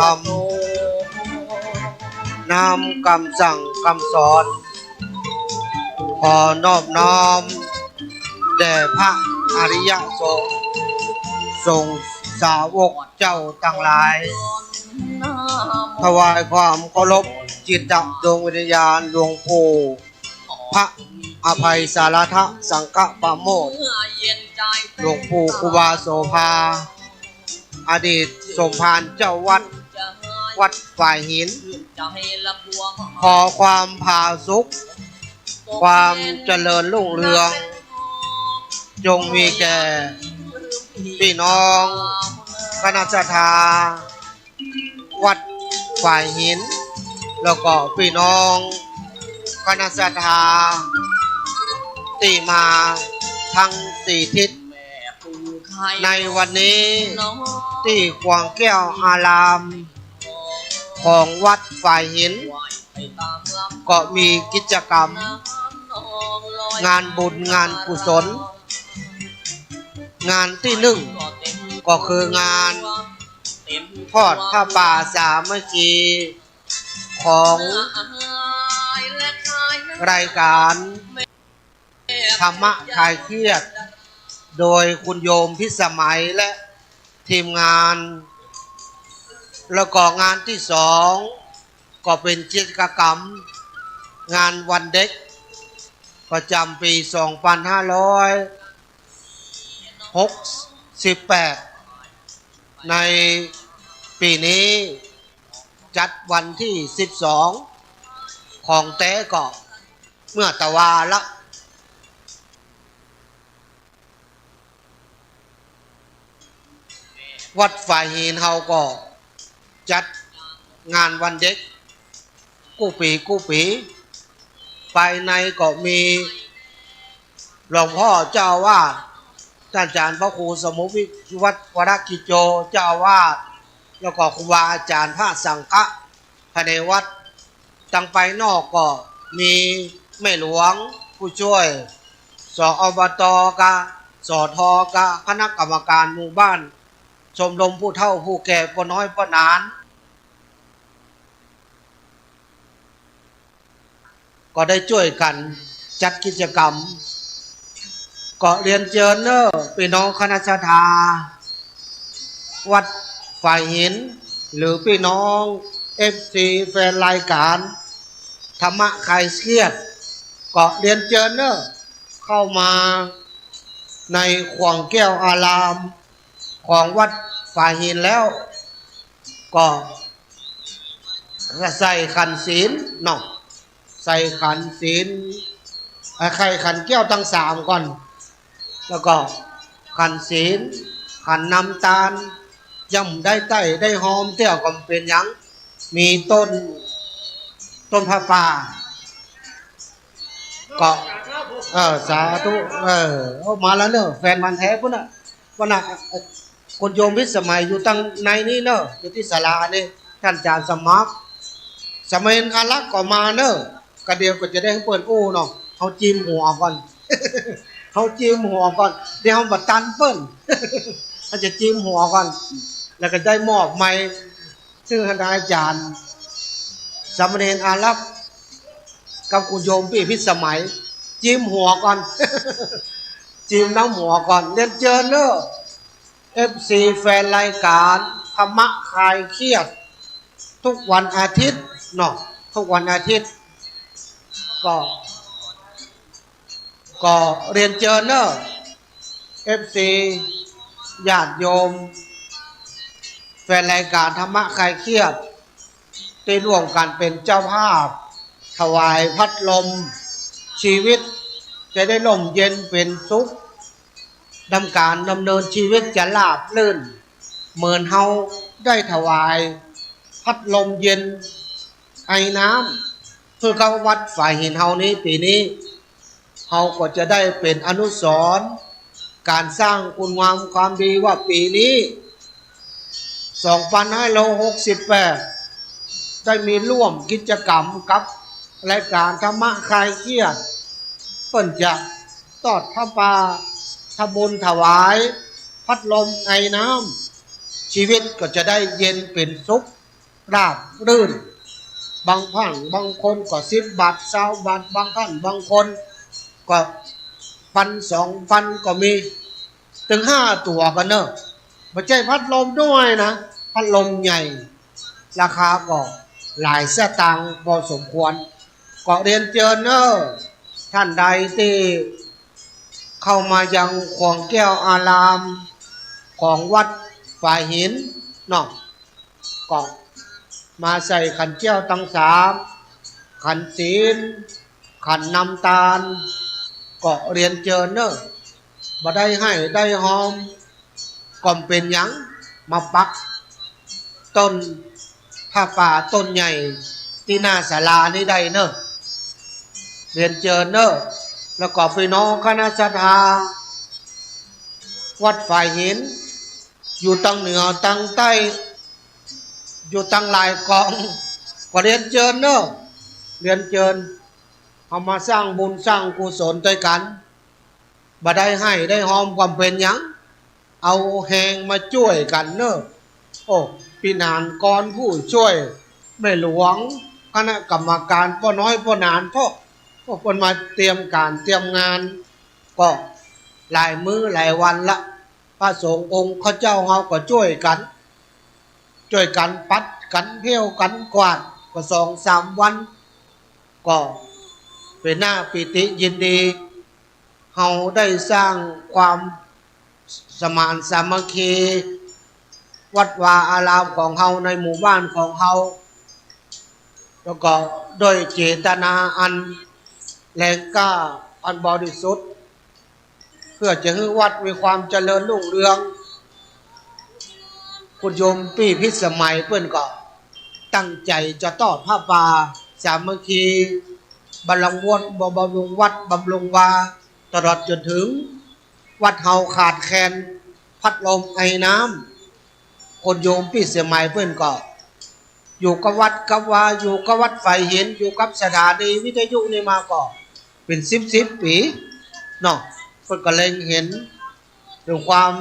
ธรรมนำคำสั่งคำสอนขอนอบน้อมแด่พระอริยสงฆ์ทรงสาวกเจ้าทั้งหลายถวายความเคารพจิตดวงวิญญาณหลวงปู่พระอภัยสารทะสังฆปโมทหลวงปู่ครูบาโสภาอดีตสมภารเจ้าวัดฝ่ายหินขอความผาสุกความเจริญรุ่งเรืองจงมีแก่พี่น้องคณะศรัทธาวัดฝ่ายหินแล้วก็พี่น้องคณะศรัทธาที่มาทั้งสี่ทิศในวันนี้ที่ขวางแก้วอารามของวัดฝ่ายหินก็มีกิจกรรมงานบุญงานกุศลงานที่หนึ่งก็คืองานทอดผ้าป่าสามัคคีของรายการธรรมะคลายเครียดโดยคุณโยมพิสมัยและทีมงานแล้วก็งานที่สองก็เป็นกิจกรรมงานวันเด็กประจำปี2568ในปีนี้จัดวันที่12ของเต้ก็เมื่อตะวาละวัดฝ่ายหินเฮาก็จัดงานวันเด็กกู้ปีภายในก็มีหลวงพ่อเจ้าวาดท่านอาจารย์พระครูสมุวิวัฒน์วรกิจโจเจ้าวาดแล้วก็ครูบาอาจารย์พระสังฆะภายในวัดตั้งไปนอกก็มีแม่หลวงผู้ช่วยสอบตกะสทกะคณะกรรมการหมู่บ้านชมรมผู้เฒ่าผู้แก่ผู้น้อยผู้นานก็ได้ช่วยกันจัดกิจกรรมก็เรียนเชิญเนอพี่น้องคณะศรัทธาวัดฝ่ายหินหรือพี่น้องFC แฟนรายการธรรมะคลายเครียดก็เรียนเชิญเนอเข้ามาในขวงแก้วอารามของวัดฝ่ายหินแล้วก็ใส่ขันศีลเนาะใส่ขันศีลใครขันแก้วทั้ง3ก่อนแล้วก็ขันศีลขันน้ำตาลย่ำได้ใต้ได้หอมเที่ยวก็เป็นยังมีต้นผ้าป่าก็สาธุมาแล้วเนอะแฟนมันแท้พุ่นน่ะวันน่ะคนโยมพิสมัยอยู่ตั้งในนี้เนอะอยู่ที่ศาลานี่ท่านอาจารย์สมัครสมัยอารักษ์ก็มาเนอะกระเดียวก็จะได้เปิดอู้เนาะเขาจิ้มหัวก่อนเขาจิ้มหัวก่อนเดี๋ยวเขาบัดตันเปิ้นเขาจะจิ้มหัวก่อนแล้วก็ได้มอบไม้ซึ่งท่านอาจารย์สามเณรอารักษ์กับคุณโยมพี่พิสมัยจิ้มหัวก่อนจิ้มน้ำหัวก่อนเรียนเชิญเนอะFC แฟนรายการธรรมะคลายเครียดทุกวันอาทิตย์เนาะทุกวันอาทิตย์ก็เรียนเชิญเนอะ FC ญาติโยมแฟนรายการธรรมะคลายเครียดได้ร่วมกันเป็นเจ้าภาพถวายพัดลมชีวิตจะได้ร่มเย็นเป็นสุขดำเนินชีวิตจะราบรื่นเหมือนเฮาได้ถวายพัดลมเย็นไอน้ำเพื่อเข้าวัดฝ่ายหินเฮานี้ปีนี้เฮาก็จะได้เป็นอนุสรณ์การสร้างคุณงามความดีว่าปีนี้2568ได้มีร่วมกิจกรรมกับรายการธรรมะคลายเครียดเพิ่นจะทอดผ้าป่าทำบุญถวายพัดลมไอน้ำชีวิตก็จะได้เย็นเป็นสุข ราบรื่นบางท่านบางคนก็10 บาท20 บาทบางท่านบางคนก็1,000 2,000ก็มีถึง5 ตัวกันเนอะไม่ใช่พัดลมด้วยนะพัดลมใหญ่ราคาก็หลายสตางค์พอสมควรก็เรียนเชิญเนอะท่านใดที่เข้ามายังของแก้วอารามของวัดฝ่ายหินเนาะก็มาใส่ขันเจ้าตั้ง3ขันศีลขันน้ำตาลก็เรียนเชิญเนอะบ่ได้ให้ได้หอมก็เป็นหยังมาปักต้นผ้าป่าต้นใหญ่ที่หน้าศาลานี้ได้เนอะเรียนเชิญเนอะแล้วก็พี่น้องคณะศรัทธาวัดฝ่ายหินอยู่ตั้งเหนือตั้งใต้อยู่ตั้งหลายกองก็เรียนเชิญเนอะเรียนเชิญเอามาสร้างบุญสร้างกุศลด้วยกันบ่ได้ให้ได้หอมความเป็นหยังเอาแหงมาช่วยกันเนอะโอ้พี่นานกรผู้ช่วยแม่หลวงคณะกรรมการพ่อน้อยพ่อนานพ่อคนมาเตรียมการเตรียมงานก็หลายมื้อหลายวันละพระสงฆ์องค์เขาเจ้าเฮาก็ช่วยกันปัดกันเที่ยวกันกวาดก็2-3 วันก็เป็นหน้าปิติยินดีเฮาได้สร้างความสมานสามัคคีวัดวาอารามของเฮาในหมู่บ้านของเฮาแล้วก็โดยเจตนาอันแรงกล้าอันบริสุทธิ์เพื่อจะให้วัดมีความเจริญรุ่งเรืองคุณโยมปีพิสมัยเพื่อนก็ตั้งใจจะทอดผ้าป่าสามัคคีบำรุงวัดบำรุงวาตลอดจนถึงวัดเฮาขาดแคลนพัดลมไอน้ำคนโยมปีสมัยเพื่อนก็อยู่กับวัดกับวาอยู่กับวัดไฟเห็นอยู่กับสถานีวิทยุนี่มาก็เป็น10 ปีเนาะเพื่อนก็เลยเห็นถึงความ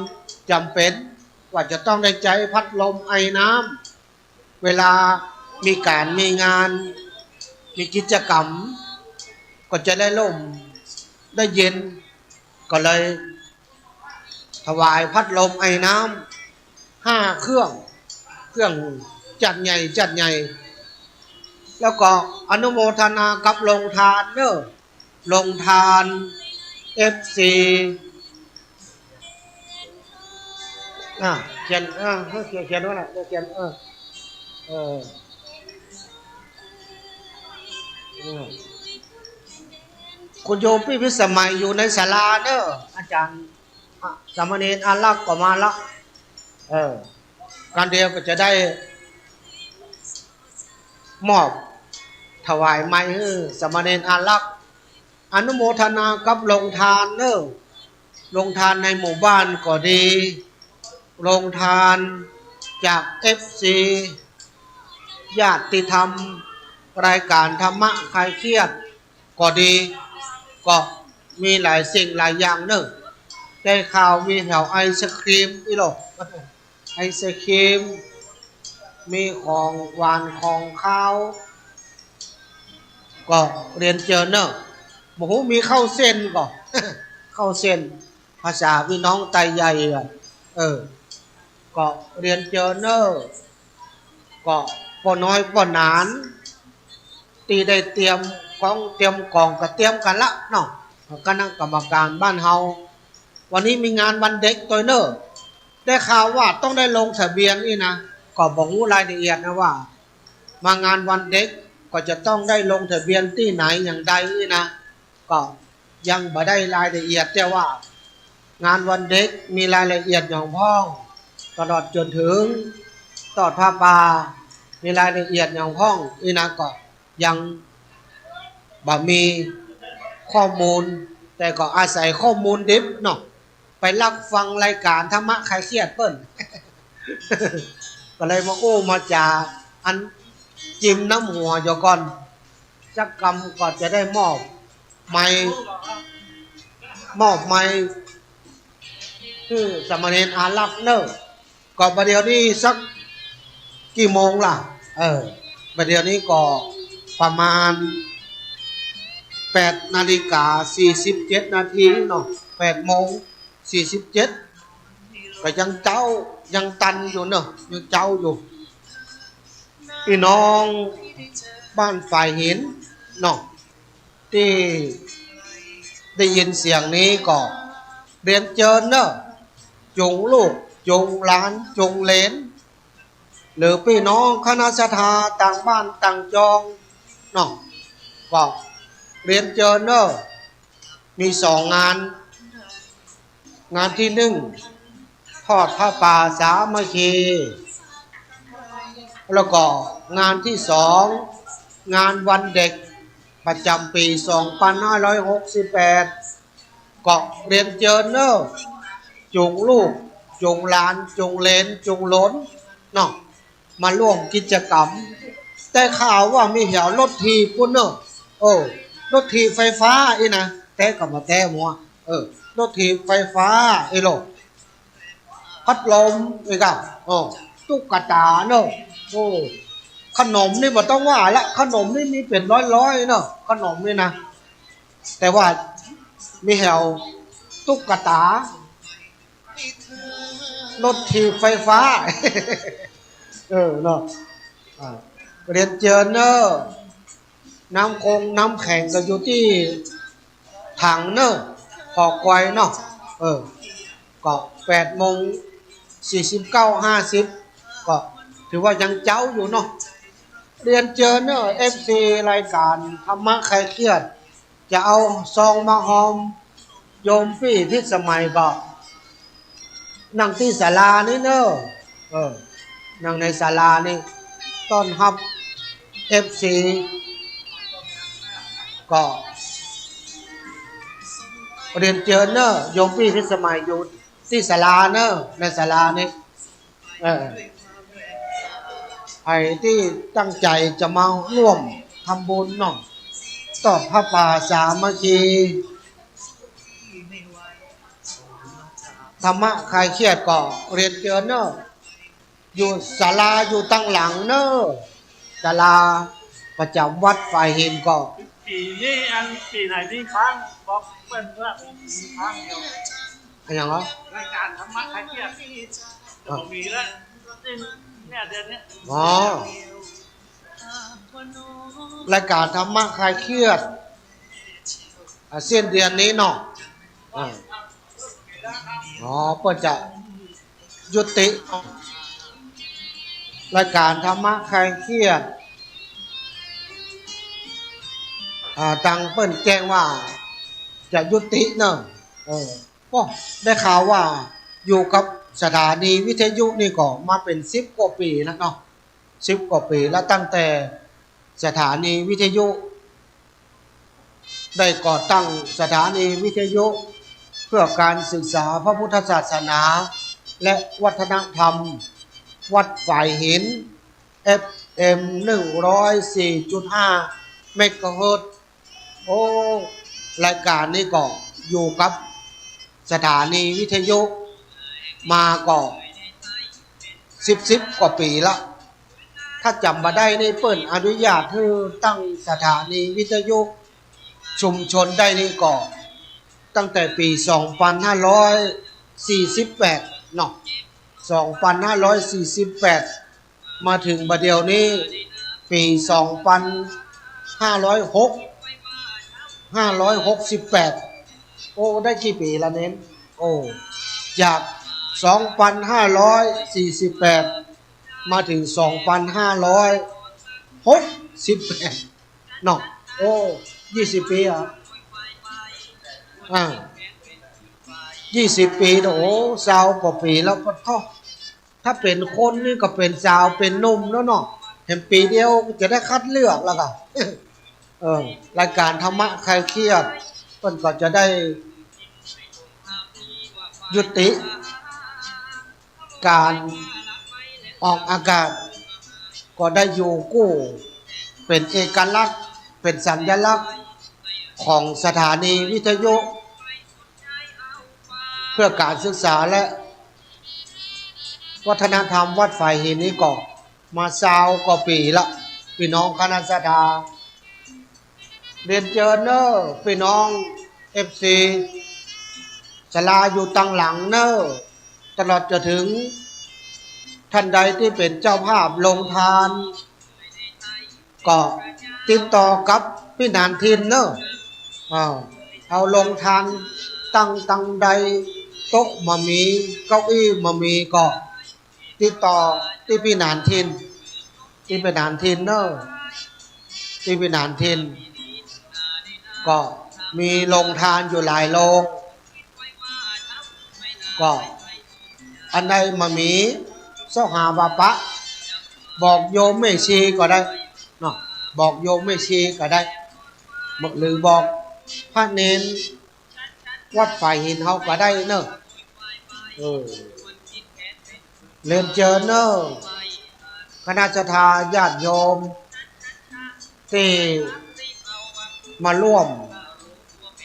จำเป็นว่าจะต้องได้ใจพัดลมไอน้ำเวลามีการมีงานมีกิจกรรมก็จะได้ล่มได้เย็นก็เลยถวายพัดลมไอน้ำ5 เครื่องจัดใหญ่แล้วก็อนุโมทนากับลงทานเนอะลงทาน FC เขียนเขียนว่าอะไรเขียนคุณโยมพี่พิสมัยอยู่ในศาลาเนอะอาจารย์สามเณรอารักษ์ก็มาละการเดียวก็จะได้มอบถวายไม้ให้สามเณรอารักษ์อนุโมทนากับลงทานเนอะลงทานในหมู่บ้านก็ดีลงทานจาก FC ญาติธรรมรายการธรรมะคลายเครียดก็ดีก็มีหลายสิ่งหลายอย่างเนอะได้ข่าวมีแถวไอศครีมอีหรอไอศครีมมีของหวานของข้าวก็เรียนเจอเนอะหมูมีข้าวเส้นก็ข้าวเส้นภาษาพี่น้องไตใหญ่ก็เรียนเจอเนอะก็พ่อน้อยพ่อนานตีได้เตรียมของเตรียมกล่องก็เตรียมกันละเนาะคณะกรรมการบ้านเฮาวันนี้มีงานวันเด็กตัวเนอะได้ข่าวว่าต้องได้ลงทะเบียนนี่นะก็บอกรู้รายละเอียดนะว่ามางานวันเด็กก็จะต้องได้ลงทะเบียนที่ไหนอย่างใดนี่นะก็ยังบ่ได้รายละเอียดแต่ว่างานวันเด็กมีรายละเอียดอย่างพ้องตลอดจนถึงทอดผ้าป่ามีรายละเอียดอย่างพ้องนี่นะก็ยังบ่มีข้อมูลแต่ก็อาศัยข้อมูลดิบเนาะไปรับฟังรายการธรรมะคลายเครียดเปิ้น ก็เลยมามาจากอันจิ้มน้ำหัวอยู่ก่อนจักกรรมก็จะได้มอบไม้คือสามเณรอารักษ์เนอะก็ประเดี๋ยวนี้สักกี่โมงล่ะ ประเดี๋ยวนี้ก็ประมาณ8:47 นาทีเนาะ8:47ก็ยังเจ้ายังตันอยู่เนาะยังเจ้าอยู่พี่น้องบ้านฝ่ายหินเนาะที่ได้ยินเสียงนี้ก็เรียนเชิญเนาะจงลูกจงหลานจงเหลนหรือพี่น้องคณะศรัทธาต่างบ้านต่างจองเนาะก็เรียนเชิญเนาะมี2 งานที่1ทอดผ้าป่าสามัคคีแล้วก็งานที่2งานวันเด็กประจำปี2568ก็เรียนเชิญเนาะจุงลูกจุงหลานจุงเหลนจุงหลนเนาะมาร่วมกิจกรรมแต่ข่าวว่ามีแถวรถทีพุ่นเนาะรถทีไฟฟ้าอีนะแต่ก็มาแต่มัวรถทีไฟฟ้าไอ้โลพัดลมไอ้กับตุ๊กตาเนาะขนมนี่บ่ต้องว่าละขนมนี่มีเป็นร้อยเนาะขนมนี่นะแต่ว่ามีแถวตุ๊กตารถทีไฟฟ้าเนาะเรียนเชิญเนอะน้ำแข็งก็อยู่ที่ถังเนอะขอควายเนาะก็8:49-50ก็ถือว่ายังเจ้าอยู่เนาะเรียนเชิญเนอะ FC รายการธรรมะใครเครียดจะเอาซองมาหอมโยมพี่ที่สมัยก็นั่งที่ศาลานี่เนอะนั่งในศาลานี่ต้อนรับ FC ก็เรียนเชิญเนอะโยมพี่ที่สมัยอยู่ที่ศาลาเนอะในศาลานี่ไอ้ที่ตั้งใจจะมาร่วมทำบุญเนาะทอดผ้าป่าสามัคคีธรรมะคลายเครียดก็เรียนเชิญเนอะอยู่ศาลาอยู่ตั้งหลังเนอะศาลาประจำวัดฝ่ายหินก็ปีนี้ปีไหนที่ค้างบอกเพื่อนค้างเดียวอย่างไรรายการธรรมะคลายเครียดจะมีแล้วเนี่ยเดือนนี้รายการธรรมะคลายเครียดเส้นเดือนนี้เนาะเพื่อจะยุติรายการธรรมะคลายเครียดตังเปิ้นแจ้งว่าจะยุติเนอะก็ได้ข่าวว่าอยู่กับสถานีวิทยุนี่ก็มาเป็น10 กว่าปีแล้วเนาะ10 กว่าปีแล้วตั้งแต่สถานีวิทยุได้ก่อตั้งสถานีวิทยุเพื่อการศึกษาพระพุทธศาสนาและวัฒนธรรมวัดฝ่ายหิน FM 104.5 เมกะเฮิรตซ์รายการนี้ก็อยู่กับสถานีวิทยุมาก็10 กว่าปีละถ้าจำมาได้นี่เปิ้นอนุญาตให้ตั้งสถานีวิทยุชุมชนได้นี่ก็ตั้งแต่ปี2548เนาะ2548มาถึงบัดเดี๋ยวนี้ปี2568ได้กี่ปีละเน้นจาก2548มาถึง2568เนาะ20 ปี20 ปี20 กว่าปีแล้วก็ถ้าเป็นคนนี่ก็เป็นสาวเป็นหนุ่มแล้วเนาะเห็นปีเดียวจะได้คัดเลือกแล้วกันรายการธรรมะใครเครียดเพิ่นก็จะได้ยุติการออกอากาศก็ได้อยู่กู้เป็นเอกลักษณ์เป็นสัญลักษณ์ของสถานีวิทยุเพื่อการศึกษาและวัฒนธรรมวัดฝ่ายหินนี้ก็ มา20 กว่าปีละพี่น้องคณะสัตยาเรียนเจอเนอร์พี่น้องFC ศาลาอยู่ตั้งหลังเนอร์ตลอดจะถึงท่านใดที่เป็นเจ้าภาพลงทานก็ติดต่อกับพี่นานทินเนอร์เอาลงทานตั้งใดโต๊ะมามีเก้าอี้มามีก็ติดต่อที่พี่นานทินที่พี่นานทินเนอร์ที่พี่นานทินก็มีลงทานอยู่หลายโรงก็อันใดมามีเจ้าหาวาปะบอกโยมไม่ชีก็ได้เนาะบอกโยมไม่ชีก็ได้หรือบอกพระเนนวัดฝ่ายหินเฮาก็ได้เนอะเรียนเจอเนอะคณะสัตยาญาติโยมที่มาร่วม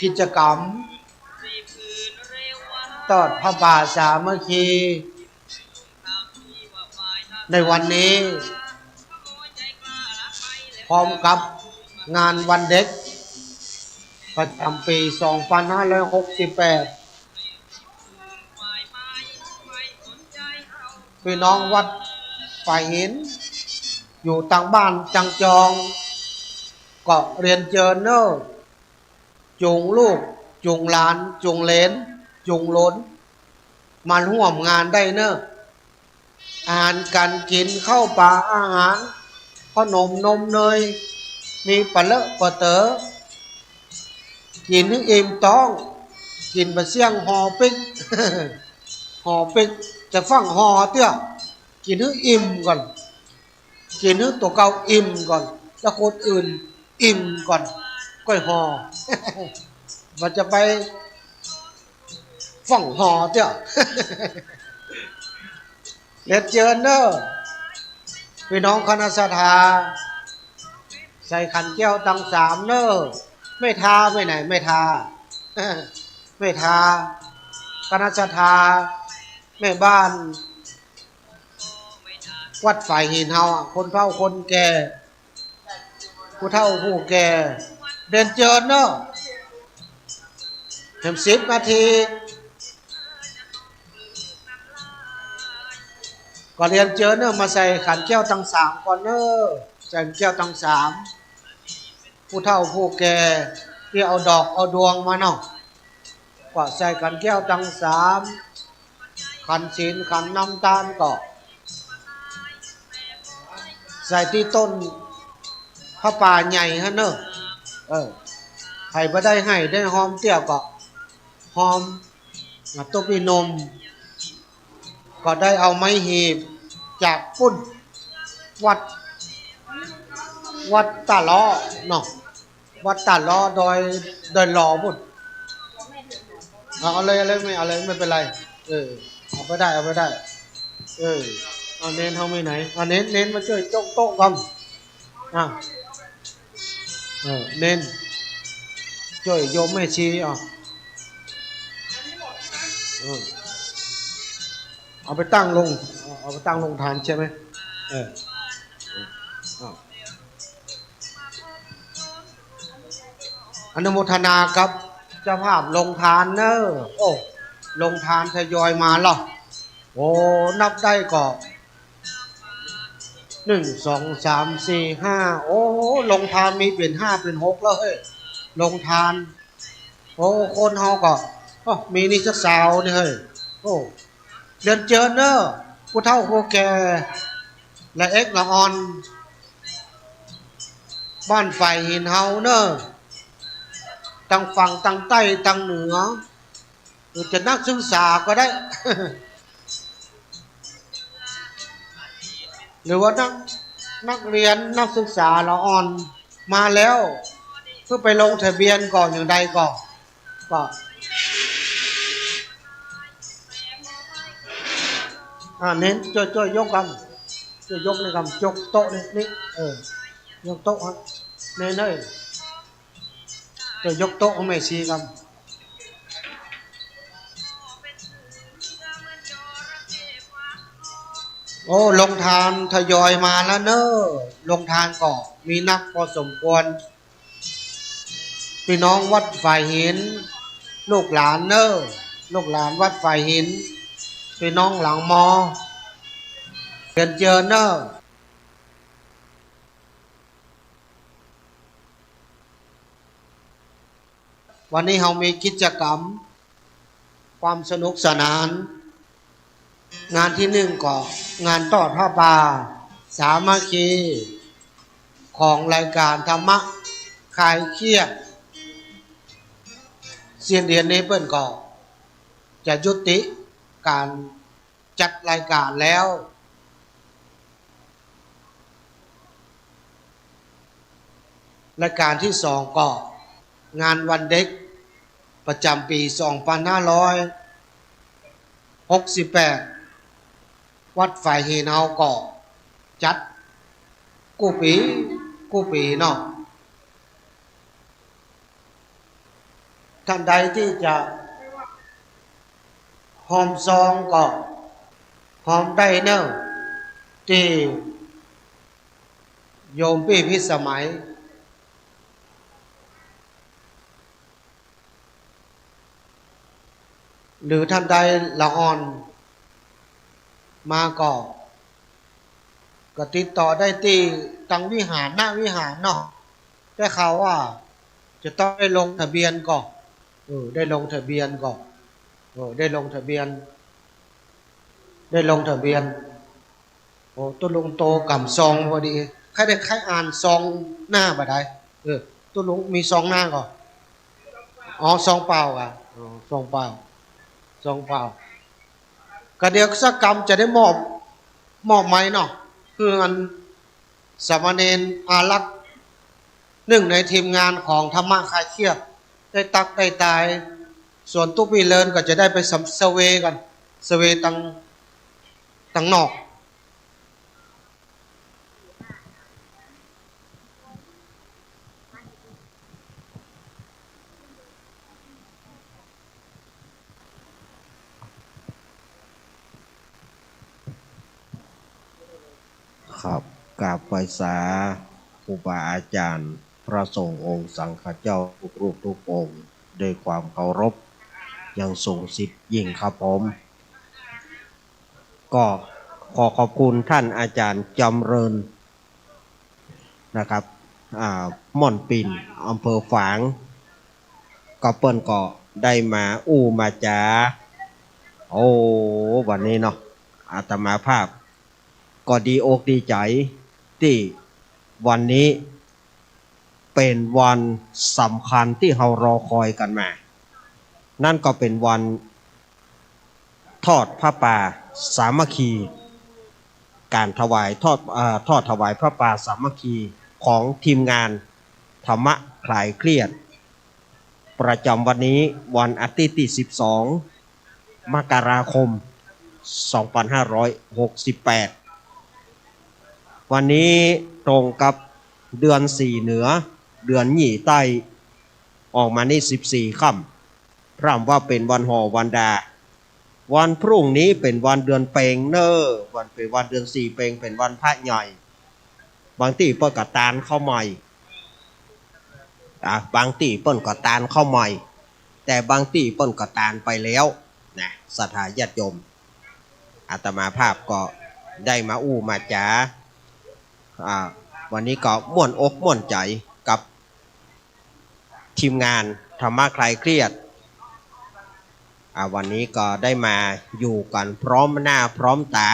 กิจกรรมตอดพระป่าสามัคคีในวันนี้พร้อมกับงานวันเด็กประจำปี 2568 พี่น้องวัดฝ่ายหินอยู่ต่างบ้านจังจองก็เรียนเจอเนอร์จูงลูกจูงหลานจูงเหลนจูงหลนมาร่วมงานได้เนอะอาหารการกินข้าวปลาอาหารขนมนมเนยมีปลาเลอะปลาเต๋อกินนึกอิ่มต้องกินบะเสี่ยงห่อปิ๊ก ห่อปิ๊กจะฟังห่อเตี้ยกินนึกอิ่มก่อนกินนึกตัวเก่าอิ่มก่อนแล้วคนอื่นอิ่มก่อนก็ห่อ มันจะไปฝั่งห่อเตี้ย เรียนเจอเนอร์พี่น้องคณะสัตยาใส่ขันแก้วตั้ง3เนอร์ไม่ทาไม่ไหนไม่ทา ไม่ทาคณะสัตยาแม่บ้านวัดฝ่ายหินเฮาคนเฒ่าคนแก่ผู้เฒ่าผู้แก่เรียนเจอเนอร์10 นาทีก็เรียนเจอเนอะมาใส่ขันแก้วตั้ง3ก่อนเนอะใส่แก้วตั้ง3ผู้เฒ่าผู้แก่ที่เอาดอกเอาดวงมาเนาะก็ใส่ขันแก้วตั้ง3ขันศีลขันน้ำตาลก็ใส่ที่ต้นพระป่าใหญ่ฮะเนอะใครบ่ได้ให้ได้หอมเตี้ยก็หอมตุกอีนมก็ได้เอาไม้หีบจากปุ้นวัดตาล้อเนาะวัดตาล้อโดยหล่อปุ้นเอาเลยไม่เป็นไรเอาไปได้เอาเน้นเขาไม่ไหนเอาเน้นมาช่วยจกโต๊ะกันเน้นช่วยโยมแม่ชีเอาไปตั้งลงทานใช่ไหมอนุโมทนาครับเจ้าภาพลงทานเนอะโอ้ลงทานทยอยมาหรอโอ้นับได้ก็1 2 3 4 5โอ้ลงทานมีเป็น5เป็น6แล้วเฮ้ยลงทานโอ้คนเฮาก็มีนิสัยสาวนี่เฮ้ยโอ้เรียนเจอเนอะผู้เฒ่าผู้แก่และเอ็กละออนบ้านฝ่ายหินเฮาเนอะตั้งฝั่งตั้งใต้ตั้งเหนือหรือจะนักศึกษาก็ได้ หรือว่านักเรียนนักศึกษาละอ่อนมาแล้วเพื่อไปลงทะเบียนก่อนอย่างใดก็เน้นช่วยยกกันช่วยยกในคำยกโต๊ะนี่ยกโต๊ะเน้นเลยช่วยยกโต๊ะของแม่ชีกัน โอ้ลงทานทยอยมาแล้วเนอะลงทานก็มีนักพอสมควรพี่น้องวัดฝ่ายหินลูกหลานเนอะลูกหลานวัดฝ่ายหินพี่น้องหลังมอเรียนเจอเนอะวันนี้เรามีกิจกรรมความสนุกสนานงานที่หนึ่งก็งานทอดผ้าป่าสามัคคีของรายการธรรมะคลายเครียดเสียนเดือนนี้เปิ้นก็จะยุติการจัดรายการแล้วรายการที่สองก็งานวันเด็กประจำปี 2568 วัดฝ่ายเฮนเฮาก็จัดกู้ปีเนาะท่านใดที่จะหอมซองก็หอมได้เนอะที่โยมพี่พิสมัยหรือท่านใดละอ่อนมาก็ติดต่อได้ที่ตังวิหารหน้าวิหารเนาะได้ข่าวว่าจะต้องได้ลงทะเบียนก่อนได้ลงทะเบียนก่อนได้ลงทะเบียนโอ้ตัวลงโตกำซองพอดีใครได้ใครอ่านซองหน้าบ่ได้ตัวลงมีซองหน้าก่อนอ๋อซองเปล่าอ่ะซองเปล่าก็เดี๋ยวสักกรรมจะได้มอบไม้เนาะคืออันสามเณรอารักษ์หนึ่งในทีมงานของธรรมะคลายเครียดได้ตักได้ตายส่วนตุ๊กปีเลินก็จะได้ไปสเวกันสเวตังนอกครับกราบไหว้สาครูบาอาจารย์พระสงฆ์องค์สังฆเจ้าทุกรูปทุกองค์ด้วยความเคารพอย่างสูงสิทธิ์ยิ่งครับผมก็ขอขอบคุณท่านอาจารย์จำเริญนะครับม่อนปิ่นอำเภอฝางก็เปิ้นก็ได้มามาจาโอ้วันนี้เนาะอาตมาภาพก็ดีอกดีใจที่วันนี้เป็นวันสำคัญที่เรารอคอยกันมานั่นก็เป็นวันทอดพระป่าสามัคคีการถวายทอดถวายพระป่าสามัคคีของทีมงานธรรมะคลายเครียดประจำวันนี้วันอาทิตย์ที่12 มกราคม 2568วันนี้ตรงกับเดือน4เหนือเดือนหยี่ใต้ออกมานี่14ค่ำพร่ำว่าเป็นวันห่อวันดาวันพรุ่งนี้เป็นวันเดือนเปงเนอวันเป็นวันเดือน4เปงเป็นวันพระใหญ่บางที่เปิ้นก็ตานเข้าใหม่บางที่เปิ้นก็ตานเข้าใหม่แต่บางที่เปิ้นก็ตานไปแล้วนะศรัทธาญาติโยมอาตมาภาพก็ได้มามาจาวันนี้ก็ม่วนอกม่วนใจกับทีมงานธรรมะคลายเครียดวันนี้ก็ได้มาอยู่กันพร้อมหน้าพร้อมตา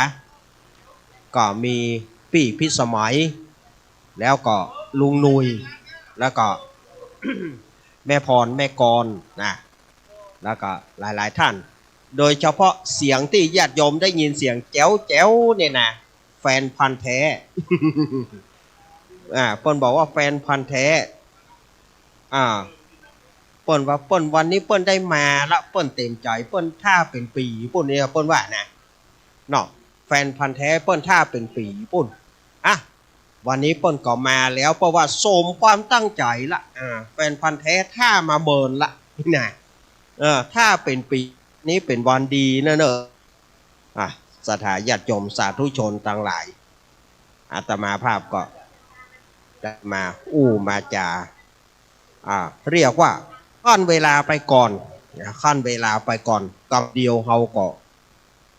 ก็มีพี่พิสมัยแล้วก็ลุงนุยแล้วก็ แม่พรแม่กรนะแล้วก็หลายๆท่านโดยเฉพาะเสียงที่ญาติโยมได้ยินเสียงแจ๋วแจ๋วเนี่ยนะแฟนพันธุ์แท้ เปิ้นบอกว่าแฟนพันธุ์แท้เปิ้นว่าเปิ้นวันนี้เปิ้นได้มาละเปิ้นเต็มใจเปิ้นท่าเป็นปีญี่ปุ่นเนี่ยเปิ้นว่านะเนาะแฟนพันธุ์แท้เปิ้นท่าเป็นปีญี่ปุ่นวันนี้เปิ้นก็มาแล้วเพราะว่าสมความตั้งใจละแฟนพันธุ์แท้ท่ามาเบิร์นละนี่นะถ้าเป็นปีนี้เป็นวันดีนะเนอะส ศรัทธาญาติโยมสาธุชนทั้งหลายอาตมาภาพก็ได้มามาจาเรียกว่าขั้นเวลาไปก่อนขั้นเวลาไปก่อนกับเดียวเฮาก็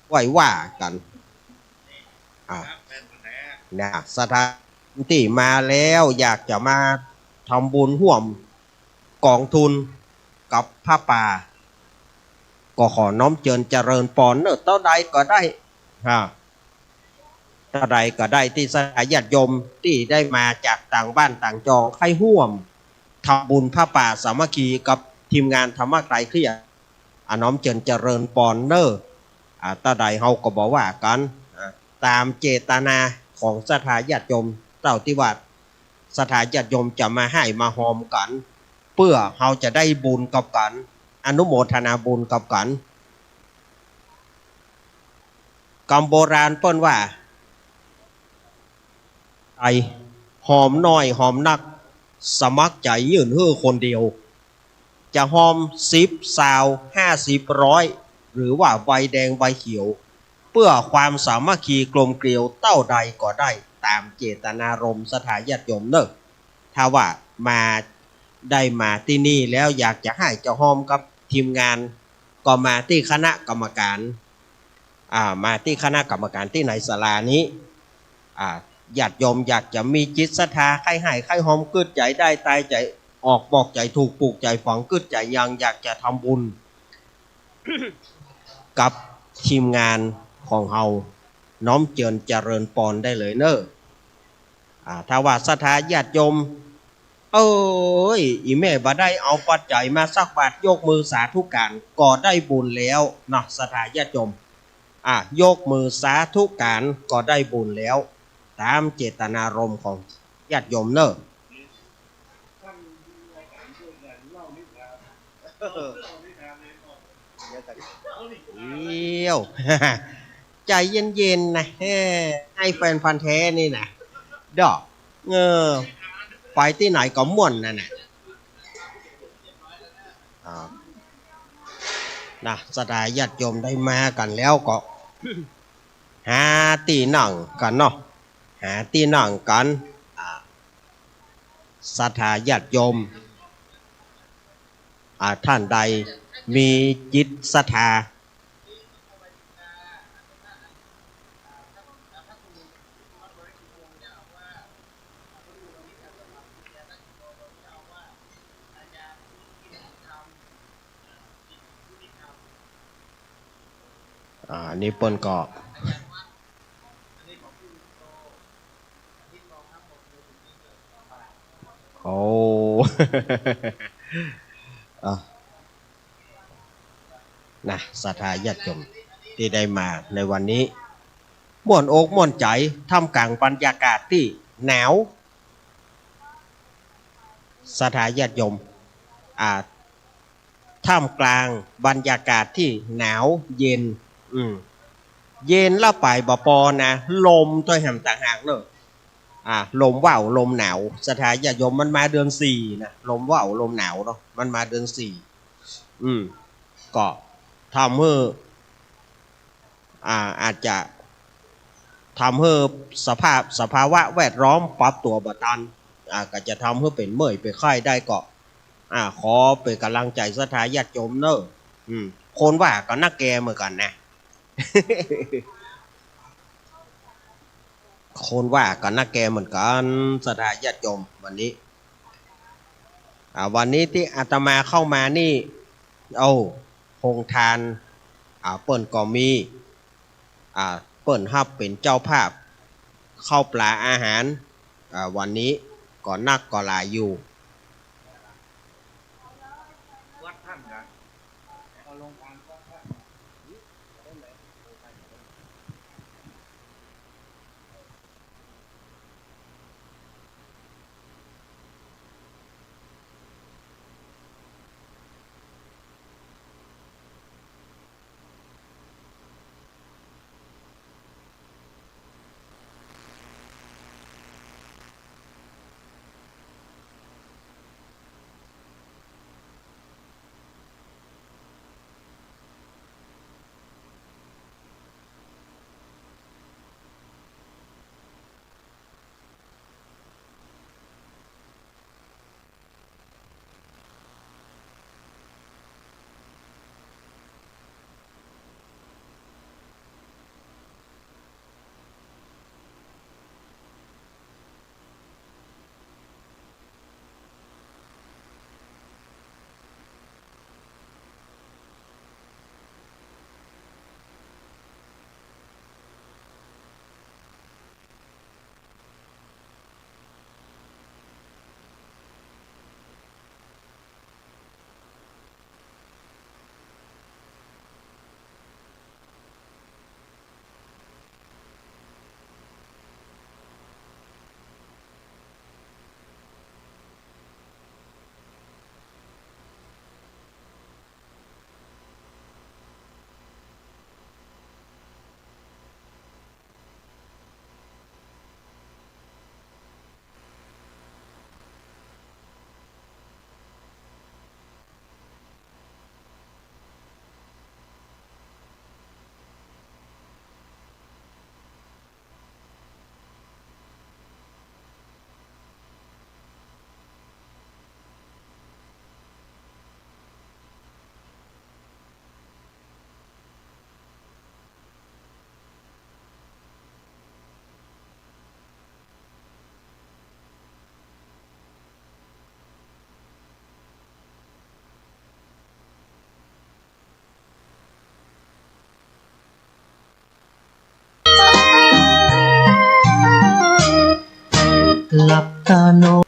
ไหวว่ากันนะสถานที่มาแล้วอยากจะมาทำบุญร่วมกองทุนกับพระป่าก็ขอน้อมเจริญปอนเนอะเท่าใดก็ได้เท่าใดก็ได้ที่สายญาติโยมที่ได้มาจากต่างบ้านต่างจองให้ร่วมทำบุญพระป่าสามัคคีกับทีมงานธรรมะไกลเคลียน้อมเจริญปอนเนอร์เท่าใดเฮาก็บอกว่ากันตามเจตนาของสถาญาติโยมเต่าที่ว่าสถาญาติโยมจะมาให้มาหอมกันเพื่อเฮาจะได้บุญกับกันอนุโมทนาบุญกับกันคำโบราณเปิ้นว่าไอหอมน้อยหอมนักสมัครใจยื่นฮื้อคนเดียวจะหอม10 20 50 100หรือว่าใบแดงใบเขียวเพื่อความสามัคคีกลมเกลียวเต้าใดก็ได้ตามเจตนารมณ์สถาญาติโยมเนอะถ้าว่ามาได้มาที่นี่แล้วอยากจะให้เจ้าหอมกับทีมงานก็มาที่คณะกรรมการมาที่คณะกรรมการที่ไหนศาลานี้ญาติโยมอยากจะมีจิตศรัทธาใครให้ใครหอมกึดใจได้ตายใจออกบอกใจถูกปลูกใจฝังกึดใจยังอยากจะทำบุญ กับทีมงานของเฮาน้อมเจริญปอนได้เลยเนอะถ้าว่าศรัทธาญาติโยมอีแม่บ่ได้เอาปัจจัยมาสักบาทยกมือสาธุการก็ได้บุญแล้วเนาะศรัทธาญาติโยมยกมือสาธุการก็ได้บุญแล้วตามเจตนารมณ์ของญาติโยมเนอะเดี๋ยว ใจเย็นๆนะให้แฟนพันธุ์แท้นี่นะดอกไปที่ไหนก็ม่วนนั่นน่ะนะศรัทธาญาติโยมได้มากันแล้วก็ หาที่นั่งกันเนาะหาที่นั่งกันศรัทธาญาติโยมท่านใดมีจิตศรัทธานี่เปิ้นก็โอ้ นะศรัทธาญาติโยมที่ได้มาในวันนี้ม่วนอกม่วนใจท่ามกลางบรรยากาศที่หนาวศรัทธาญาติโยมท่ามกลางบรรยากาศที่หนาวเย็นเย็นแล้วไปบ่ปอนะลมตัวแหมต่างหากเนอะลมว่าวลมหนาวศรัทธาญาติโยมมันมาเดือน4นะลมว่าวลมหนาวเนาะมันมาเดือน4ก็ทำให้อาจจะทำให้สภาวะแวดล้อมปรับตัวบ่ทันก็จะทำให้เป็นเมื่อยเป็นไข้ได้ก็ขอเป็นกำลังใจศรัทธาญาติโยมเนอะคนว่าก็นักแกเหมือนกันนะ คนว่าก็นักแกเหมือนกันศรัทธาญาติโยมวันนี้วันนี้ที่อาตมาเข้ามานี่โรงทานเปิ้นก็มีเปิ้นฮับเป็นเจ้าภาพเข้าปลาอาหารวันนี้ก็นักก็หลายอยู่วัดท่านกันเอาลงทานก็ หลับตานอน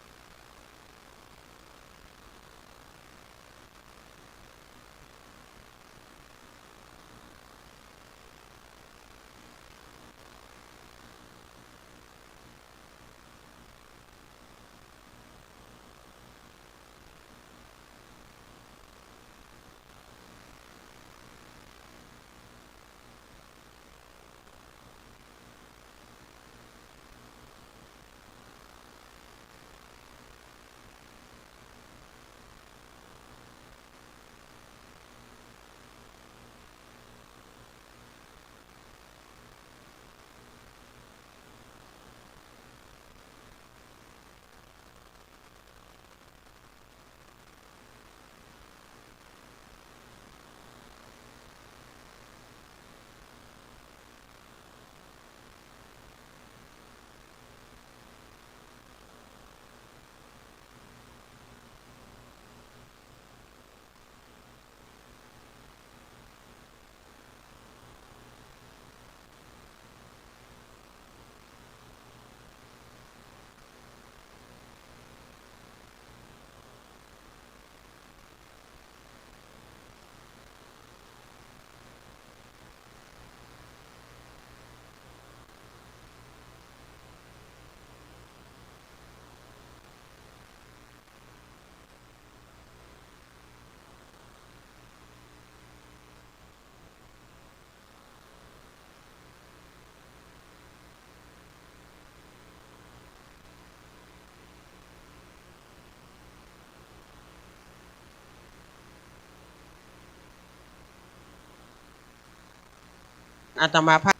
อาตมาภา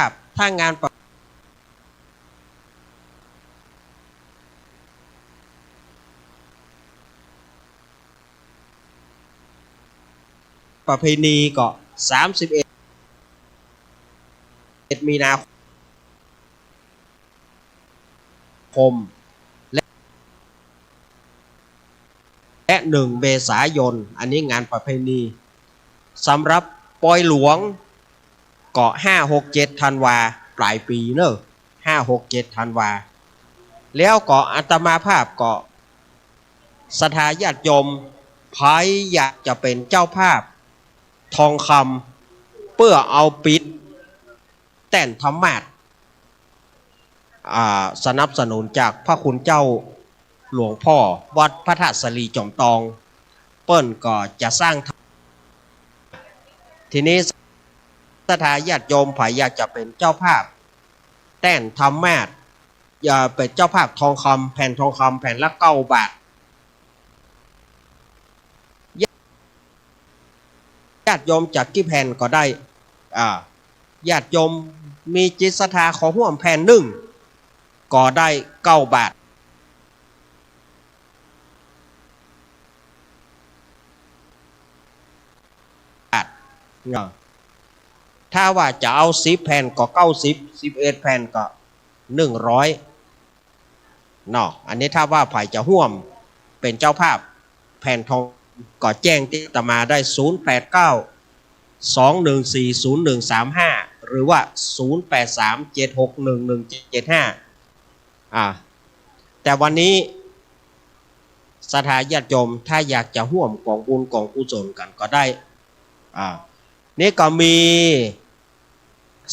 พถ้างานประเพณีก็31 มีนาคมและ1 เมษายนอันนี้งานประเพณีสำหรับปอยหลวงก็5-6-7 ธันวาปลายปีเนอะ5-6-7 ธันวาแล้วก็อาตมาภาพก็ศรัทธาญาติโยมใครอยากจะเป็นเจ้าภาพทองคำเพื่อเอาปิดแต่นธรรมาสสนับสนุนจากพระคุณเจ้าหลวงพ่อวัดพระธาตุสลีจอมตองเปิ้นก็จะสร้างทีนี้ศรัทธาญาติโยมใครอยากจะเป็นเจ้าภาพแต่นธรรมาสอย่าเป็นเจ้าภาพทองคำแผ่นทองคำแผ่นละ9 บาทญาติโยมจากกี่แผ่นก็ได้ญาติโยมมีจิตศรัทธาขอห่วมแผ่น1ก็ได้9 บาทถ้าว่าจะเอา10 แผ่นก็90 11 แผ่นก็100เนาะอันนี้ถ้าว่าฝ่ายจะห่วมเป็นเจ้าภาพแผ่นทองก็แจ้งติดต่อมาได้089-214-0135หรือว่า083-761-1775แต่วันนี้ศรัทธาญาติโยมถ้าอยากจะร่วมกองบุญกองกุศลกันก็ได้นี่ก็มี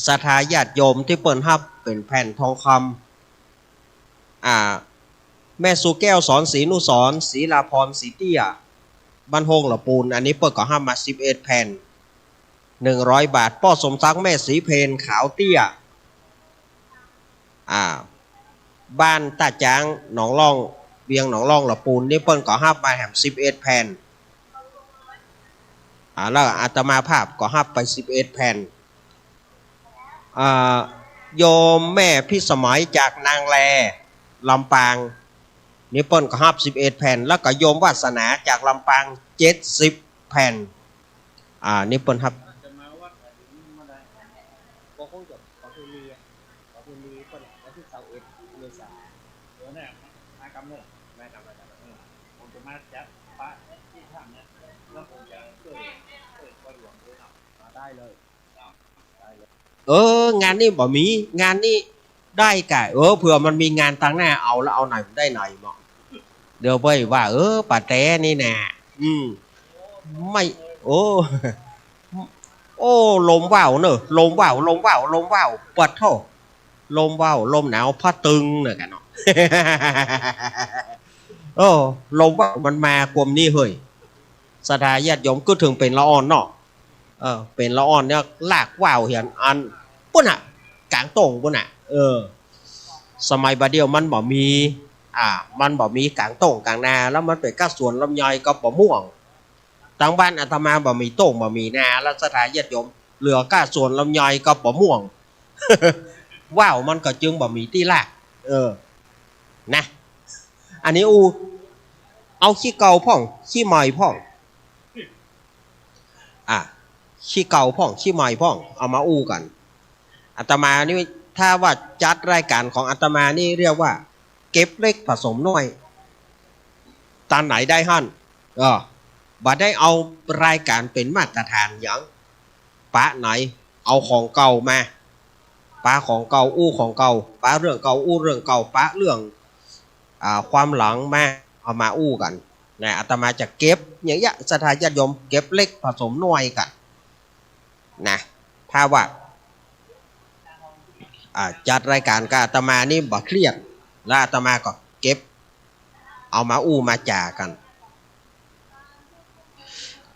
ศรัทธาญาติโยมที่เปิดรับเป็นแผ่นทองคำแม่สุแก้วสอนศรีนุสรศรีลาพรศรีเตี้ยบ้านโฮงหละปูนอันนี้เปิดก็ห้ามมา11 แผ่น100 บาทป้อสมศักดิ์แม่สีเพนขาวเตี้ยบ้านตาจางหนองล่องเวียงหนองล่องหละปูนนี่เปิ้นก็ห้ามมาแหม11 แผ่นแล้วอาตมาภาพก็ห้ามไป11 แผ่นโยมแม่พิสมัยจากนางแลลำปางนี่เปิ้นก็ห้าม11 แผ่นแล้วก็โยมวาสนาจากลำปาง70 แผ่นนี่เปิ้นครับจะมาวัดมาได้ก็คงจะประเพณีเปิดวันที่21 เมษายนแล้วเนี่ยมากำเนิดแม่กำเนิดผมจะมาจัดพระที่ทำเนี่ยแล้วผมจะช่วยปอยหลวงด้วยนะมาได้เลยงานนี้บ่มีงานนี้ ได้กะเผื่อมันมีงานตั้งหน้าเอาแล้วเอาไหนได้ไหนหมอเดี๋ยวไปว่าป่าแต้นี่แน่ไม่โอ้โอ้ลมว่าวเนอะลมว่าวลมว่าวลมว่าวปัดเท่าลมว่าวลมหนาวพัดตึงเนอะกันเนาะ โอ้ลมว่าวมันมากลมนี่เฮ้ยสถาญาติโยมก็ถึงเป็นละอ่อนเนาะเป็นละอ่อนเนี่ยลากว่าวเห็นอันปุ่นอ่ะกลางตรงปุ่นอ่ะสมัยบาดเดียวมันบ่มีมันบ่มีกลางตรงกลางนาแล้วมันเป็นก้าสวนลำไยก็บ่ม่วงทางบ้านอาตมาบ่มีโต่งบ่มีนาแล้วสถาญาติโยมเหลือก้าสวนลำไยก็บ่ม่วง ว้าวมันก็จึงบ่มีที่ลากนะอันนี้เอาขี้เก่าพ่องขี้ใหม่พ่องขี้เก่าพ่องขี้ใหม่พ่องเอามาอู้กันอาตมานี่ถ้าว่าจัดรายการของอาตมานี่เรียกว่าเก็บเล็กผสมน้อยตอนไหนได้หั่นบ่ได้เอารายการเป็นมาตรฐานอย่างปะไหนเอาของเก่ามาปะของเก่าอู้ของเก่าปะเรื่องเก่าอู้เรื่องเก่าปะเรื่องความหลังมาเอามาอู้กันนะอาตมาจะเก็บอย่างเงี้ยสถาญาติโยมเก็บเล็กผสมน้อยกันนะถ้าว่าจัดรายการกับอาตมานี่บ่เครียดแล้วอาตมาก็เก็บเอามาอู้มาจ่ากัน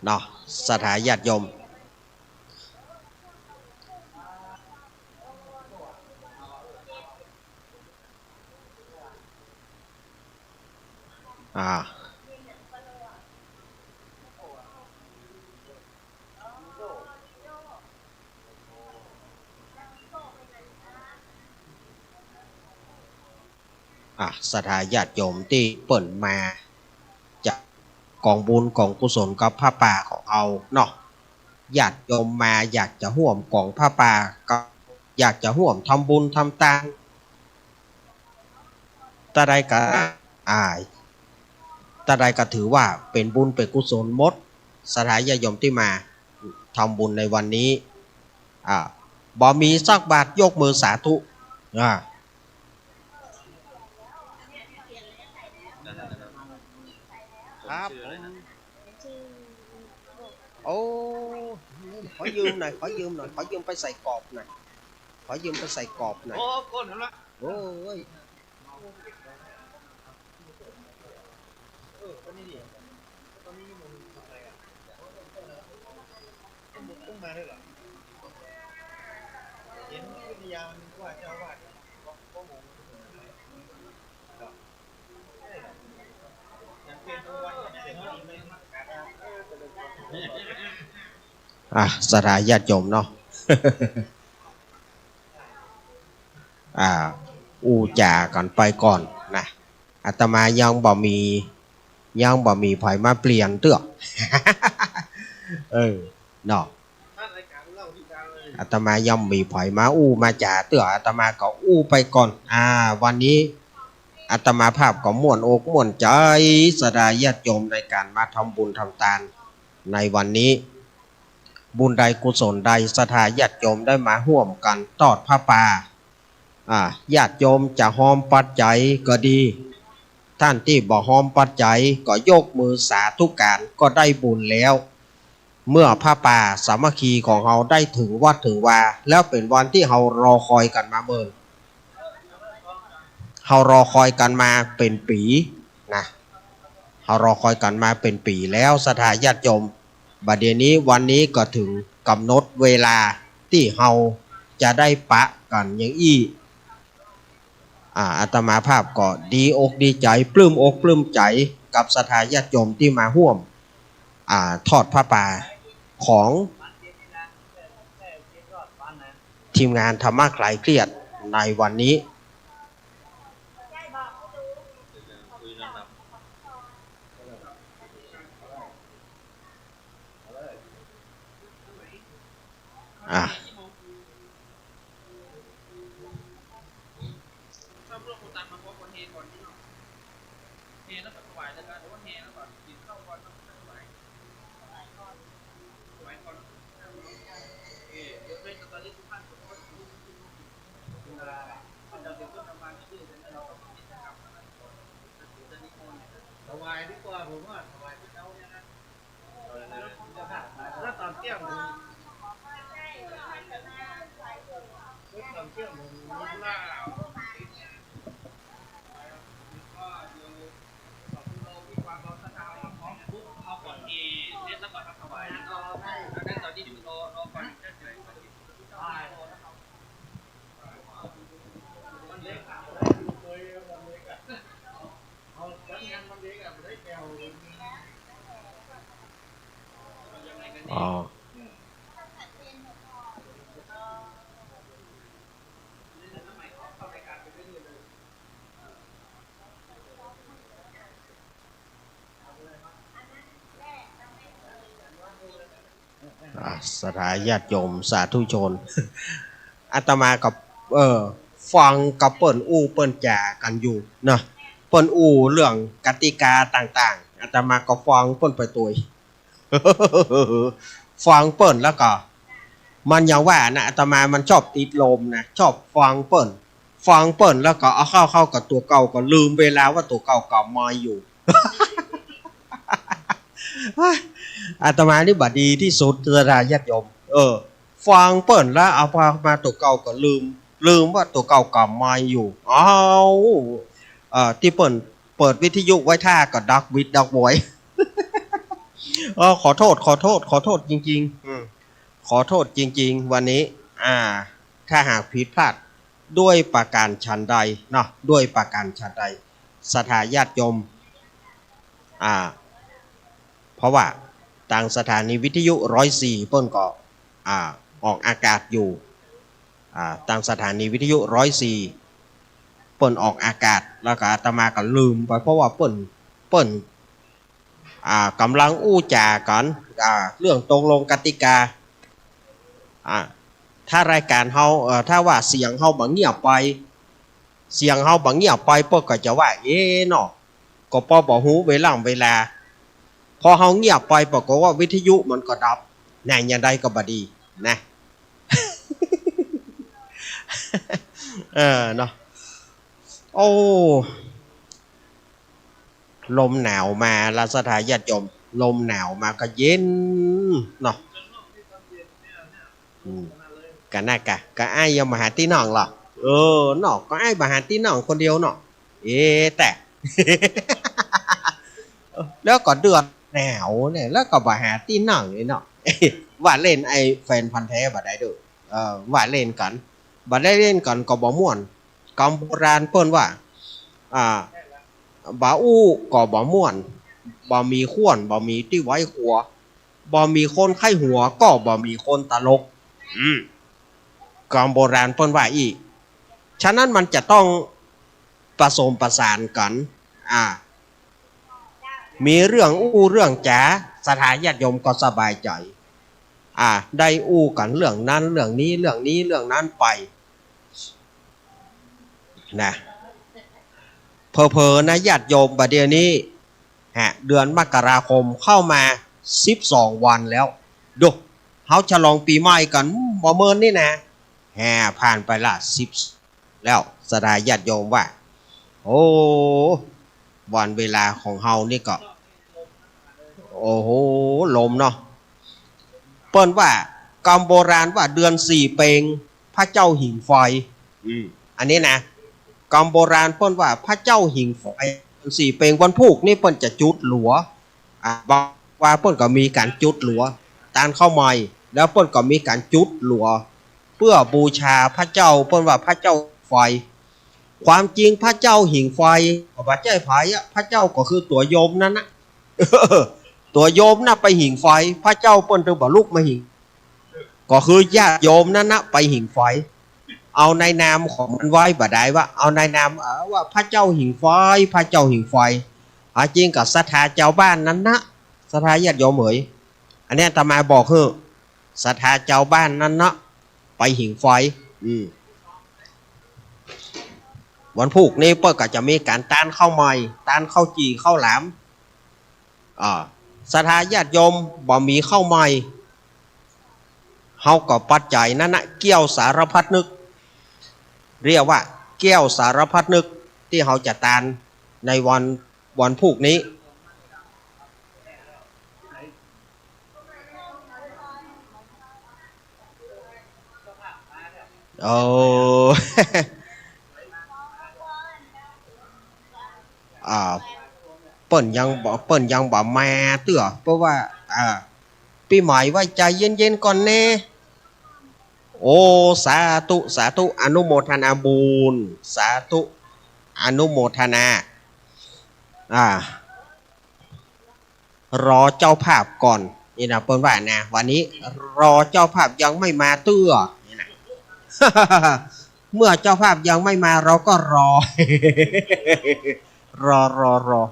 เนาะสถาญาติโยมสถาญาติโยมที่เปิ่นมาจากกองบุญกองกุศลกับผ้าป่าของเอาเนาะญาติโยมมาอยากจะห่วมกองผ้าป่าก็อยากจะห่วมทำบุญทำทานตาใดก็ถือว่าเป็นบุญเป็นกุศลหมดสถาญาติโยมที่มาทำบุญในวันนี้บ่มีสักบาทยกมือสาธุครับโอ้ขอยืมหน่อยขอยืมไปใส่กรอบหน่อยขอยืมไปใส่กรอบหน่อยก้นแล้วละโอ้ยต้นนี้ดิต้นนี้มันอะไรต้องมาด้วยเหรอเห็นวิทยามันว่าเจ้าวาดก็งงสถาญาติโยมเนาะ อู้จ่ากันไปก่อนนะอาตมายังบ่มีไผมาเปลี่ยนเตื้อ เนาะอาตมายังมีไผมาอู้มาจ่าเตื้ออาตมาก็อู้ไปก่อนวันนี้อาตมาภาพก็ม่วนอกม่วนใจสถาญาติโยมในการมาทำบุญทำทานในวันนี้บุญใดกุศลใดสถาญาติโยมได้มาร่วมกันทอดผ้าป่าญาติโยมจะหอมปัจจัยก็ดีท่านที่บ่หอมปัจจัยก็ยกมือสาธุการก็ได้บุญแล้วเมื่อผ้าป่าสามัคคีของเราได้ถึงวัดถึงวาแล้วเป็นวันที่เรารอคอยกันมาเมื่อเรารอคอยกันมาเป็นปีนะเรารอคอยกันมาเป็นปีแล้วสถาญาติโยมบัดเดี๋ยวนี้วันนี้ก็ถึงกำหนดเวลาที่เราจะได้ปะกันอย่างอาตมาภาพก็ดีอกดีใจปลื้มอกปลื้มใจกับสถาญาติโยมที่มาร่วมทอดผ้าป่าของทีมงานธรรมะคลายเครียดในวันนี้ ถวายดีกว่าผมว่าถวายที่เขาเนี่ยนะแล้วตอนเที่ยงผมตอนเที่ยงผมมีเหล้าก็อยู่กับคุณโลมีความร้อนสะท้อนพร้อมปุ๊บเอาก่อนที่เล่นแล้วก่อนทำถวายแล้วก็ได้ตอนที่อยู่โลก่อนเฉยๆมันเล็กมันเล็กเอาจัดงานมันเล็กได้แก้ว อ๋อสถาญาติโยมสาธุชน อาตมากับฟังกับเปิ้นอู้เปิ้นจ่ากันอยู่นะเปิ้นอู้เรื่องกติกาต่างๆอาตมาก็ฟังเปิ้นไปตัว ฟังเปิ้นแล้วก็มันอย่างว่านะอาตมามันชอบติดลมนะชอบฟังเปิ้นแล้วก็เอาเข้ากับตัวเก่าก็ลืมเวลาว่าตัวเก่ามาอยู่ อาตมานี่บัดดีที่สุดเตือนญาติโยมฟังเปิ้นแล้วเอามาตัวเก่าก็ลืมว่าตัวเก่ากลับมาอยู่ที่เปิ้นเปิดวิทยุไว้ท่าก็ดักวิดดักบอยขอโทษจริงๆขอโทษจริงๆวันนี้ถ้าหากผิดพลาดด้วยประการชันใดเนาะด้วยประการชันใดศรัทธาญาติโยมเพราะว่าทางสถานีวิทยุ104เปิ้นก็ออกอากาศอยู่ทางสถานีวิทยุ104เปิ้นออกอากาศแล้วก็อาตมาก็ลืมไปเพราะว่าเปิ้นกำลังอู้จากันเรื่องตกลงกติกาถ้ารายการเฮาถ้าว่าเสียงเฮาบ่เงียบไปเปิ้นก็จะว่าเนาะก็พอบ่ฮู้เวลาพอเฮาเงียบไปปรากฏว่าวิทยุมันก็ดับแน่ยังใดก็บ่ดีนะ เนาะโอ้ลมหนาวมาละสถาญาติโยมลมหนาวมาก็เย็นเนาะกันน่ะกะอ้ายยังมาหาที่น้องหรอเนาะก็อ้ายมาหาที่น้องคนเดียวเนาะแต่ แล้วก็เดือดหนาวเนี่ยแล้วก็มาหาที่น้องนี่เนาะ ว่าเล่นไอ้แฟนพันธุ์แท้บ่ได้เด้อว่าเล่นกันบ่ได้เล่นกันก็บ่ม่วนคำโบราณเพิ่นว่าบ่อู้ก็บ่ม่วนบ่มีข้วนบ่มีที่ไว้หัวบ่มีคนไข้หัวก็บ่มีคนตลกคำโบราณเพิ่นว่าอีกฉะนั้นมันจะต้องผสมประสานกันมีเรื่องอู้เรื่องจ๋าศรัทธาญาติโยมก็สบายใจได้อู้กันเรื่องนั้นเรื่องนี้เรื่องนั้นไปนะเพอนะญาติโยมบัดเดี๋ยวนี้เดือนมกราคมเข้ามา12วันแล้วดูเฮาฉลองปีใหม่กันบ่เมินนี่นะผ่านไปละ10แล้วศรัทธาญาติโยมว่าโอ้วันเวลาของเฮานี่ก็โอ้โหลมเนาะเปิ้นว่ากรรมโบราณว่าเดือน4เปงพระเจ้าหิ่งไฟอันนี้นะกรรมโบราณเปิ้นว่าพระเจ้าหิ่งไฟ4เปงวันพุกนี่เปิ้นจะจุดหลัวบอกว่าเปิ้นก็มีการจุดหลัวตานเข้าใหม่แล้วเปิ้นก็มีการจุดหลัวเพื่อบูชาพระเจ้าเปิ้นว่าพระเจ้าไฟความจริงพระเจ้าหิ่งไฟก็บ่ใช่ไผพระเจ้าก็คือตัวโยมนั่นนะตัวโยมน่ะไปหิ่งไฟพระเจ้าเปิ้นถึงบ่ลุกมาหิ่งก็คือญาติโยมนั่นนะไปหิ่งไฟเอาในนามของมันไว้บ่ได้ว่าเอาในนามว่าพระเจ้าหิ่งไฟจริงกับศรัทธาเจ้าบ้านนั้นนะศรัทธาญาติโยมเอ๋ยอันนี้อาตมาบอกคือศรัทธาเจ้าบ้านนั้นนะไปหิ่งไฟวันพุกนี้เปิ้นก็จะมีการต้านข้าวใหม่ต้านข้าวจี่ข้าวหลามศรัทธาญาติโยมบ่มีข้าวใหม่เฮาก็ปัจจัยนั้นนะเกี่ยวสารพัดนึกเรียกว่า แก้วสารพัดนึกที่เขาจะตานในวันพุกนี้โอ้ เปิ้นยังบ่มาเตื้อเพราะว่าปีใหม่ไว้ใจเย็นๆก่อนแน่โอ้สาธุอนุโมทนาบุญสาธุอนุโมทนารอเจ้าภาพก่อนนี่นะเปิ้นว่านะวันนี้รอเจ้าภาพยังไม่มาเตื้อนี่นะ เมื่อเจ้าภาพยังไม่มาเราก็รอ รอ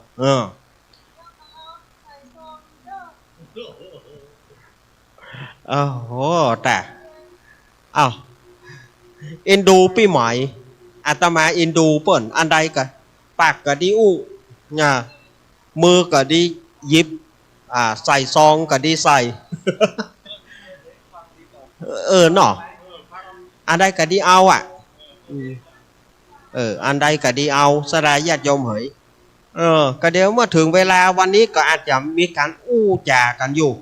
โอ้โหแต่เอ็นดูปีใหม่อาตมาเอ็นดูเปิ้นอันใดกะปากกะดีอู้มือกะดีหยิบใส่ซองกะดีใส่ เนาะอันใดกะดีเอาอันใดกะดีเอาสลายญาติโยมเหยก็เดี๋ยวเมื่อถึงเวลาวันนี้ก็อาจจะมีการอู้จากันอยู่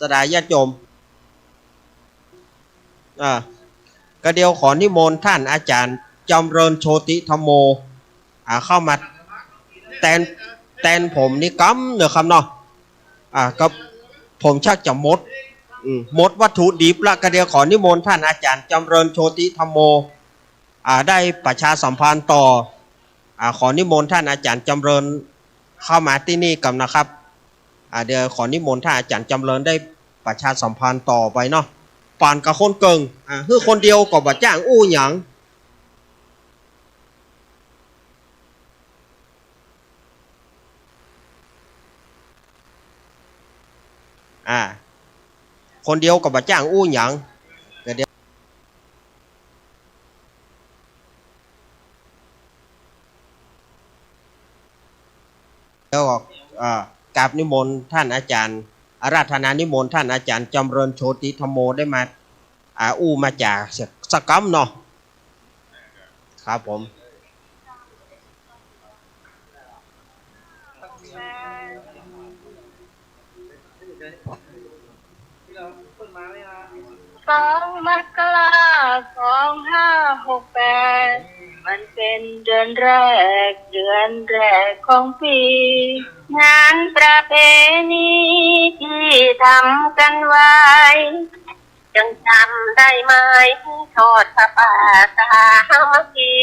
สดายญาติโยมก็เดี๋ยวขอนิมนต์ท่านอาจารย์จำเริญโชติธรรมโมเข้ามาแตนผมนี่กำเนอะครับเนาะก็ผมชักจะหมดวัตถุดิบละก็เดี๋ยวขอนิมนต์ท่านอาจารย์จำเริญโชติธรรมโมได้ประชาสัมพันธ์ต่อขอนิมนต์ท่านอาจารย์จำเริญเข้ามาที่นี่กันนะครับเดี๋ยวขอนิมนต์ท่านอาจารย์จำเริญได้ประชาสัมพันธ์ต่อไปเนาะปานกับคนเกิงคือคนเดียวก็บ่จ้างอู้หยังคนเดียวก็บ่จ้างอู้หยังเดี๋ยวกราบนิมนต์ท่านอาจารย์อาราธนานิมนต์ท่านอาจารย์จำเริญโชติธรรมโมได้มาอู้มาจากสกัมเนาะครับผม2 มกราคม 2568มันเป็นเดือนแรกของปี งานประเพณีที่ทำกันไว้จังจำได้ไหมทอดผ้าป่าสามัคคี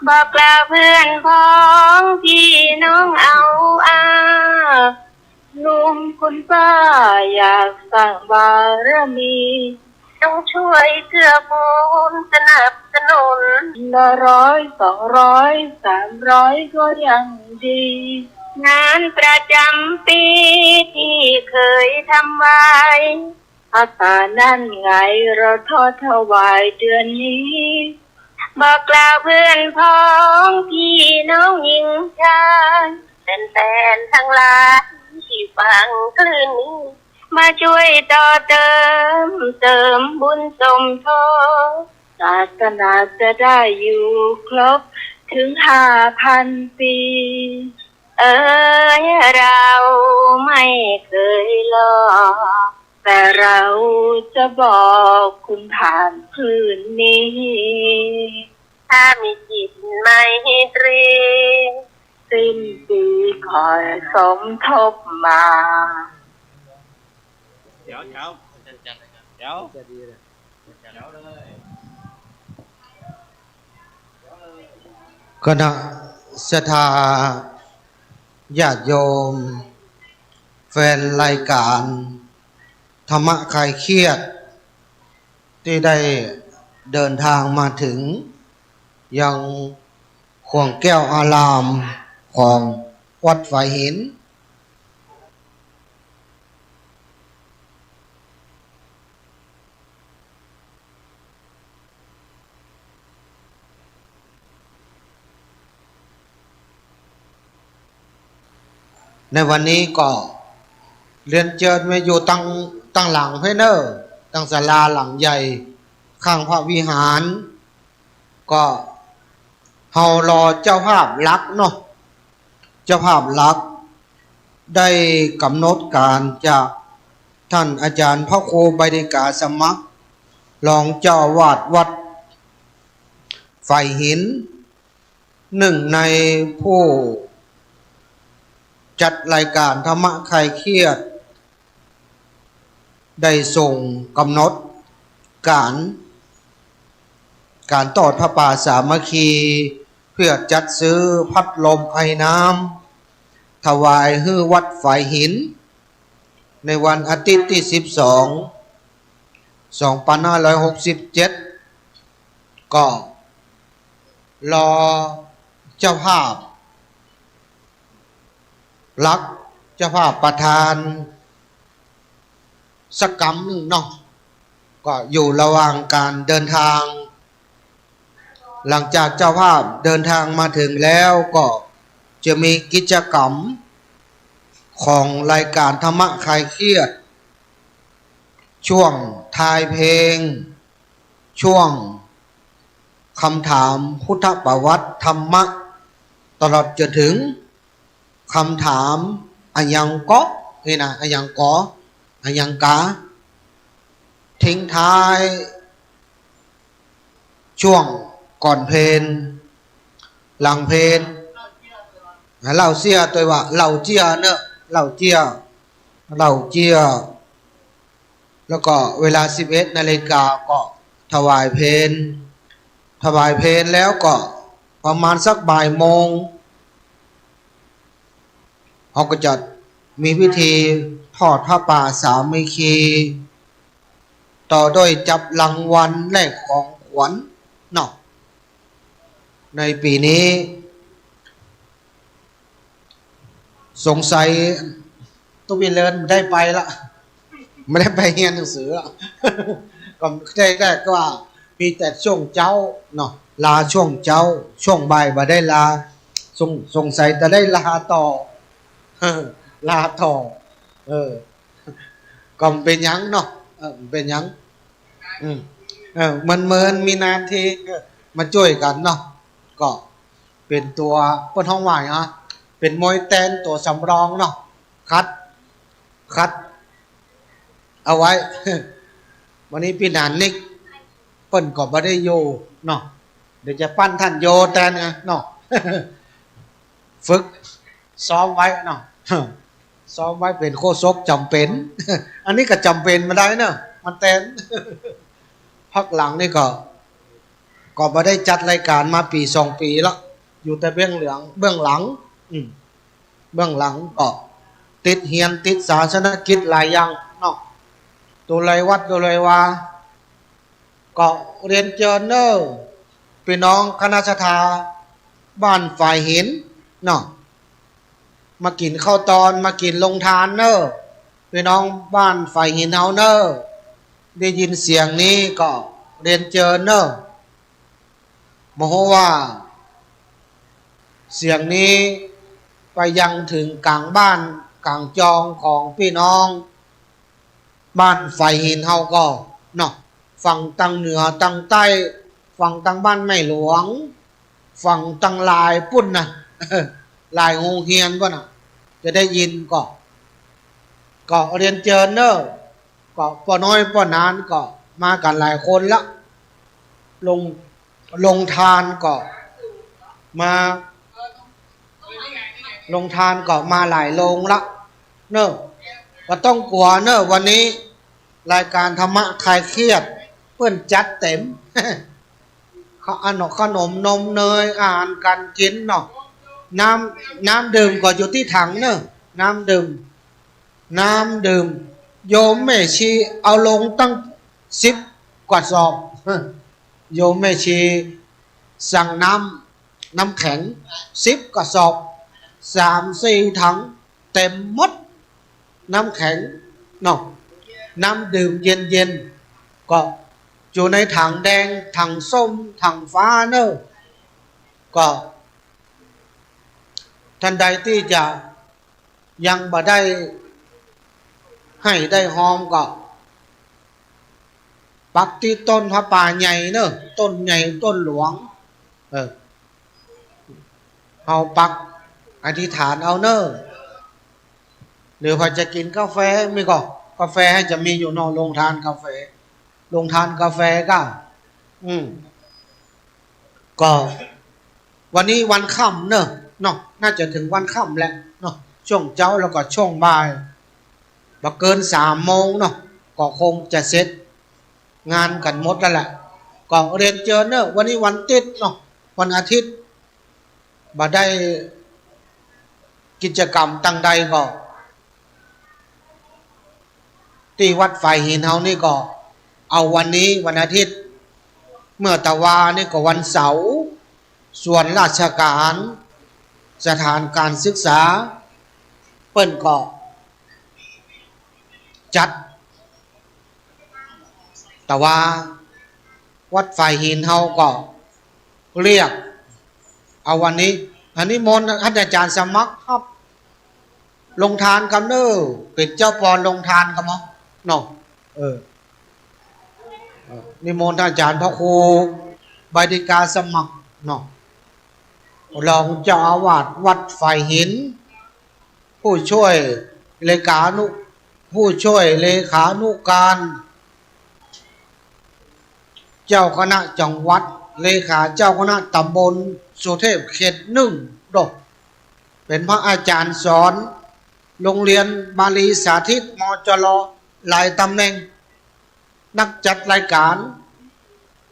บอกกล่าวเพื่อนพ้องพี่น้องเอาลุงคุณป้าอยากสร้างบารมีต้องช่วยเกื้อกูลสนับสนุนละ100 200 300ก็ยังดี งานประจำปีที่เคยทำไว้อาตานั่นไงเราทอดถวายเดือนนี้บอกกล่าวเพื่อนพ้องพี่น้องหญิงชายเป็นแฟนทั้งหลายที่ฟังคลื่นนี้มาช่วยต่อเติมบุญสมทบศาสนาจะได้อยู่ครบถึง 5,000 ปีเราไม่เคยหลอกแต่เราจะบอกคุณผ่านคืนนี้ถ้ามีจิตไมตรีสิ้นปีคอยสมทบมาเดี๋ยวจะดีเลยเดี๋ยวเลย คณะศรัทธาญาติโยมแฟนรายการธรรมะคลายเครียดที่ได้เดินทางมาถึงยังขวงแก้วอารามของวัดฝ่ายหินในวันนี้ก็ เรียนเจิญมาอยู่ตั้งหลังเพเนอร์ตั้งศาลาหลังใหญ่ข้างพระวิหาร ก็เฮารอเจ้าภาพลักษณ์เนาะเจ้าภาพลักษณ์ได้กำหนดการจากท่านอาจารย์พระครูใบดิกาสมัครรองเจ้าวาดวัดไฟหินหนึ่งในผู้จัดรายการธรรมะคลายเครียดได้ส่งกำหนดการตอดพระป่าสามัคคีเพื่อจัดซื้อพัดลมไอน้ำถวายฮื้อวัดฝ่ายหินในวันอาทิตย์ที่2567ก็รอเจ้าภาพลักษณ์เจ้าภาพประธานสักกรรมหนึ่งเนาะก็อยู่ระหว่างการเดินทางหลังจากเจ้าภาพเดินทางมาถึงแล้วก็จะมีกิจกรรมของรายการธรรมะคลายเครียดช่วงทายเพลงช่วงคำถามพุทธประวัติธรรมะตลอดจนถึงคำถามอัญญังก็นี่นะอัญญังก็อัญญังกาทิ้งท้ายช่วงก่อนเพลงหลังเพลงเล่าเสียตัวว่าเล่าเจียเนอะเล่าเจียแล้วก็เวลา11 นาฬิกาก็ถวายเพลงแล้วก็ประมาณสักบ่ายโมงเขาก็จะมีพิธีทอดผ้าป่าสามัคคีต่อด้วยจับรางวัลแลกของขวัญเนาะในปีนี้สงสัยตุวิเลินได้ไปละไม่ได้ไปเรียนหนังสือละก็ได้ก็ว่ามีแต่ช่วงเจ้าเนาะลาช่วงเจ้าช่วงบ่ายบ่ได้ลาสงสัยจะได้ลาต่อก็เป็นยังเนาะเป็นยังมันมีนานทีมาช่วยกันเนาะก็เป็นตัวเปิ้นห้องไหวเป็นมวยแตนตัวสำรองเนาะคัดเอาไว้ วันนี้พี่นานนิกเปิ้นก็บ่ได้โยเนาะเดี๋ยวจะปั้นท่านโยแตนไงเนาะ ฝึกซ้อมไว้เนาะ ซ้อมไว้เป็นโคศกจำเป็น อันนี้ก็จำเป็นมาได้เนาะมันแตน พักหลังนี่ก็บ่ได้จัดรายการมาปี2 ปีแล้วอยู่แต่เบื้องหลังก็ติดเฮียนติดศาสนกิจหลายอย่างเนาะตัวไรวัดตัวไรวาก็เรียนเจอเนอร์พี่น้องคณะสถาบ้านฝ่ายหินเนาะมากินข้าวตอนมากินลงทานเนอร์พี่น้องบ้านฝ่ายหินเฮาเนอร์ได้ยินเสียงนี้ก็เรียนเจอเนอร์โมโหว่าเสียงนี้ไปยังถึงกลางบ้านกลางจองของพี่น้องบ้านไฟหินเฮาก็เนาะฝั่งตังเหนือตังใต้ฝั่งตังบ้านไม่หลวงฝั่งตังลายปุ่นนะ ลายโงเฮียนก็นะจะได้ยินก็เรียนเจอเนอร์ก็ปอน้อยปอนานก็มากันหลายคนละลงทานก็มาลงทานก็มาหลายโรงละเนอะก็ต้องกลัวเนอะวันนี้รายการธรรมะคลายเครียดเพื่อนจัดเต็ม ขนมนมเนยอาหารการกินเนาะน้ำดื่มก็อยู่ที่ถังเนอะน้ำดื่มโยมแม่ชีเอาลงตั้ง10 กว่าซอง โยมแม่ชีสั่งน้ำแข็ง10 กว่าซอง3-4 ถังเต็มหมดน้ำแข็งเนาะน้ำดื่มเย็นก็อยู่ในถังแดงถังส้มถังฟ้าเนอะก็ท่านใดที่จะยังบ่ได้ ให้ได้หอมก็ปักที่ต้นพระป่าใหญ่เนอะต้นใหญ่ต้นหลวงเอาปักอธิษฐานเอาเนอะหรือพอจะกินกาแฟมีก็กาแฟให้จะมีอยู่นอกโรงทานกาแฟโรงทานกาแฟก็ก็วันนี้วันค่ำเนอะเนาะน่าจะถึงวันค่ำแล้วเนาะช่วงเช้าแล้วก็ช่วงบ่ายบ่เกิน3 โมงเนาะก็คงจะเสร็จงานกันหมดแล้วแหละก็เรียนเจอเนอะวันนี้วันติดเนาะวันอาทิตย์บ่ได้กิจกรรมตั้งใดก็ที่วัดไฟหินเฮานี่ก็เอาวันนี้วันอาทิตย์เมื่อตะวานี่ก็วันเสาร์ส่วนราชการสถานการศึกษาเปิ้นก็จัดแต่ว่าวัดไฟหินเฮาก็เรียกเอาวันนี้อันนี้มนต์ท่านอาจารย์สมัครครับลงทานกันเนอะเป็นเจ้าปอนลงทานกันมั้งเนาะนิมนต์ท่านอาจารย์พระครูใบดิกาสมัครเนาะรองเจ้าอาวาสวัดไฟหินผู้ช่วยเลขานุการเจ้าคณะจังหวัดเลขาเจ้าคณะตำบลสุเทพเขต1ดอกเป็นพระอาจารย์สอนโรงเรียนบาลีสาธิตมจรหลายตำแหน่งนักจัดรายการ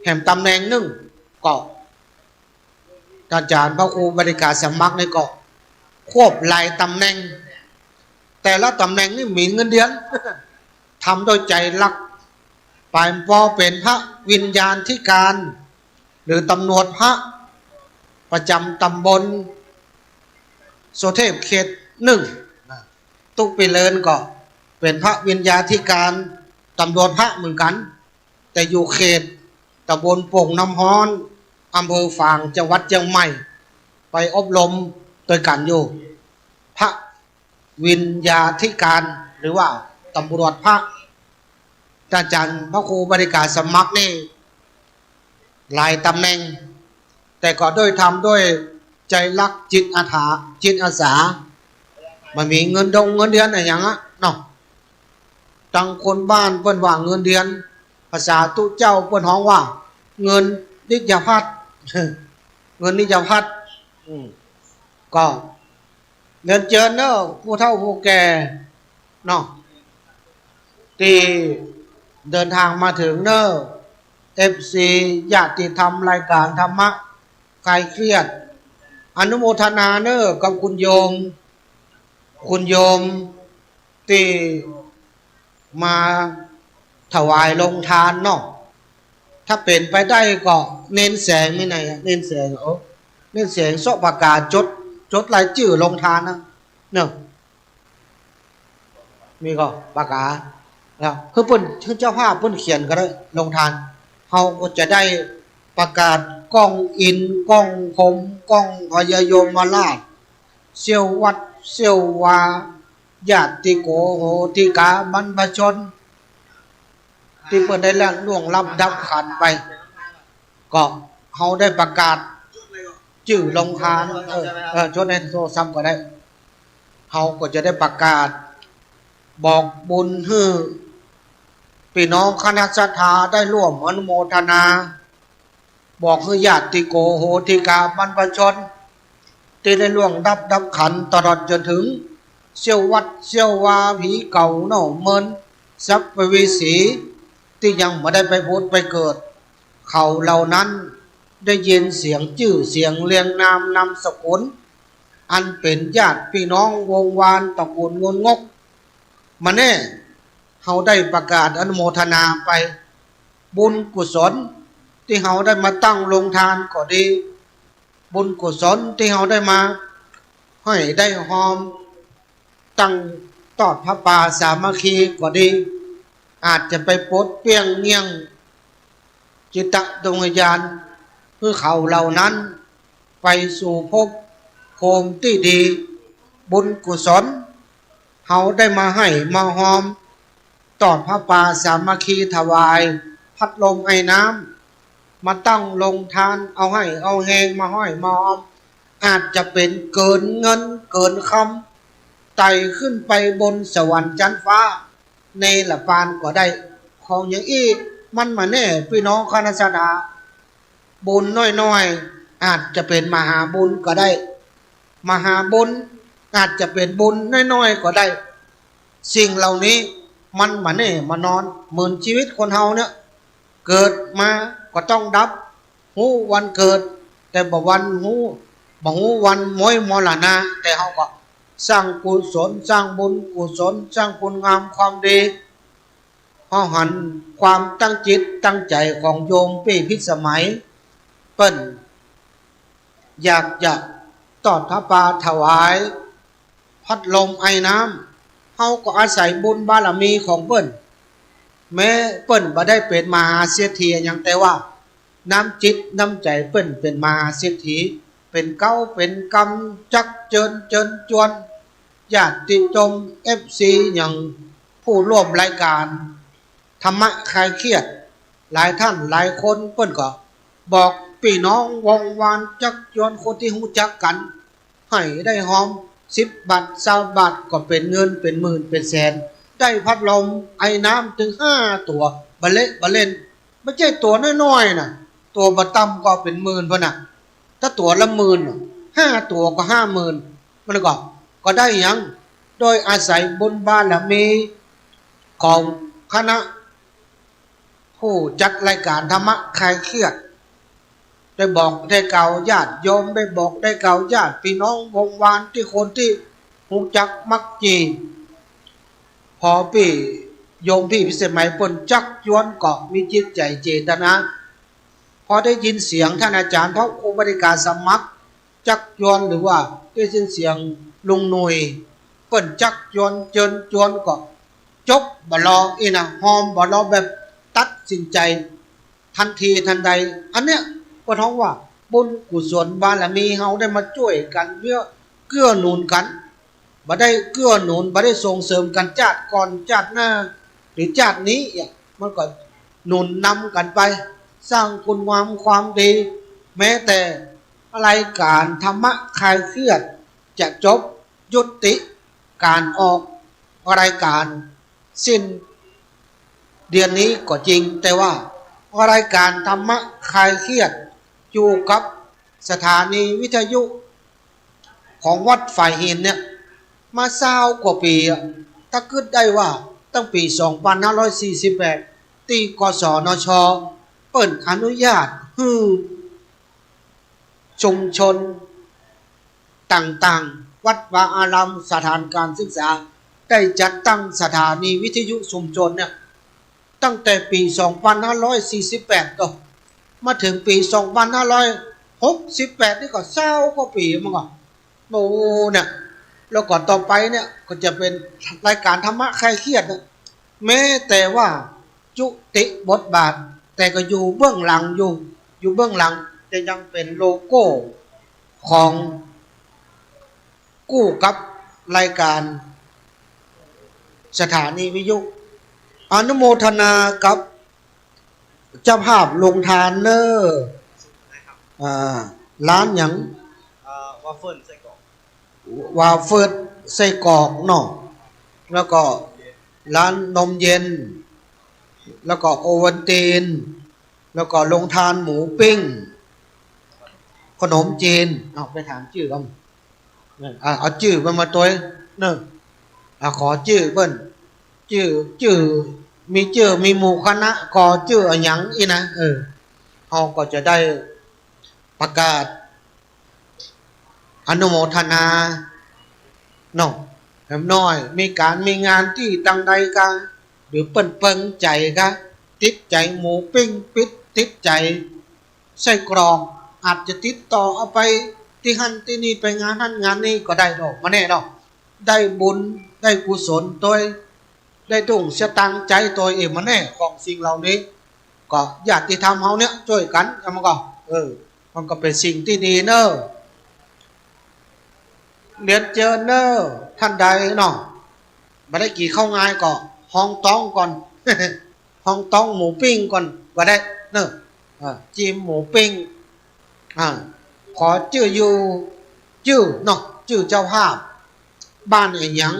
แห่งตำแหน่งก็อาจารย์พระครูบริการสมัครนี่ก็ควบหลายตำแหน่งแต่ละตำแหน่งนี่มีเงินเดือน ทำโดยใจรักปลายพอเป็นพระวิญญาณธิการหรือตำรวจพระประจำตำบลโสเทพเขต1ตุกไปเลินก็เป็นพระวิญญาณธิการตำรวจพระเหมือนกันแต่อยู่เขตตำบลโป่งน้ำฮ้อนอำเภอฝางจังหวัดเชียงใหม่ไปอบรมโดยกันอยู่พระวิญญาธิการหรือว่าตำรวจพระอาจารย์พระครูบริการสมัครนี่หลายตำแหน่งแต่ก็ด้วยทำด้วยใจรักจิตอาสามันมีเงินเดือนอะไรอย่างนั้นเนาะตั้งคนบ้านเปิ้นว่าเงินเดือนภาษาตุเจ้าเปิ้นฮ้องว่าเงินนิจพัฒน์ เงินนิจพัฒน์ก็เงินเจิญเนอะผู้เฒ่าผู้แก่เนาะที่เดินทางมาถึงเนอะ FC ญาติธรรมรายการธรรมะคลายเครียดอนุโมทนาเนอะกับคุณโยมที่มาถวายลงทานเนาะถ้าเป็นไปได้ก็เน้นแสงไม่ไหนเน้นแสงเน้นแสงโซประกาศจดรายชื่อลงทานนะเนาะมีก็ประกาศแล้วคือเปิ้นเจ้าภาพเปิ้นเขียนก็ได้ลงทานเฮาก็จะได้ประกาศกล้องอินกล้องผมกล้องพญายมราชเสี่ยววัดเสี่ยววาญาติโกโหติกาบรรพชนที่เปิ้นได้แล้วล่วงลับดับขันไปก็เฮาได้ประกาศชื่อลงทานชดในโทรศัพท์ก็ได้เฮาก็จะได้ประกาศบอกบุญให้พี่น้องคณะศรัทธาได้ร่วมอนุโมทนาบอกให้ญาติโกโหติกาบรรพชนที่ได้ล่วงดับขันตลอดจนถึงเสี่ยววัดเสี่ยววาผีเก่าเน่าเมินสัพพวิสีที่ยังไม่ได้ไปพุทธไปเกิดเขาเหล่านั้นได้ยินเสียงชื่อเสียงเรียงนามนำสกุลอันเป็นญาติพี่น้องวงวานตระกูลงนงกมาแน่เขาได้ประกาศอนุโมทนาไปบุญกุศลที่เขาได้มาตั้งโรงทานก็ดีบุญกุศลที่เขาได้มาให้ได้หอมตั้งตอดพระป่าสามัคคีก็ดีอาจจะไปปลดเปี้ยงเงียงจิตดวงวิญญาณเพื่อเขาเหล่านั้นไปสู่ภพภูมิที่ดีบุญกุศลเขาได้มาให้มาหอม ตอดผ้าป่าสามัคคีถวายพัดลมไอ้น้ำมาตั้งลงทานเอาให้เอาแหงมาห้อยมาออมอาจจะเป็นเกินเงินเกินคำไต่ขึ้นไปบนสวรรค์ชั้นฟ้าในละปานก็ได้ของอย่างอี้มันมาแน่พี่น้องคณะสดาบุญน้อยๆอาจจะเป็นมหาบุญก็ได้มหาบุญอาจจะเป็นบุญน้อยๆก็ได้สิ่งเหล่านี้มันมาแน่มานอนเหมือนชีวิตคนเฮาเนี่ยเกิดมาก็ต้องดับหูวันเกิดแต่บ่วันหูบ่หูวันม้อยมรณะแต่เฮาก็สร้างกุศลสร้างบุญกุศลสร้างคุณงามความดีเฮาหันความตั้งจิตตั้งใจของโยมปีพิสมัยเปิ้นอยากจะตอดพระป่าถวายพัดลมไอ้น้ำเฮาก็อาศัยบุญบารมีของเปิ้นแม้เปิ้นบ่ได้เป็นมหาเศรษฐีอย่างแต่ว่าน้ำจิตน้ำใจเปิ้นเป็นมหาเศรษฐีเป็นเก้าเป็นกำจักเจิญจวนญาติโยม FC อย่างผู้ร่วมรายการธรรมะคลายเครียดหลายท่านหลายคนเปิ้นก็บอกพี่น้องวงวานจักจวนคนที่รู้จักกันให้ได้หอม10 บาท20 บาทก็เป็นเงินเป็นหมื่นเป็นแสนได้พัดลมไอ้น้ำถึง5 ตัวบะเล่นไม่ใช่ตัวน้อยๆน่ะตัวบ่ต่ำก็เป็นหมื่นพุ่นน่ะถ้าตัวละหมื่น5 ตัวก็50,000มันก็ได้หยังโดยอาศัยบุญบารมีของคณะผู้จัดรายการธรรมะคลายเครียดได้บอกได้กล่าวญาติโยมได้บอกได้กล่าวญาติพี่น้องวงวานที่คนที่รู้จักมักจีพอพี่โยมพี่พิเศษหมายปนจักจวนเกาะมีจิตใจเจตนาพอได้ยินเสียงท่านอาจารย์พระครูบริการสมัครจักจวนหรือว่าได้ยินเสียงลุงหน่วยเปิ้นจักจวนจวนก็จบบ่รออีนะหอมบ่รอแบบตัดสินใจทันทีทันใดอันเนี้ยก็ท้องว่าบุญกุศลบารมีเฮาได้มาช่วยกันเพื่อเกื้อหนุนกันบ่ได้เกื้อหนุนบ่ได้ส่งเสริมกันชาติก่อนชาติหน้าหรือชาตินี้มันก็หนุนนำกันไปสร้างคุณงามความดีแม้แต่รายการธรรมะคลายเครียดจะจบยุติการออกรายการสิ้นเดือนนี้ก็จริงแต่ว่ารายการธรรมะคลายเครียดอยู่กับสถานีวิทยุของวัดฝ่ายหินเนี่ยมา20 กว่าปีถ้าคิดได้ว่าตั้งปี 2548 ที่กสนช.เปิดอนุญาตให้ชุมชนต่างๆวัดวาอารามสถานการศึกษาได้จัดตั้งสถานีวิทยุชุมชนเนี่ยตั้งแต่ปี 2548 ก็มาถึงปี 2568 นี่ก็20 กว่าปีมันก็โอ้เนี่ยแล้วก่อนต่อไปเนี่ยก็จะเป็นรายการธรรมะคลายเครียดนะแม้แต่ว่าจุติบทบาทแต่ก็อยู่เบื้องหลังอยู่เบื้องหลังแต่ยังเป็นโลโก้ของกู้กับรายการสถานีวิทยุอนุโมทนากับเจ้าภาพลงทานเนอร์ร้านหยังวาเฟิลไส้กรอก วาเฟิร์ไส้กรอกเนาะแล้วก็ร้านนมเย็นแล้วก็โอวัลตินแล้วก็ลงทานหมูปิ้งขนมจีนเอาไปถามชื่อกันเอาชื่อมันมาตัวเนอะขอชื่อเบิ้นชื่อมีชื่อมีหมู่คณะก็ชื่อหยังอีนะเขาก็จะได้ประกาศอนุโมทนาเนาะแบบน้อยมีการมีงานที่ตั้งใดกันหรือเปิ้งใจกันติดใจหมูปิ้งปิดติดใจไส้กรอกอาจจะติดต่อเอาไปที่หันที่นี่ไปงานนั้นงานนี้ก็ได้ดอกมาแน่ดอกได้บุญได้กุศลตัวได้ดุ่งเสียตังใจตัวเองมาแน่ของสิ่งเหล่านี้ก็ญาติธรรมเฮาเนี่ยช่วยกันมันก็มันก็เป็นสิ่งที่ดีเนอะเรียนเจอเนอะท่านใดเนาะมาได้กี่เข้าง่ายก็ ห้องต้องก่อน ห้องต้องหมูปิ้งก่อนก็ได้เนอะจิ้มหมูปิ้งขอชื่ออยู่ชื่อเนาะชื่อเจ้าภาพบ้านไอ้หยัง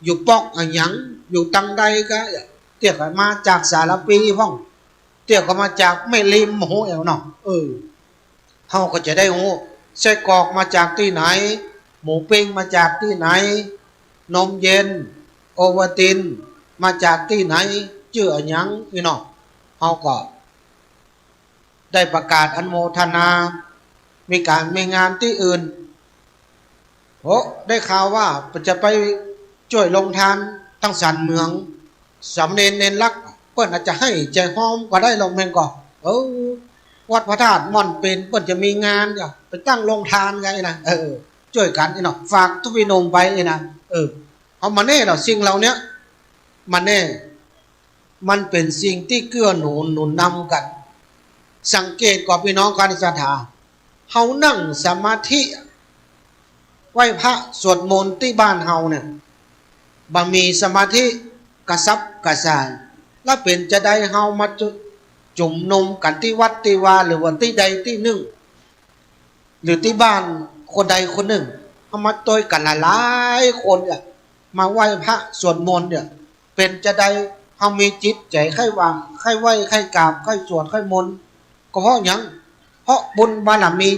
อยู่ปอกไอ้หยังอยู่ตังใดก็เตี้ยก็มาจากสารปีพ่องเตี้ยก็มาจากไม่ริมโหเอวเนาะเฮาก็จะได้โหไส้กรอกมาจากที่ไหนหมูปิ้งมาจากที่ไหนนมเย็นโอวัลตินมาจากที่ไหนชื่อไอ้หยังพี่น้องเฮาก็ได้ประกาศอนุโมทนามีการมีงานที่อื่นโอ้ได้ข่าวว่าจะไปช่วยลงทานทั้งสันเมืองสำเนเนนรักเปิ้นอาจจะให้ใจหอมก็ได้ลงเพลงก่อนวัดพระธาตุม่อนเป็นเปิ้นจะมีงานอย่าไปตั้งลงทานไงนะช่วยกันไอ้เนาะฝากทุกพี่นมไปไอ้นะเอามาแน่เราสิ่งเราเนี้ยมันแน่มันเป็นสิ่งที่เกื้อหนุนนำกันสังเกตก่อนพี่น้องการศึกษาเฮานั่งสมาธิไหว้พระสวดมนต์ที่บ้านเฮาเนี่ยบะมีสมาธิกระซับกระส่ายแล้วเป็นจะได้เฮามาจุ่มนมกันที่วัดที่วาหรือวันที่ใดที่หนึ่งหรือที่บ้านคนใดคนหนึ่งเอามาต้อยกันหลายคนเนี่ยมาไหว้พระสวดมนต์เนี่ยเป็นจะได้เฮามีจิตใจใครวางใครไหว้ใครกราบใครสวดใครมนต์ก็เพราะหยังเพราะบุญบารมี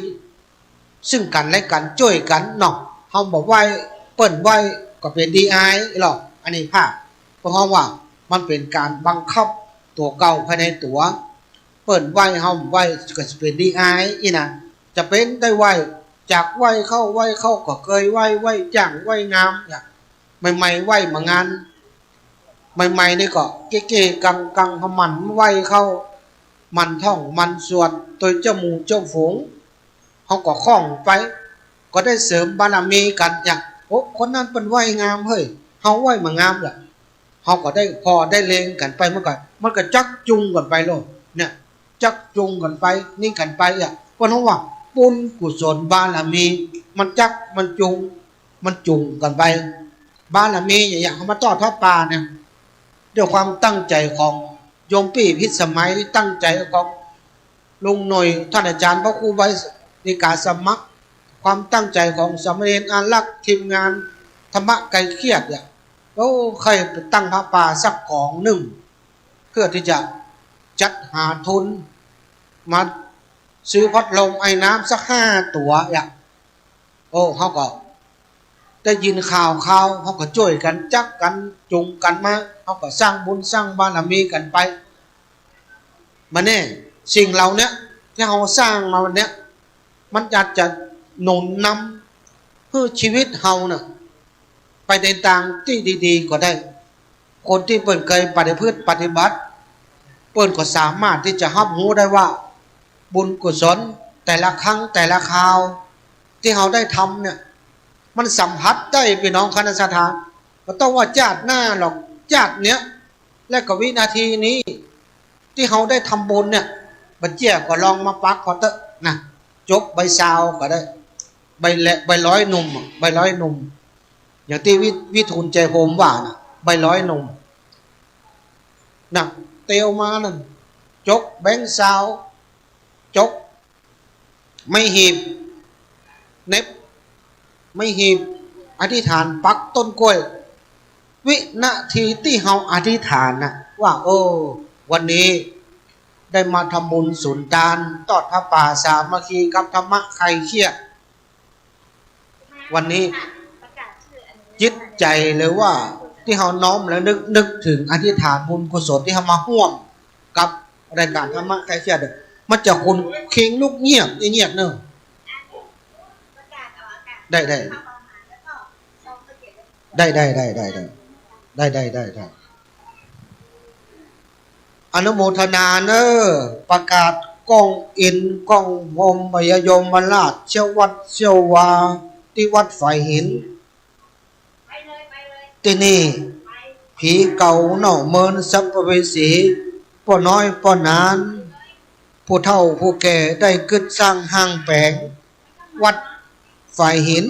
ซึ่งกันและกันช่วยกันเนาะเฮาบอกไหว้เปิ้นไหว้ก็เป็นดีไอหรอกอันนี้ภาพเพราะว่ามันเป็นการบังคับตัวเก่าภายในตัวเปิ้นไหว้เฮาไหว้ก็จะเป็นดีไออีนะจะเป็นได้ไหว้จากไหว้เข้าก็เคยไหว้จ้างไหว้งามเนี่ยใหม่ๆไหว้มางานใหม่ๆนี่ก็เก๋ๆกังๆมันไหว้เข้ามันท่องมันสวดตัวเจ้าหมูเจ้าฝูงเขาก็คล้องไปก็ได้เสริมบารมีกันอย่างโอ้คนนั้นเป็นไหวงามเฮ้ยเขาไหวมางามแหละเขาก็ได้พอได้เลงกันไปเมื่อก่อนมันก็จักจุงกันไปโลดเนี่ยจักจุงกันไปนี่กันไปเพราะว่าบุญกุศลบารมีมันจักมันจุงกันไปบารมีอย่างเขามาทอดผ้าป่าเนี่ยด้วยความตั้งใจของโยมปี่พิสมัยตั้งใจของลุงหน่อยท่านอาจารย์พระครูใบในการสมัครความตั้งใจของสามเณรอารักษ์ทีมงานธรรมะไกลเครียดเนี่ยก็เคยไปตั้งพระป่าสักของหนึ่งเพื่อที่จะจัดหาทุนมาซื้อพัดลมไอ้น้ำสัก5 ตัวอย่างเขาก็ได้ยินข่าวเขาก็ช่วยกันจักกันจุงกันมาเขาก็สร้างบุญสร้างบารมีกันไปมาแน่สิ่งเหล่านี้ที่เราสร้างมาวันนี้มันจะหนุนนำเพื่อชีวิตเราเนี่ยไปในทางที่ดีๆก็ได้คนที่เปิ่นเคยปฏิบัติเปิ่นก็สามารถที่จะรับรู้ได้ว่าบุญกุศลแต่ละครั้งแต่ละคราวที่เราได้ทำเนี่ยมันสัมผัสได้พี่น้องคณะสัตยาก็ต้องว่าชาติหน้าหรอกชาติเนี้ยและก็วินาทีนี้ที่เราได้ทำบุญเนี่ยบัดเจียก็ลองมาปักพอเตอะนะจกใบซาวก็ได้ใบร้อยหนุ่มอย่างที่วิทูลใจโฮมว่านะใบร้อยหนุ่มนะเตียวมานั่นจกแบงซาวจกไม่หีบเน็บไม่หีบอธิษฐานปักต้นกล้วยวินาทีที่เราอธิษฐานนะว่าวันนี้ได้มาทำบุญสุนทานทอดพระป่าสามัคคีกับธรรมะใครเครียดวันนี้จิตใจเลยว่าที่เราน้อมแล้วนึกถึงอธิษฐานบุญกุศลที่เรามาห่วมกับรายการธรรมะใครเครียดมันจะคุณเคียงลูกเงียบเนอะได้อนุโมทนาเนอประกาศกองอินกองโฮมพยยมราชเชี่ยววัดเชี่ยววาที่วัดฝ่ายหินที่นี่ผีเก่าเน่าเมินสัมภเวสีพ่อน้อยพ่อนานผู้เฒ่าผู้แก่ได้กึศสร้างห้างแปลงวัดฝ่ายหิน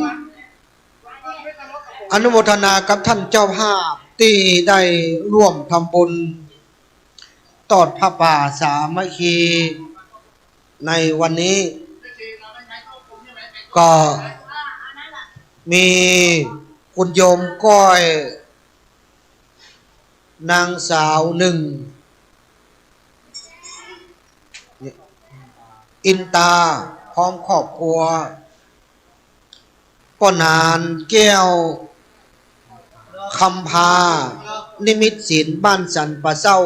อนุโมทนากับท่านเจ้าภาพ ที่ได้ร่วมทำบุญตอดผ้าป่าสามัคคีในวันนี้ก็มีคุณโยมก้อยนางสาวหนึ่งอินตาพร้อมครอบครัวป้อนานแก้วคำพานิมิตศิลป์บ้านสันป่าเศร้า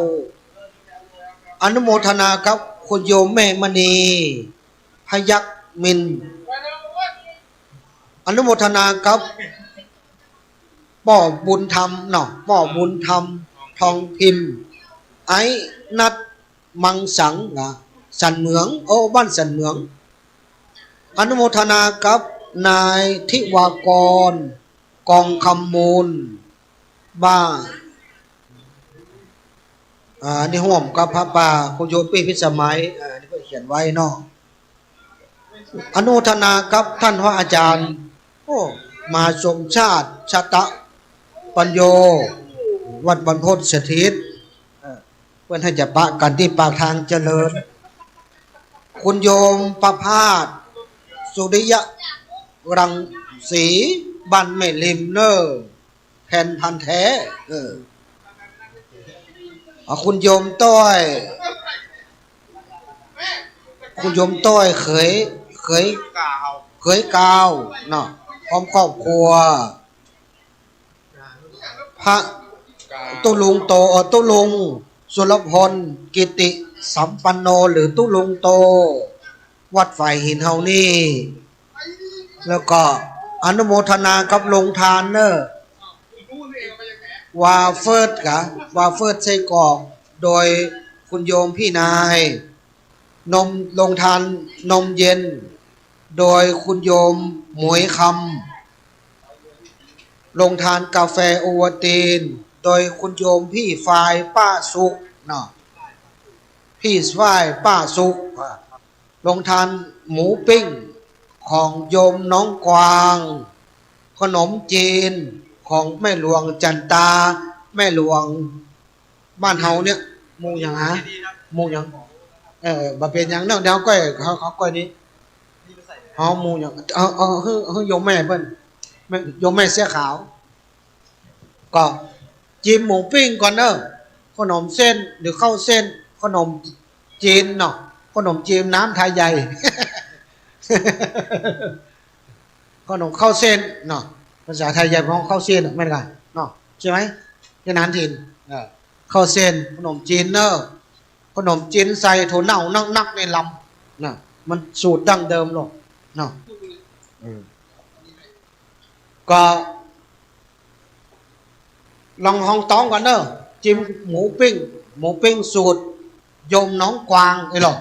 อนุโมทนาครับคุณโยมแม่มณีพยักมินอนุโมทนาครับป่อบุญธรรมเนาะป่อบุญธรรมทองพิมพ์ไอ้นัดมังสังนะสันเหมืองโอ้บ้านสันเหมืองอนุโมทนาครับนายทิวากรกองคำมูลบ้านี่ห่วมกับพระป่าคุณโยมปีพิสมัยนี่ก็เขียนไว้เนาะอนุโมทนาครับท่านพระอาจารย์โอ้มาสมชาติชาตะปัญโยวัดบรรพตสถิตเพื่อนให้จะปะกันที่ปากทางเจริญคุณโยมประภาสสุริยะรังสีบันไม่ลิมเนอร์แผ่นพันแท้คุณโยมต้อยคุณโยมต้อยเขยกาวเนาะพร้อมครอบครัวพระตุลุงโตตุลุงสุรพลกิติสัมปันโนหรือตุลุงโตวัดฝ่ายหินเฮานี่แล้วก็อนุโมทนากับลงทานเนอะวาเฟิร์ดกะวาเฟิร์ดไส้กรอกโดยคุณโยมพี่นายนมลงทานนมเย็นโดยคุณโยมหมวยคำลงทานกาแฟโอวัลตินโดยคุณโยมพี่ฝ่ายป้าสุกเนาะพี่ฝ่ายป้าสุกลงทานหมูปิ้งของโยมน้องกวางขนมจีนของแม่หลวงจันตาแม่หลวงบ้านเฮาเนี่ยมูอย่างฮะมูอย่างบะเป็นอย่างเดี๋ยวก้อยเขาก้อยนี้เอามูอย่างเอาโยมแม่เพิ่นโยมแม่เสื้อขาวก็จิ้มหมูปิ้งก่อนเนอะขนมเส้นหรือข้าวเส้นขนมจีนเนาะขนมจีนน้ำไทยใหญ่ ขนมข้าวเส้นเนาะภาษาไทยใหญ่ของข้าวเส้นไม่ได้เนาะใช่ไหมที่นานถิ่นข้าวเส้นขนมจีนเนอะขนมจีนใส่ถั่วเน่านักในลำนะมันสูตรดั้งเดิมหรอกเนาะก็ลองห้องต้องก่อนเนอะจิ้มหมูปิ้งสูตรโยมน้องกวางไอ้หรอก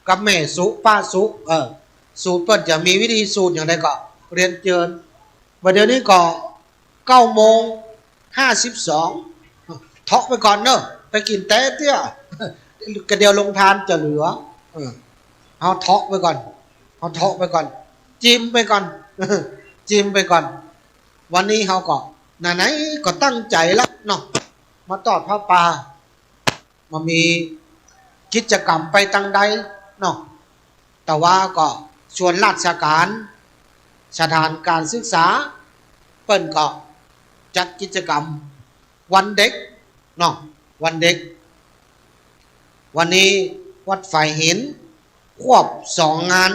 กับแม่สุป้าสุสูตรเปิดจะมีวิธีสูตรอย่างไรก็เรียนเชิญวันเดี๋ยวนี้ก็9:52เทาะไปก่อนเนอะไปกินแต้เตี้ยกระเดียวลงทานจะเหลือเอาเทาะไปก่อนจิ้มไปก่อนจิ้มไปก่อนวันนี้เขาก็ไหนก็ตั้งใจแล้วเนาะมาตอดพระป่ามามีกิจกรรมไปตั้งใดเนาะแต่ว่าก็ส่วนราชการสถานการศึกษาเปิ้นก็จัดกิจกรรมวันเด็กเนาะวันเด็กวันนี้วัดฝ่ายหินควบ2 งาน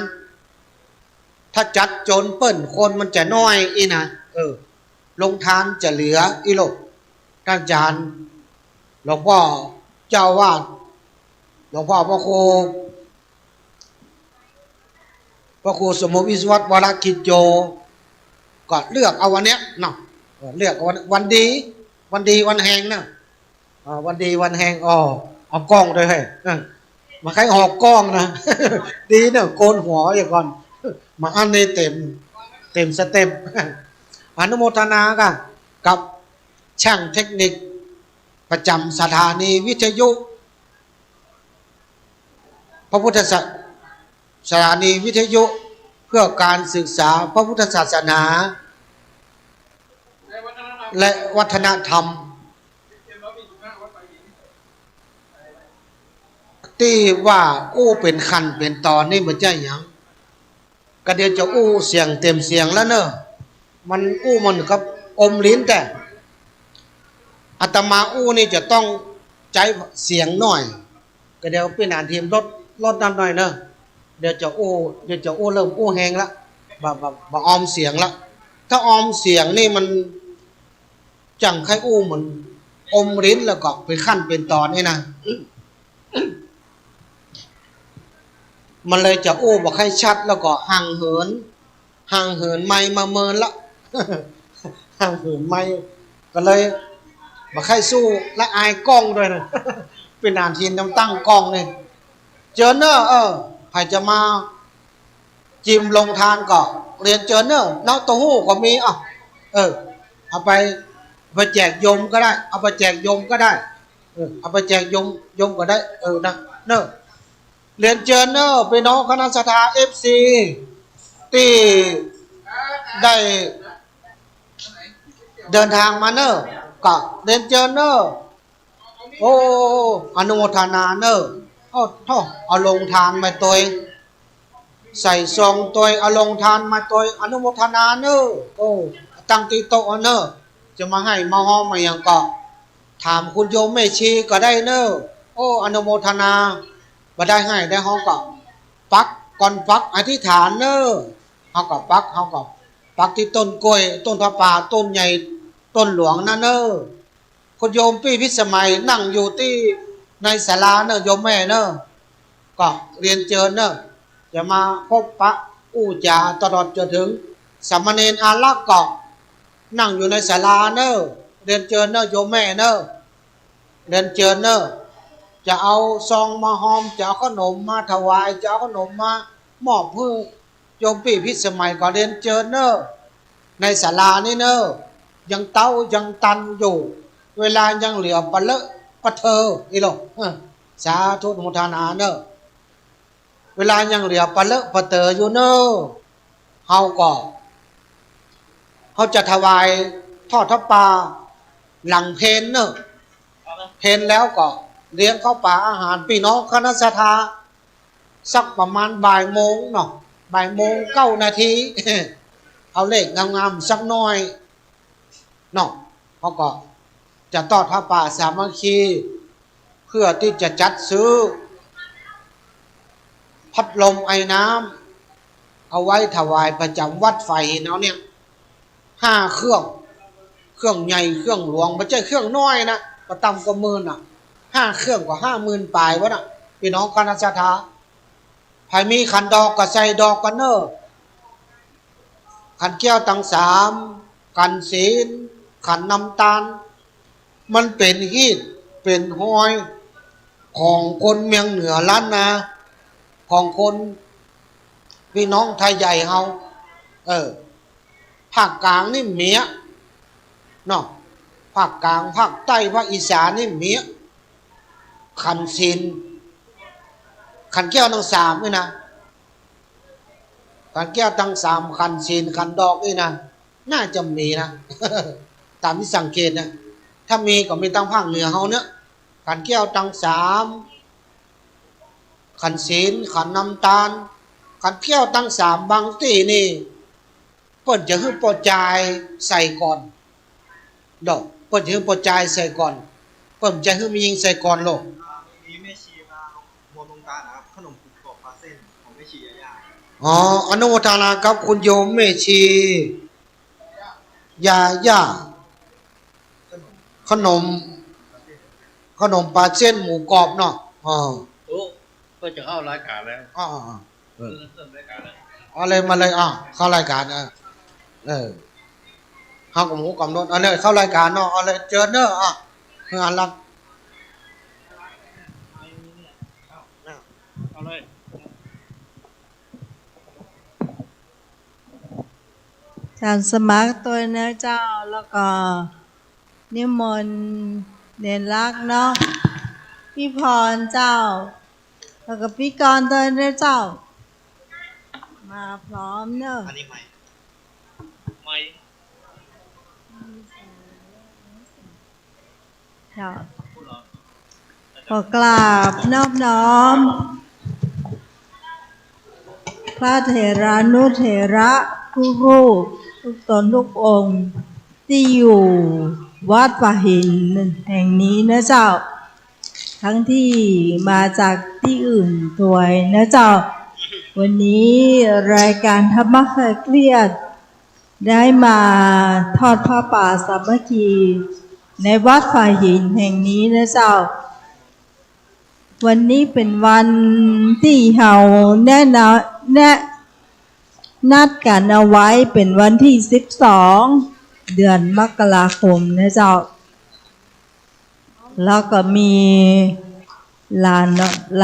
ถ้าจัดโจนเปิ้นคนมันจะน้อยอีนะลงทานจะเหลืออีโลกท่านอาจารย์หลวงพ่อเจ้าวาดหลวงพ่อพระครูสมวิศวัตวรกิจโยก็เลือกเอาวันเนี้ยเนาะเลือกวันดีวันแหงนะวันดีวันแหงเอากล้องด้วยให้มาใครหอกกล้องนะ ดีเนอะโกนหัวอย่างก่อนมาอันนี้เต็มสเต็ป อนุโมทนากับช่างเทคนิคประจำสถานีวิทยุพระพุทธสถานีวิทยุเพื่อการศึกษาพระพุทธศาสนา และวัฒนธรรมที่ว่าอู้เป็นคันเป็นตอนนี่มันใจหยังก็เดี๋ยวจะอู้เสียงเต็มเสียงแล้วเนอะมันอู้มันกับอมลิ้นแต่อาตมาอู้นี่จะต้องใจเสียงหน่อยก็เดี๋ยวเป็นอ่านทีมลดน้ำหน่อยเนอะเดี๋ยวจะอู้เริ่มอู้แหงละบ่ออมเสียงละถ้าออมเสียงนี่มันจังไข่อู้เหมือนอมลิ้นแล้วก็เป็นขั้นเป็นตอนนี่นะมันเลยจะอู้บอกให้ชัดแล้วก็ห่างเหินไม่มาเมินละ ห่างเหินไม่ก็เลยบอกให้สู้และอายกล้องด้วยนะ เป็นอ่านทีน้ำตั้งกล้องนี่เจอเนอใครจะมาจิมลงทานก็เรียนเจอเนอน้องตัวหู้ก็มีเอาไปแจกโยมก็ได้เอาไปแจกโยมก็ได้เอาไปแจกโยมก็ได้นะเนอเรียนเจอเนอไปน้องคณะสถา FC ที่ได้เดินทางมาเนอก็เรียนเจอเนอโอ้อนุโมทนาเนอเอาลงทานมาตัวใส่ซองตัวเอาลงทานมาตัวอนุโมทนาเนอโอ้ตั้งตีโตเนอจะมาให้มาห้อมมาอย่างก็ถามคุณโยมแม่ชีก็ได้เนอโอ้อนุโมทนาบ่ได้ให้ได้ห้องก็ปักก่อนปักอธิษฐานเนอเฮาก็ปักที่ต้นกล้วยต้นพระป่าต้นใหญ่ต้นหลวงนั่นเนอคุณโยมพี่พิสมัยนั่งอยู่ที่ในศาลาเนอโยมแม่เนอก็เรียนเชิญเนอจะมาพบปะอู้จาตลอดจนถึงสามเณรอารักษ์ก็นั่งอยู่ในศาลาเนอเรียนเชิญเนอโยมแม่เนอเรียนเชิญเนอจะเอาซองมาหอมจะเอาขนมมาถวายจะเอาขนมมามอบเพื่อโยมพี่พิสมัยก็เรียนเชิญเนอในศาลานี่เนอยังเต้ายังตันอยู่เวลายังเหลือปะเลอะปะเธออีหลอกสาธุโมทนาเนอเวลายังเหลือปะเลอะปะเตออยู่เนอเขาจะถวายทอดทับปลาหลังเพนเนอเพนแล้วก็เลี้ยงข้าวปลาอาหารพี่น้องคณะสัตยาสักประมาณบ่ายโมงเนาะบ่ายโมง9 นาที เอาเลขงามๆสักหน่อยเนาะเขาก็จะทอดผ้าป่าสามัคคีเพื่อที่จะจัดซื้อพัดลมไอ้น้ำเอาไว้ถวายประจำวัดไฟเนาะเนี่ย5 เครื่องใหญ่เครื่องหลวงไม่ใช่เครื่องน้อยนะประตำกว่าหมื่น5 เครื่องกว่า50,000 ปลายวะน่ะพี่น้องคณะสัตยาใครมีขันดอกก็ใส่ดอกกันเนอขันแก้วตั้ง3ขันศีลขันน้ำตาลมันเป็นฮีดเป็นห้อยของคนเมืองเหนือล้านนาของคนพี่น้องไทยใหญ่เฮาภาคกลางนี่เมียเนาะภาคกลางภาคใต้ภาคอีสานนี่เมียขันศีลขันแก้วทั้ง3นี่นะขันแก้วทั้ง3ขันศีลขันดอกนี่นะน่าจะมีนะ ตามที่สังเกตนะถ้ามีก็มีตั้งภาคเหนือเฮาเนี่ยขันแก้วทั้ง3ขันศีลขันน้ำตาลขันแก้วทั้ง3บางที่นี่เพิ่นจะให้ปอจายใส่ก่อนดอกเพิ่นจะให้ปอจายใส่ก่อนเพิ่นจะให้มียิงใส่ก่อนโลกมีแม่ชีมาบนลงตานะครับขนมกุกกรอบปลาเส้นของแม่ชียาอนุโมทนาครับคุณโยมแม่ชียาขนมปลาเส้นหมูกรอบเนาะโอ้ก็จะเข้ารายการแล้วเริ่มรายการแล้วอะไรมาเลยเข้ารายการเฮากับหมูกับนนเลยเข้ารายการเนาะเลยเจอเนอะงานรักเอาเลยการสมัครตัวเนื้อเจ้าแล้วก็นิมนต์เนรรักเนาะพี่พรเจ้าแล้วก็พี่กรตัวเนื้อเจ้ามาพร้อมเนอะอันนี้ไม่ เจ้าขอกราบนอบน้อมพระเถรานุเถระทุกรูปทุกตนทุกองค์ที่อยู่วัดป่าหินแห่งนี้นะเจ้าทั้งที่มาจากที่อื่นด้วยนะเจ้าวันนี้รายการธรรมะคลายเครียดได้มาทอดผ้าป่าสามัคคีในวัดป่าหินแห่งนี้นะเจ้าวันนี้เป็นวันที่เรานัดกันเอาไว้เป็นวันที่12 เดือนมกราคมนะเจ้าแล้วก็มีหล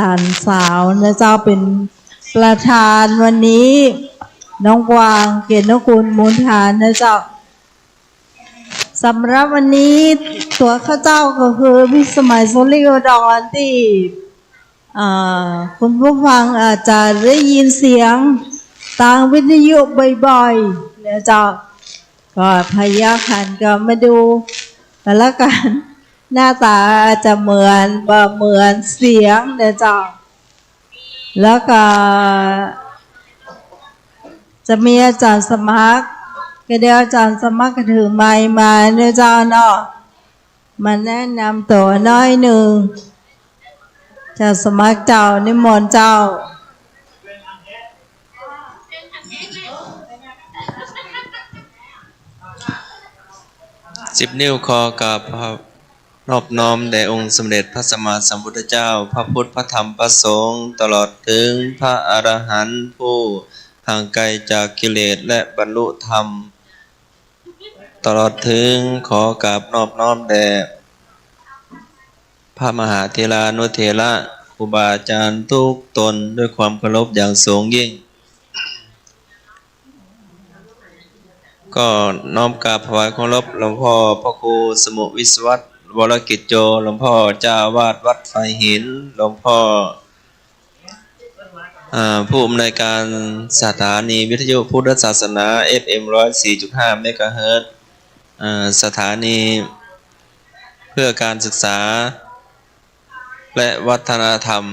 านสาวนะเจ้าเป็นประธานวันนี้น้องกวางเกียรติคุณมูลฐานนะเจ้าสำหรับวันนี้ตัวข้าเจ้าก็คือพิสมัยโซลิโอดอนที่คุณผู้ฟังอาจจะได้ยินเสียงทางวิทยุบ่อยๆนะเจ้าก็พยาขันก็มาดูแต่ละกันหน้าตาจะเหมือนเสียงนะเจ้าแล้วก็จะมีอาจารย์สมัครก็เดี๋ยวอาจารย์สมัครก็ถือไมค์มาเนี่ยเจ้าเนาะมาแนะนำตัวน้อยหนึ่งจะสมัครเจ้านิมนต์เจ้า10 นิ้วคอกับนอบน้อมแด่องค์สมเด็จพระสัมมาสัมพุทธเจ้าพระพุทธพระธรรมพระสงฆ์ตลอดถึงพระอรหันต์ผู้ห่างไกลจากกิเลสและบรรลุธรรมตลอดถึงขอกราบนอบน้อมแด่พระมหาเถรานุเถระครูบาอาจารย์ทุกตนด้วยความเคารพอย่างสูงยิ่งก็น้อมกราบถวายเคารพหลวงพ่อพระครูสมุวิศวัตรวรกิจโจหลวงพ่อเจ้าวาดวัดไฟหินหลวงพ่อผู้อำนวยการสถานีวิทยุพุทธศาสนา FM 104.5 เมกะเฮิรตซ์สถานีเพื่อการศึกษาและวัฒนธรรม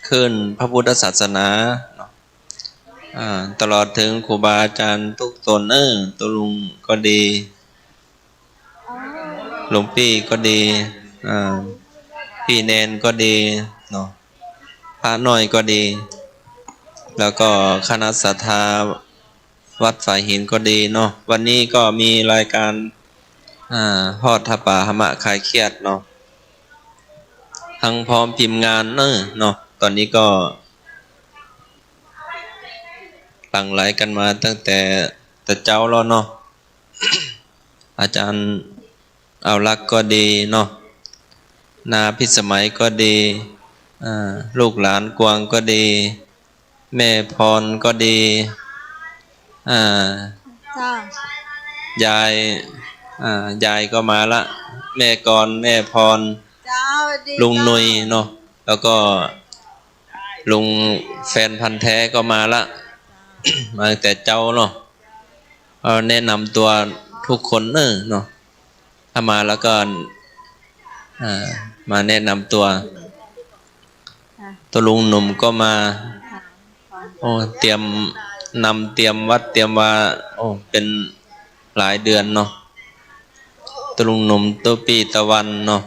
ขึ้นพระพุทธศาสนาตลอดถึงครูบาอาจารย์ทุกตนตัวลุงก็ดีหลวงพี่ก็ดีพี่เนนก็ดีเนาะพระน้อยก็ดีแล้วก็คณะศรัทธาวัดฝ่ายหินก็ดีเนาะวันนี้ก็มีรายการทอดผ้าป่าธรรมะคลายเครียดเนาะทั้งพร้อมพิมพ์งานเนาะตอนนี้ก็หลั่งไหลกันมาตั้งแต่เจ้าแล้วเนาะ อาจารย์เอาลักก็ดีเนาะนาพิสมัยก็ดีลูกหลานกวางก็ดีแม่พรก็ดียายก็มาละแม่กรแม่พรลุงนุยเนาะแล้วก็ลุงแฟนพันธุ์แท้ก็มาละ มาแต่เจ้าเนาะแนะนำตัวทุกคนเนาะถ้ามาแล้วก็มาแนะนำตัวลุงหนุ่มก็มาเตรียมวัดเตรียมว่าเป็นหลายเดือนเนาะลุงหนุ่มตัวปีตะวันเนาะ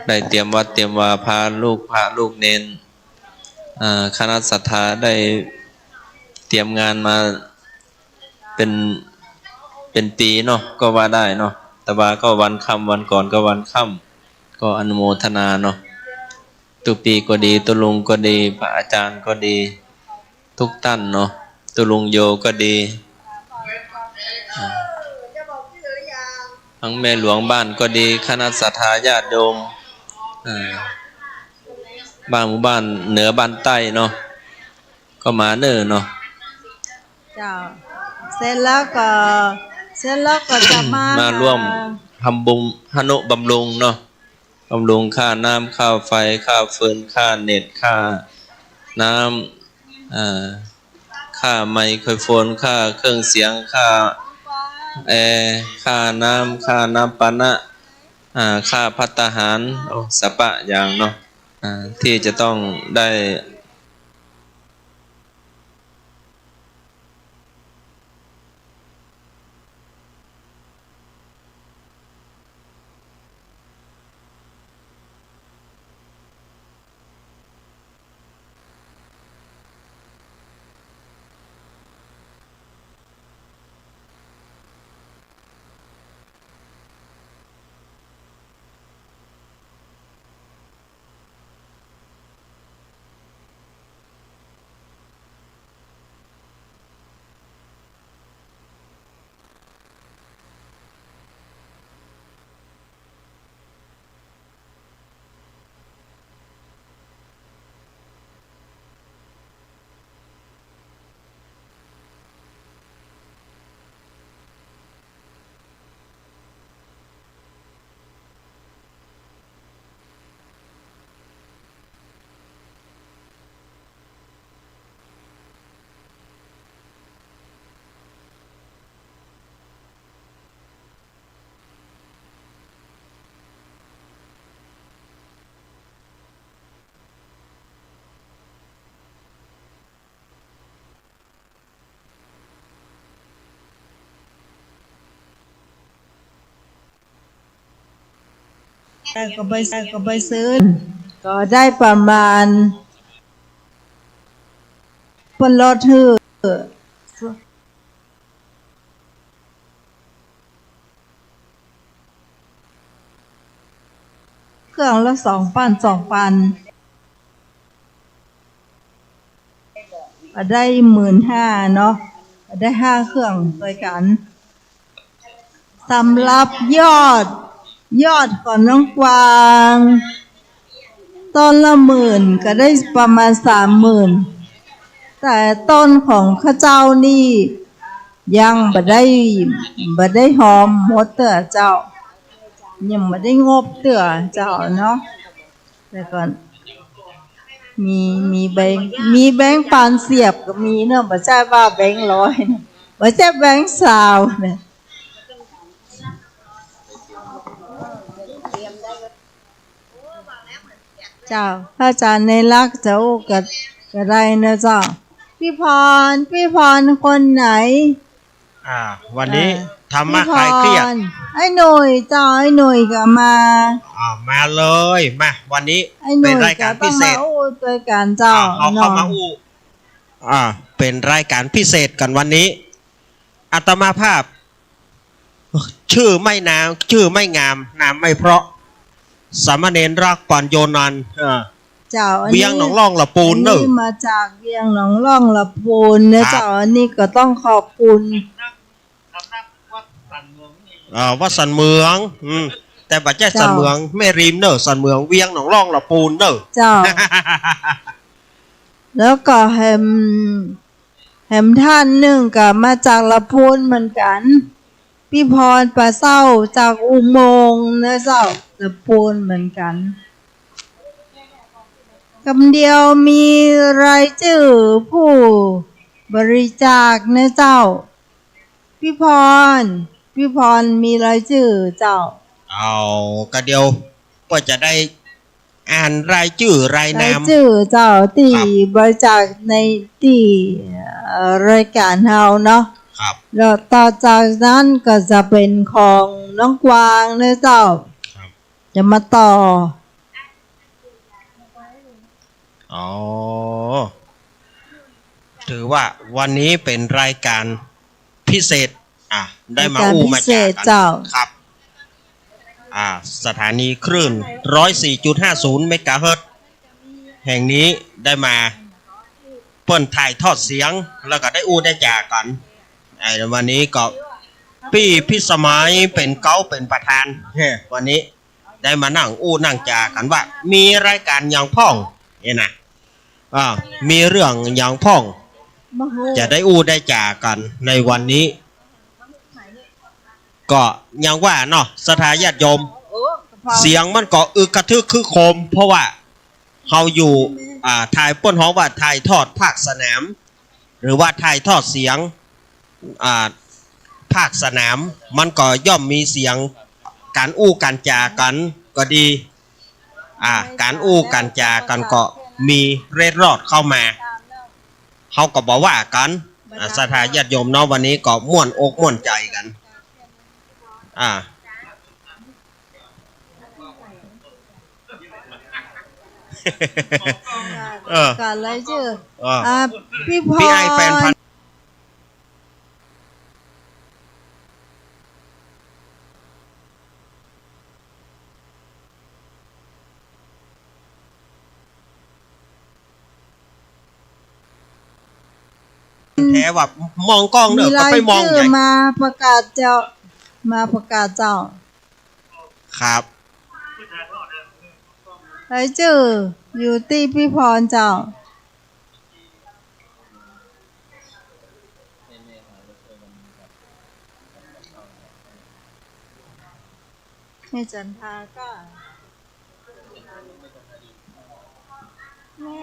ได้เตรียมวัดเตรียมว่าพาลูกเนนคณะศรัทธาได้เตรียมงานมาเป็นปีเนาะก็ว่าได้เนาะแต่ว่าก็วันค่ำวันก่อนก็วันค่ำก็อนุโมทนาเนาะตุปีก็ดีตุลุงก็ดีพระอาจารย์ก็ดีทุกท่านเนาะตุลุงโยก็ดีทั้งแม่หลวงบ้านก็ดีคณะศรัทธาญาติโยมบ้านหมู่บ้านเหนือบ้านใต้เนาะก็มาเนาะเจ้าเสร็จแล้วก็จะมาร่วมทำบุญหนุบำรุงเนาะบำรุงค่าน้ำค่าไฟค่าฟืนค่าเน็ตค่าน้ำค่าไมโครโฟนค่าเครื่องเสียงค่า แอร์ค่าน้ำค่าน้ำปานะค่าภัตตาหารสปะอย่างเนาะที่จะต้องได้ก็ไปซื้อก็ได้ประมาณเปิ้นรถฮื้อเครื่องละ2,000ก็ได้15,000เนาะก็ได้5เครื่องด้วยกันสำหรับยอดของน้องกวางต้นละ10,000ก็ได้ประมาณ30,000แต่ต้นของข้าเจ้านี่ยังบ่ได้หอมหมดเตื้อเจ้ายังบ่ได้งบเตื้อเจ้าเนาะแต่ก่อนมีแบงค์ปานเสียบก็มีเนาะบ่ใช่ว่าแบงค์ร้อยนะบ่ใช่แบงค์20นะเจ้าถ้าอาจารย์ในรักจะโอ้ก็ได้นะเจ้าพี่พรคนไหนวันนี้ธรรมะคลายเครียดไอ้หนุ่ยเจ้าไอ้หนุ่ยก็มามาเลยมาวันนี้เป็นรายการพิเศษตัวการเจ้าเอาเข้ามาเป็นรายการพิเศษกันวันนี้อาตมาภาพชื่อไม่นามชื่อไม่งามนามไม่เพราะสามเณรรักปัญโยนันเจ้าเวียงหนองล่องละปูนเนอะมาจากเวียงหนองล่องละปูนเนอะเจ้าอันนี้ก็ต้องขอบคุณวัดสันเมืองแต่บัจเจสันเมืองไม่ริมเนอะสันเมืองเวียงหนองล่องละปูนเนอะเจ้าแล้วก็แฮมท่านหนึ่งก็มาจากละปูนเหมือนกันพี่พรปลาเศร้าจากอุโมงค์นะเจ้าละปูนเหมือนกันคำเดียวมีรายชื่อผู้บริจาคนะเจ้าพี่พรมีรายชื่อเจ้ากระเดียวก็จะได้อ่านรายชื่อรายนามชื่อเจ้าที่บริจาคในที่รายการเฮาเนาะแล้วต่อจากนั้นก็จะเป็นของน้องกวางนะเจ้าจะมาต่อถือว่าวันนี้เป็นรายการพิเศษได้มามาจากกันครับสถานีคลื่น 104.50 เมกะเฮิรตซ์แห่งนี้ได้มาเปิ้นถ่ายทอดเสียงแล้วก็ได้ได้จากกันวันนี้ก็พี่พิสมัยเป็นเป็นประธานวันนี้ได้มานั่งนั่งจากันว่ามีรายการอย่างพ่องนี่นะมีเรื่องอย่างพ่องจะได้ได้จากันในวันนี้ก็ยังว่าเนาะสถาญาติโยมเสียงมันก็กระทึกคือโคมเพราะว่าเขาอยู่ถ่ายป้นห้องว่าถ่ายทอดภาคสนามหรือว่าถ่ายทอดเสียง ภาคสนามมันก็ย่อมมีเสียงการอู้การจากันก็ดีการอู้การจากันก็มีเร่รอดเข้ามาเขาก็บอกว่ากันศรัทธาญาติโยมเนาะวันนี้ก็ม่วนอกม่วนใจกันกันเลยชื่อพี่พร พี่ไอแฟนพันแท้ว่ามองกล้องเนอะก็ไปมองใหญ่ มาประกาศเจ้าครับรายชื่ออยู่ที่พี่พรเจ้าแม่จันทาก็แม่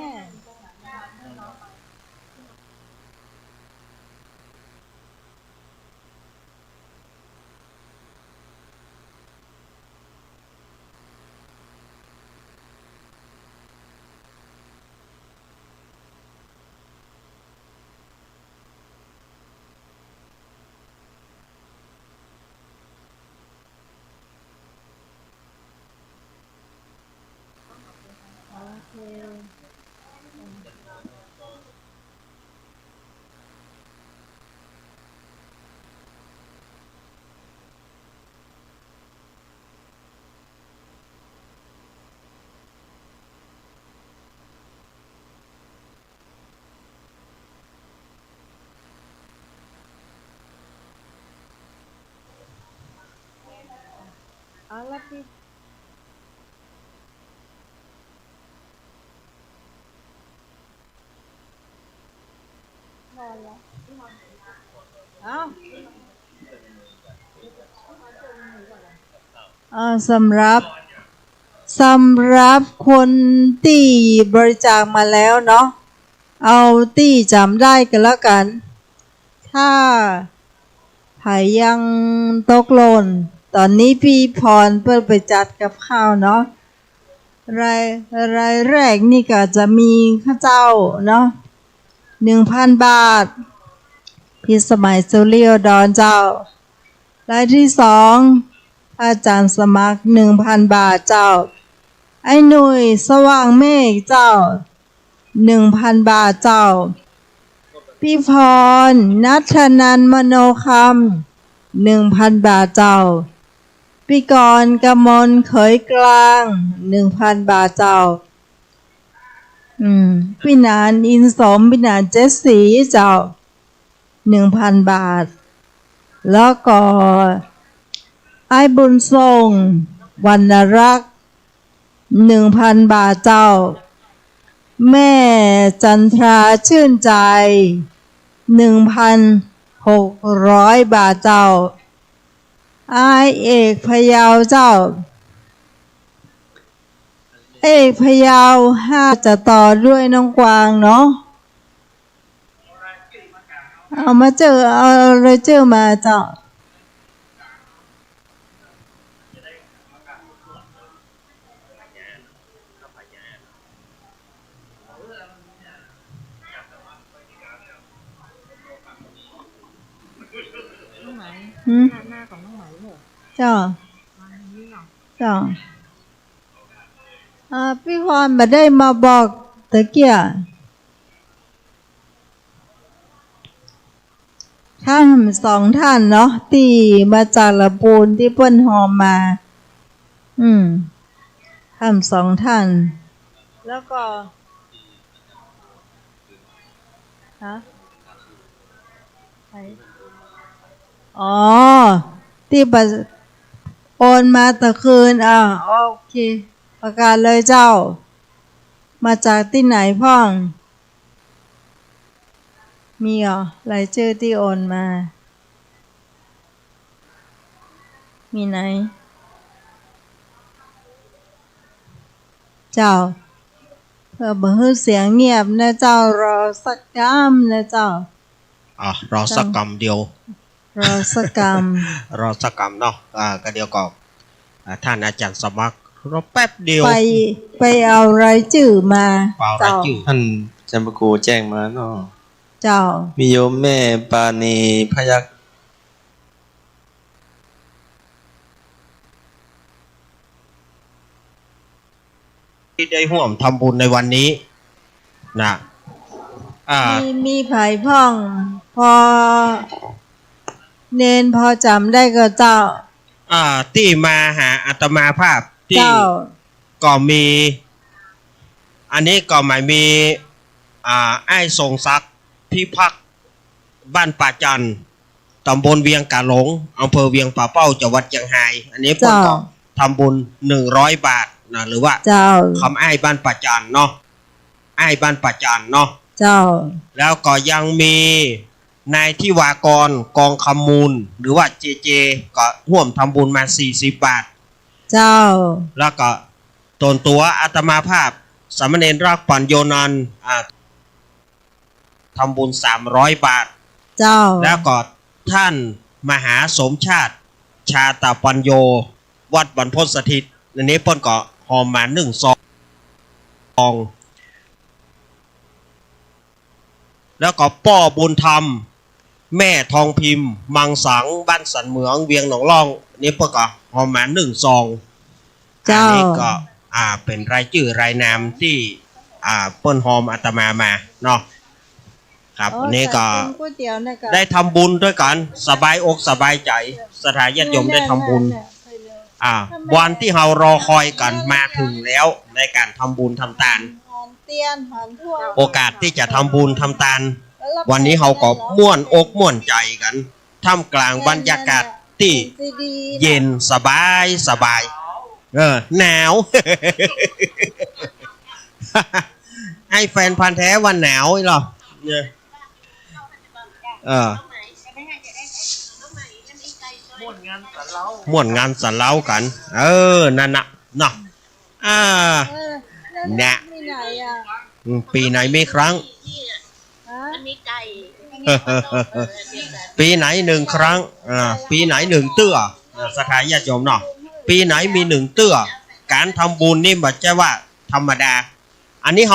เอาละพี่สำหรับคนที่บริจาคมาแล้วเนาะเอาที่จำได้กันแล้วกันถ้าไผ่ยังตกหล่นตอนนี้พี่พรเปิดไปจัดกับข้าวเนาะรายแรกนี่ก็จะมีข้าวเจ้าเนาะ 1,000 บาทพี่สมัยสุริยดอนเจ้ารายที่2อาจารย์สมัคร 1,000 บาทเจ้าไอ้หนุ่ยสว่างเมฆเจ้า 1,000 บาทเจ้าพี่พรนัทนันท์มโนคำ 1,000 บาทเจ้าพี่กรณ์กมลเขยกลาง 1,000 บาทเจ้าพี่นานอินสมพี่นานเจสสีเจ้า 1,000 บาทแล้วก็ไอ้บุญทรงวรรณรักษ์ 1,000 บาทเจ้าแม่จันทราชื่นใจ 1,600 บาทเจ้าไอ้เอกพยาวเจ้าเอกพยาว5จะต่อด้วยน้องกวางเนาะเอามาเจอเอาเลยเจอมาเจ้าหน้าของน้องไหมเหรอเจ้าพี่พรมาได้มาบอกตะเกียท่าน2 ท่านเนาะที่มาจากละปูนที่เปิ้นหอมมาท่าน2 ท่านแล้วก็ที่โอนมาตะคืนโอเคประกาศเลยเจ้ามาจากที่ไหนพ่องมีรายชื่อที่โอนมามีไหนเจ้าเพื่อบ่ให้เสียงเงียบนะเจ้ารอสักกำนะเจ้าร อสักกำเดียว รอสกรรม รอสักกรรมเนาะก็เดียวก็ท่านอาจารย์สมัครรอแป๊บเดียว ไปเอารายชื่อมา เปล่ารายชื่อ ท่านอาจารย์พระครูแจ้งมาเนาะ เจ้า มีโยมแม่ปาณีพยัคฆ์ ที่ได้ร่วมทำบุญในวันนี้นะมีไผ่พ่องพอเนนพอจำได้ก็เจ้า ที่มาหาอาตมาภาพที่ เจ้า ก็มี อันนี้ก็หมายมีไอ้ทรงศักดิ์พิพักษ์บ้านป่าจันตำบลเวียงกาหลงอำเภอเวียงป่าเป้าจังหวัดเชียงรายอันนี้เพิ่นก็ทำบุญ100 บาทนะหรือว่า เจ้า คำไอ้บ้านป่าจันเนาะไอ้บ้านป่าจันเนาะ เจ้า แล้วก็ยังมีนายทิวากรกองคำมูลหรือว่าเจก็ร่วมทำบุญมา40 บาท เจ้า แล้วก็ตนตัวอาตมาภาพสามเณรรักปัญโยนันท์ทำบุญ300 บาท เจ้า แล้วก็ท่านมหาสมชาติชาตปัญโยวัดบรรพตสถิตอันนี้เพิ่นก็หอมมา1 ซองแล้วก็ป้อบุญธรรมแม่ทองพิมพ์มังสังบ้านสันเหมืองเวียงหนองล่องอันนี้เพิ่นก็หอมมา1 ซอง เจ้า อันนี้ก็เป็นรายชื่อรายนามที่เปิ้นหอมอาตมามาเนาะครับอันนี้ก็ ก๋วยเตี๋ยวเนี่ยก็ ได้ทำบุญด้วยกันสบายอกสบายใจสถานญาติโยมได้ทำบุญวันที่เรารอคอยกันมาถึงแล้วในการทำบุญทำทาน หอนเตียนหอนทั่ว โอกาสที่จะทำบุญทำทานวันนี้เราก็ม่วนอกม่วนใจกันท่ามกลางบรรยากาศที่เย็นสบายสบายหนาว ไอ้แฟนพันธ์แท้วันหนาวเหรอเนี่ยม่วนงานสันเล้า ม่วนงานสันเล้ากันนั่นน่ะเนาะเนี่ย มีไหนอ่ะ ปีไหนมีครั้ง มันมีไก่ ปีไหน1 ครั้งปีไหน1 เตื้อสถานญาติโยมเนาะปีไหนมี1 เตื้อการทำบุญนี่ไม่ใช่ว่าธรรมดาอันนี้เร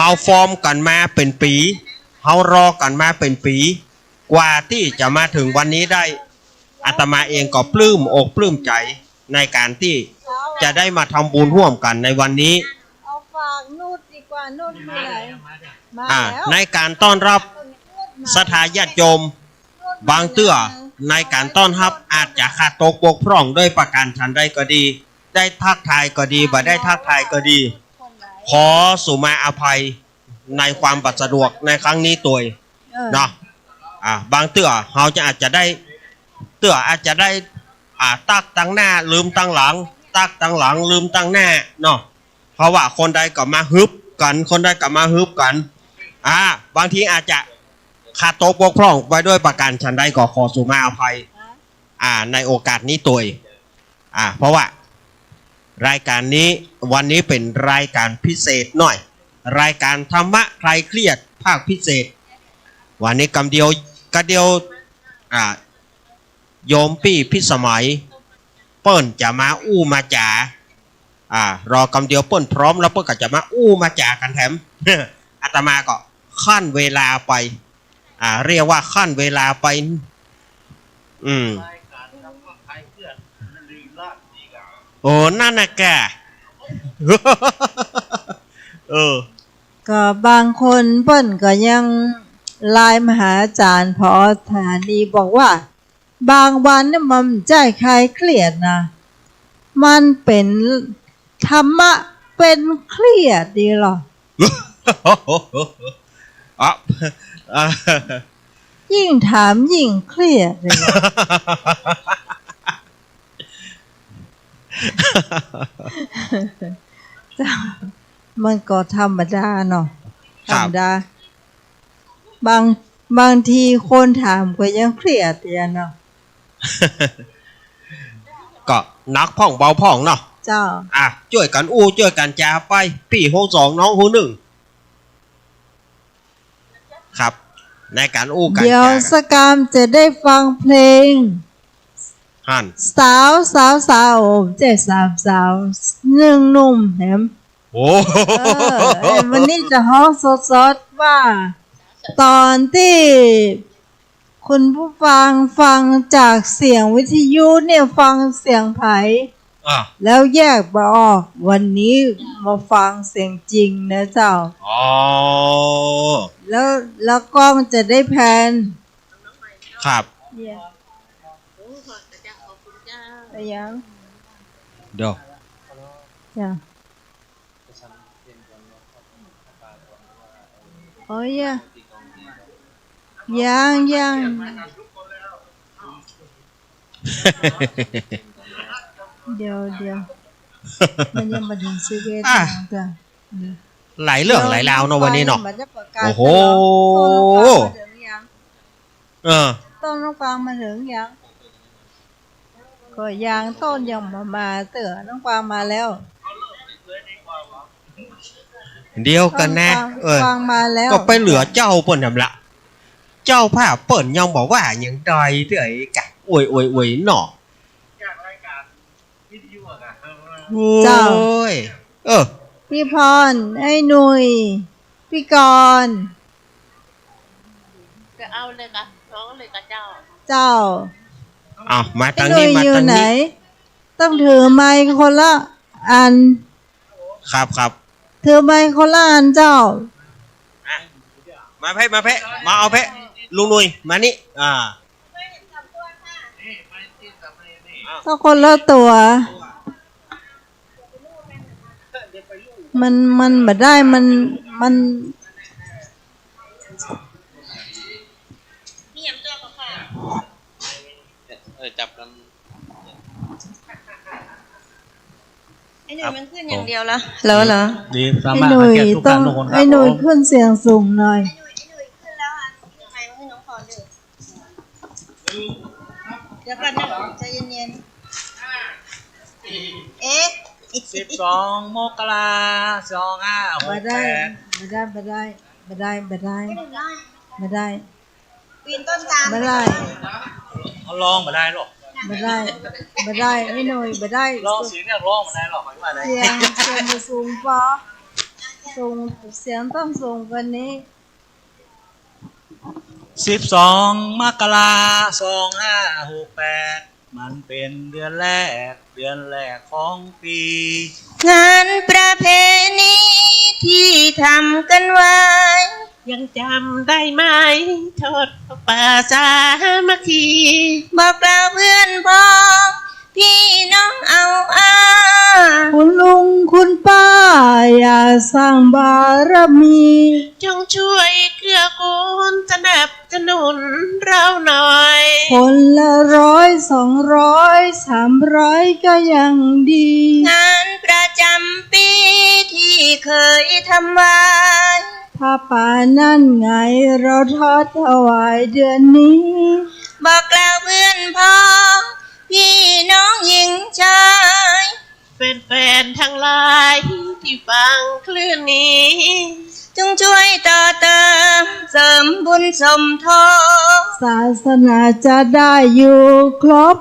าฟอร์มกันมาเป็นปีเรารอกันมาเป็นปีกว่าที่จะมาถึงวันนี้ได้อาตมาเองก็ปลื้มอกปลื้มใจในการที่จะได้มาทำบุญร่วมกันในวันนี้ เอาฝากนูดดีกว่านูดมีไหนมาแล้ว ในการต้อนรับสถานญาติโยมบางเตื้อในการต้อนรับอาจจะขาดตกบกพร่องด้วยประการชันใดก็ดีได้ทักทายก็ดีบ่ได้ทักทายก็ดีขอสุมาอภัยในความบัดสะดวกในครั้งนี้ตัวเนาะบางเตื้อเราจะอาจจะได้ตักตั้งหน้าลืมตั้งหลังตักตั้งหลังลืมตั้งหน้าเนาะเพราะว่าคนใดก็มาฮึบกันคนใดก็มาฮึบกันบางทีอาจจะขาดตกบกพร่องไว้ด้วยประการชันใดก็ขอสุมาอภัยในโอกาสนี้ตัวเพราะว่ารายการนี้วันนี้เป็นรายการพิเศษหน่อยรายการธรรมะคลายเครียดภาคพิเศษวันนี้กำเดียวโยมปี้พิสมัยเปิ้นจะมาอู้มาจ่ารอกำเดียวเปิ้นพร้อมแล้วเปิ้นก็จะมาอู้มาจ่ากันแถม อาตมาก็ขั้นเวลาไปเรียกว่าขั้นเวลาไปรายการทำว่าใครเพื่อนนั่นลีลาดดีกว่า โอ้นั่นน่ะแก ก็บางคนเปิ้นก็ยังไลน์มาหาอาจารย์พอสถานีบอกว่าบางวันเนี่ยมันใจคลายเครียดนะมันเป็นธรรมะเป็นเครียดดีหรอ ยิ่งถามยิ่งเครียดเลยมันก็ธรรมดาเนาะธรรมดาบางทีคนถามก็ยังเครียดเนาะ ก็นักพ่องเบาพ่องเนาะ เจ้าช่วยกันอู้ช่วยกันจาไปพี่โห2น้องโห1ครับ ในการอู้กัน เดี๋ยว จา สกามจะได้ฟังเพลง หัน สาวสาวสาวเจ็ดสามสาวหนึ่งหนุ่มแถม โอ้ วันนี้จะฮ้องสดๆว่า ตอนที่คุณผู้ฟังจากเสียงวิทยุเนี่ยฟังเสียงไผ อ่ะ แล้วแยกมาออกวันนี้มาฟังเสียงจริงนะเจ้า อ๋อ แล้วกล้องจะได้แพน ครับ เนี่ยไปยัง เดี๋ยว จ้ะโอ้ยยังเดี๋ยวมันยังมาถึงชีวิต อ่ะ จ้ะ หลายเรื่องหลายราวเนาะวันนี้เนาะ มัจะประกาศ โอ้โห ต้นน้องฟางมาถึงยัง เออ ต้นน้องฟางมาถึงยังก็ยังต้นยังมาเต๋อน้องฟางมาแล้ว เดียวกันนะ เออ ฟางมาแล้ว ก็ไปเหลือเจ้าเปิ่นทำละเจ้าภาพเปิ่นยังบอกว่าอย่างใดเถอะกะอวยหนอ เจ้า โอ้ยเออ พี่พรไอ้หนุ่ยพี่กรณ์ จะเอาเลยกับน้องเลยกับเจ้า เจ้า เอามา ไอ้ ทาง หนุ่ นี้ ย มา อยู่ ทาง ไหน นี้ ต้องถือไมค์คนละอัน ครับ ถือไมค์คนละอันเจ้า มาเพ่มาเอาเพ่ลุงหนุ่ยมานี่ต้องคนละตัว มันบ่ได้มัน จับกัน ไอ้หนุ่ยมันขึ้นอย่างเดียวแล้วเหรอ ดีสา ไอ้ มารถ หนุ่ย แก้ทุก ต้ กา อง รทุกคนครั ไอ้ บ หนุ่ย ผม ขึ้นเสียงสูงหน่อย ไอ้หนุ่ยขึ้นแล้วอ่ะทำไมมันขึ้นน้องพรเดี๋ยวก่อนนะใจเย็นๆ12 มกราคม บ่ได้ 2568 บ่ได้ ปีนต้นตาล บ่ได้ เขาร้องมาได้หรอก บ่ได้ไอ้หนุ่ยบ่ได้ ร้องเสียงเนี่ยร้องมาได้หรอกหมายว่าอะไร เสียงมันสูงพอสูงเสียงต้องสูงกว่านี้ 12 มกราคม 2568 มันเป็นเดือนแรกของปี งานประเพณีที่ทำกันไว้ ยังจำได้ไหมทอดป่าสามัคคี บอกกล่าวเพื่อนพ้อง พี่น้องเอาอ้า คุณลุงคุณป้าอย่าสร้างบารมี จงช่วยเกื้อกูลสนับสนุนเราหน่อย คนละ100 200 300ก็ยังดี งานประจำปีที่เคยทำไว้ ถ้าป่านั่นไงเราทอดถวายเดือนนี้ บอกกล่าวเพื่อนพ้อง พี่น้องหญิงชาย แฟนๆทั้งหลายที่ฟังคลื่นนี้ จงช่วยต่อเติมเสริมบุญสมทบ ศาสนาจะได้อยู่ครบ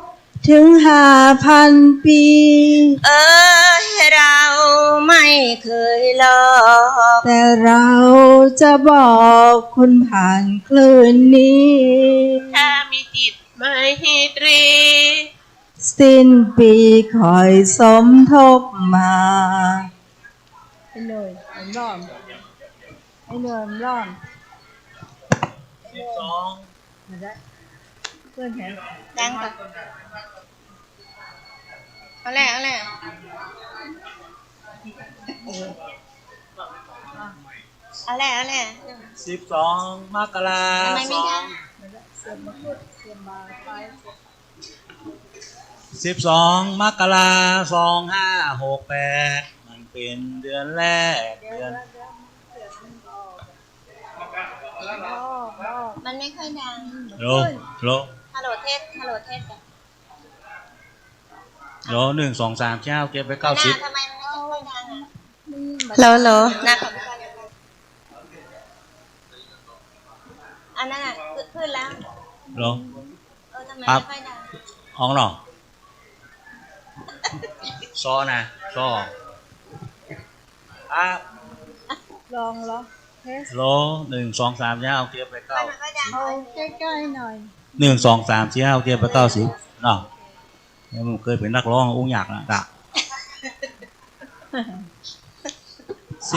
ถึง5,000 ปี เราไม่เคยหลอก แต่เราจะบอกคุณผ่านคลื่นนี้ ถ้ามีจิตไมตรี สิ้นปีคอยสมทบมาไอ้หน่อยมันร้อนมาได้เพื่อนแถว ดังก่อนเอาแหละเอาแหละ12 มกรา ทำไม ค ไม่ดัง 12 มกราคม 2568 มันเป็นเดือนแรก มันไม่ค่อยดัง โล ฮัลโหลเทสกัน 1 2 3เจ้าเก็บไป หน้า 90 ทำไมมันไม่ค่อยดังอ่ะฮัลโหลหน้าของ อันนั้นอ่ะขึ้นแล้ว เหรอ ทำไม ครับ ไม่ค่อยดัง อองหรอซอนะซอลองเทส โล1 2 3 4 5 6 7 8 9 ไม่ค่อยดัง เอาใกล้ๆหน่อย 1 2 3 4 5 6 7 8 9 10เนาะแล้วมันเคยเป็นนักร้องอุ้งอยากนะด่า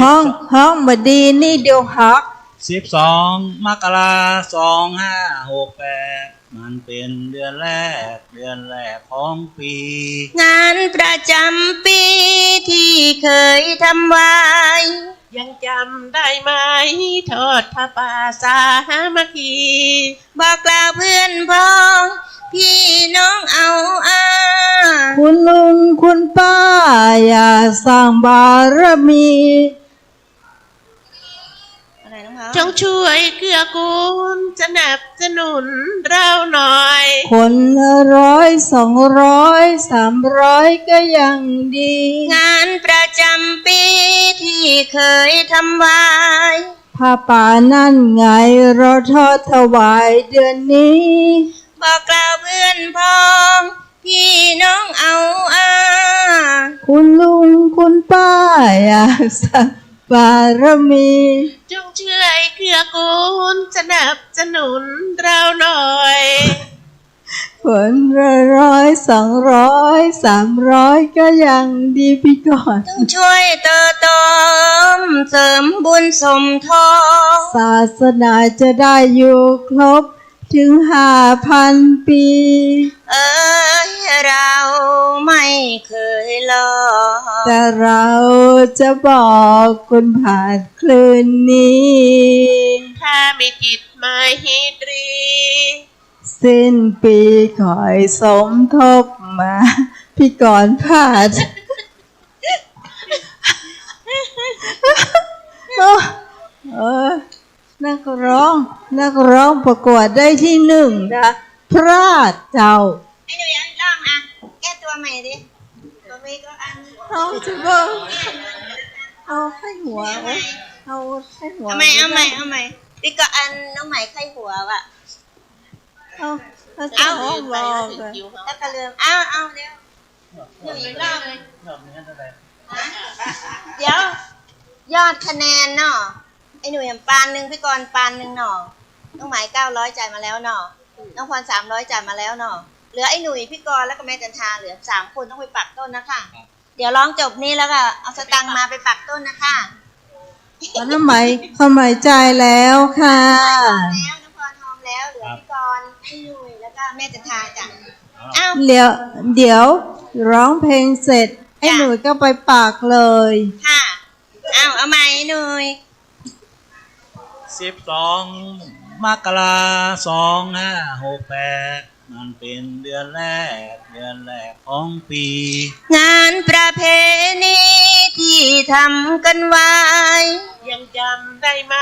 ห้องบดีนี่เดี๋ยวฮัก 12 มกราคม 2568มันเป็นเดือนแรกของปี งานประจำปีที่เคยทำไว้ ยังจำได้ไหมทอดผ้าป่าสามัคคี บอกกล่าวเพื่อนพ้องพี่น้องเอาอา คุณลุงคุณป้าอย่าสร้างบารมี อะไรน้องเขา จงช่วยเกื้อกูลสนับสนุนเราหน่อย คนละ100 200 300ก็ยังดี งานประจำปีที่เคยทำไว้ ผ้าป่านั่นไงเราทอดถวายเดือนนี้ บอกกล่าวเพื่อนพ้องพี่น้องเอาอา คุณลุงคุณป้าอย่าสร้างบารมี จงช่วยเกื้อกูลสนับสนุนเราหน่อย คนละ100 200 300ก็ยังดีพี่ก่อน ต้องช่วยเติมเติมเสริมบุญสมทอง ศาสนาจะได้อยู่ครบถึง5,000 ปี เอ้ยเราไม่เคยรอ แต่เราจะบอกคุณผ่านคลื่นนี้ ถ้ามีกิจหมายฮิตรี สิ้นปีขอยสมทบมา พี่ก่อนพลาด เออนักร้องประกวดได้ที่1นะพลาดเจ้า ไอ้หนูยังลองอ่ะแก้ตัวใหม่ดิตัวมีก็อัน เอาจะบอกเอาให้หัวเอาให้หัว เอาใหม่พี่ก็อันน้องใหม่ไข้หัวว่ะ เอาจะห้องรอเลย ถ้ากระเลือมเอาเร็วหนูอีกรอบเลยเดี๋ยวยอดคะแนนเนาะไอ้หนูอย่างปานหนึ่งพี่กรณ์ปานหนึ่งเนาะน้องใหม่900จ่ายมาแล้วเนาะน้องพร300จ่ายมาแล้วเนาะเหลือไอ้หนุ่ยพี่กรณ์แล้วก็แม่จันทาเหลือ3คนต้องไปปักต้นนะคะเดี๋ยวร้องจบนี้แล้วก็เอาสตังค์มาไปปักต้นนะคะ ทำไมใจายแล้วค่ะ แล้วน้องพรหอมแล้วเหลือพี่กรณ์พี่หนุ่ยแล้วก็แม่จันทาจ้ะอ้าว เดี๋ยวร้องเพลงเสร็จไอ้หนูก็ไปปากเลย ค่ะเอาใหม่หนุ่ย 12 มกราคม 2568มันเป็นเดือนแรกของปี งานประเพณีที่ทำกันไว้ ยังจำได้ไหม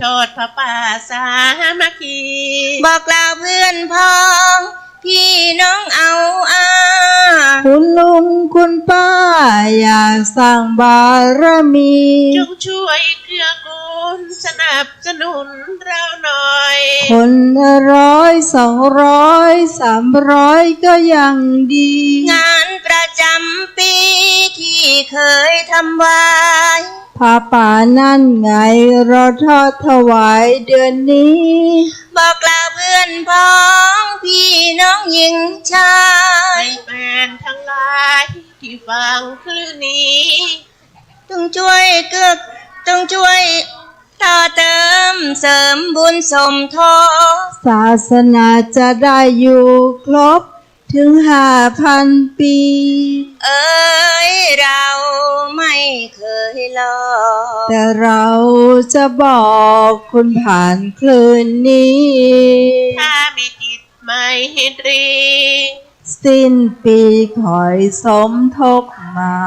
ทอดผ้าป่าสามัคคี บอกกล่าวเพื่อนพ้อง พี่น้องเอาอา คุณลุงคุณป้าอย่าสร้างบารมี จงช่วยเกื้อกูลสนับสนุนเราหน่อย คนละ100 200 300ก็ยังดี งานประจำปีที่เคยทำไว้ ผ้าป่านั่นไงเราทอดถวายเดือนนี้ บอกกล่าวเพื่อนพ้อง พี่น้องหญิงชาย ให้แฟนทั้งหลายที่ฟังคลื่นนี้ ต้องช่วยต้องช่วยต่อเติมเสริมบุญสมทบ ศาสนาจะได้อยู่ครบถึง5,000 ปี เอ้ยเราไม่เคยรอ แต่เราจะบอกคุณผ่านคลื่นนี้ ถ้ามีกิจไม่ฮิตรี สิ้นปีขอยสมทบมา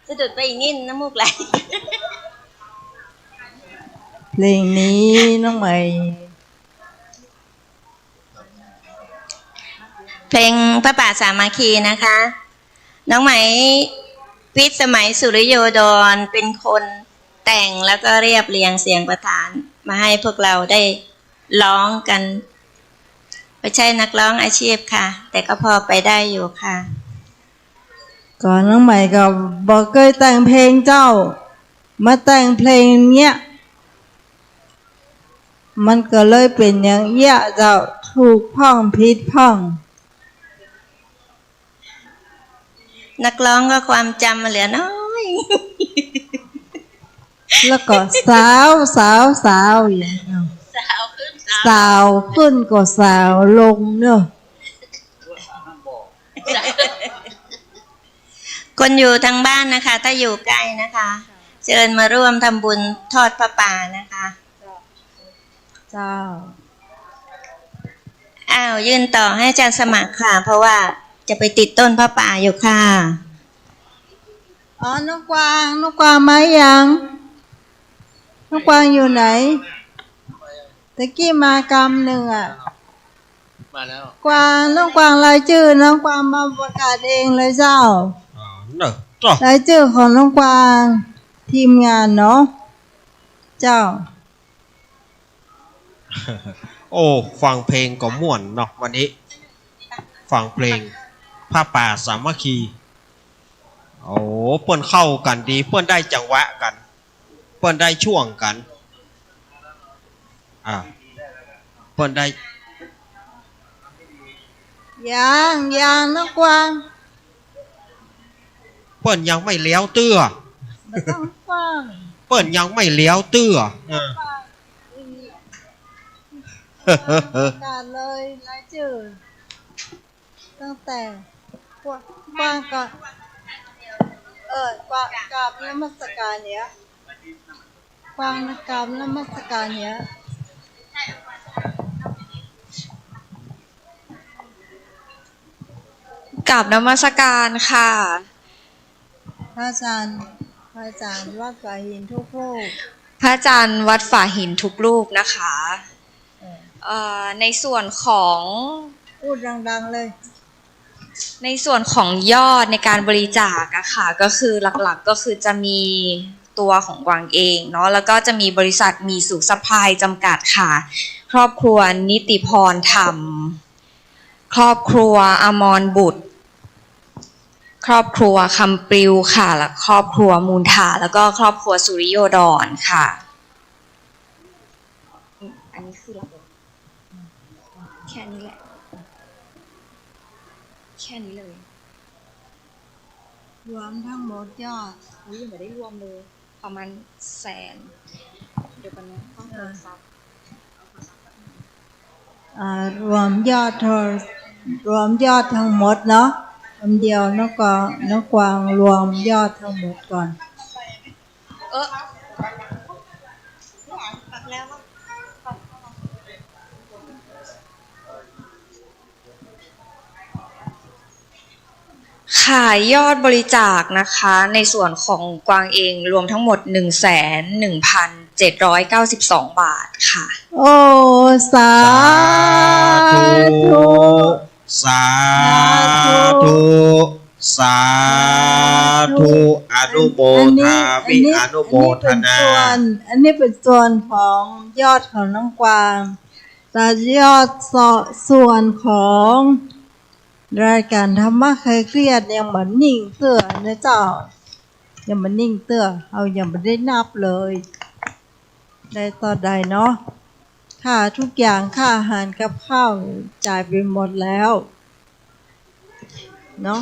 สะดุดไปอีกนิดน้ำมูกไหล เพลงนี้น้องใหม่ เพลงพระป่าสามัคคีนะคะ น้องไหมวิทย์สมัยสุริโยดรเป็นคนแต่งแล้วก็เรียบเรียงเสียงประธาน มาให้พวกเราได้ร้องกันไม่ใช่นักร้องอาชีพค่ะ แต่ก็พอไปได้อยู่ค่ะ ก่อนน้องใหม่ก็บอกเคยแต่งเพลงเจ้า มาแต่งเพลงเนี้ยมันก็เลยเป็นอย่างเงี้ยเจ้าถูกพ้องผิดพ้อง นักร้องก็ความจำมาเหลือน้อย แล้วก็สาวอย่างเนาะสาวขึ้นก็สาวลงเนอะ คนอยู่ทางบ้านนะคะ ถ้าอยู่ใกล้นะคะ เชิญมาร่วมทำบุญทอดพระป่านะคะ เจ้า ยื่นต่อให้อาจารย์สมัครค่ะ เพราะว่าจะไปติดต้นพระป่าอยู่ค่ะ อ๋อน้องกวางมายังน้องกวางอยู่ไหนตะกี้มากำหนึ่งอ่ะ มาแล้ว น้องกวางรายชื่อน้องกวางมาประกาศเองเลยเจ้า เนอะจ้ะ รายชื่อของน้องกวางทีมงานเนาะเจ้า โอ้ฟังเพลงก็ม่วนเนาะวันนี้ฟังเพลงผ้าป่าสามัคคีโอ้เปิ้นเข้ากันดีเปิ้นได้จังหวะกันเปิ้นได้ช่วงกันเปิ้นได้ ยังน้องกวาง เปิ้นยังไม่เลี้ยวเตื้อ ไม่ต้องฟัง เปิ้นยังไม่เลี้ยวเตื้อ ประกาศเลยรายชื่อตั้งแต่กวางก่อนกวางกราบนมัสการเนี้ยกวางกราบนมัสการเนี้ยกราบนมัสการค่ะ พระอาจารย์วัดป่าหินทุกรูป พระอาจารย์วัดฝาหินทุกรูปนะคะในส่วนของ พูดดังๆเลย ในส่วนของยอดในการบริจาคอะค่ะก็คือหลักๆก็คือจะมีตัวของกวางเองเนาะแล้วก็จะมีบริษัทมีสุขสภายจำกัดค่ะครอบครัวนิติพรธรรมครอบครัวอมรบุตรครอบครัวคำปลิวค่ะและครอบครัวมูลถาแล้วก็ครอบครัวสุริโยดรค่ะอันนี้คือหลักแค่นี้แหละแค่นี้เลย รวมทั้งหมดยอด ยังไม่ได้รวมเลยประมาณ100,000เดี๋ยวกันนะต้องโทรศัพท์ รวมยอดทั้งหมดเนาะคำเดียวน้องกวางรวมยอดทั้งหมดก่อน ขายยอดบริจาคนะคะในส่วนของกวางเองรวมทั้งหมด 111,792 บาทค่ะ โอ้สาธุ สาธุสาธุอนุโมทามิอนุโมทนา อันนี้เป็นส่วนของยอดของน้องกวางแต่ยอดส่วนของรายการธรรมะใครเครียดยังเหมือนนิ่งเตื้อนะเจ้ายังเหมือนนิ่งเตื้อเอายังไม่ได้นับเลยได้ต่อใดเนาะค่าทุกอย่างค่าอาหารกับข้าวจ่ายไปหมดแล้วเนาะ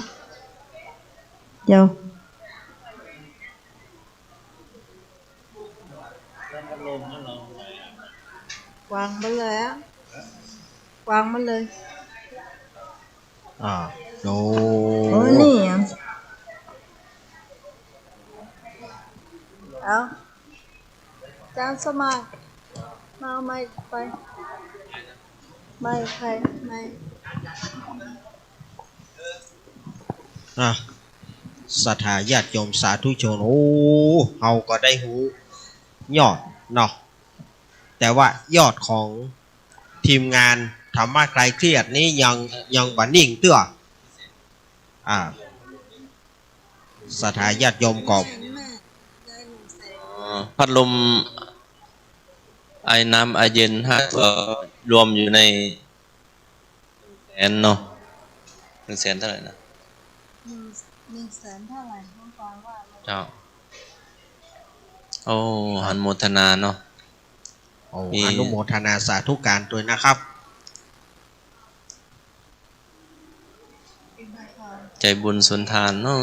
เดี๋ยววางมาเลยอะวางมาเลยโอ้ โอ้นี่อ่ะเอาจานสมัครมาไม่ไปไม่ใครไม่ ศรัทธาญาติโยมสาธุชนโอ้เฮาก็ได้หูยอดเนาะแต่ว่ายอดของทีมงานธรรมะคลายเครียดนี้ยังบันนิ่งเตื้อศรัทธาญาติโยมกอบ พัดลม ไอ้น้ำไอเย็น5ตัวรวมอยู่ใน100,000เนาะ100,000เท่าไหร่นะ 100,000เท่าไหร่ต้องฟังว่า เจ้าโอ้หันโมทนาเนาะ โอ้อนุโมทนาสาธุการด้วยนะครับ ใจบุญสุนทานเนาะ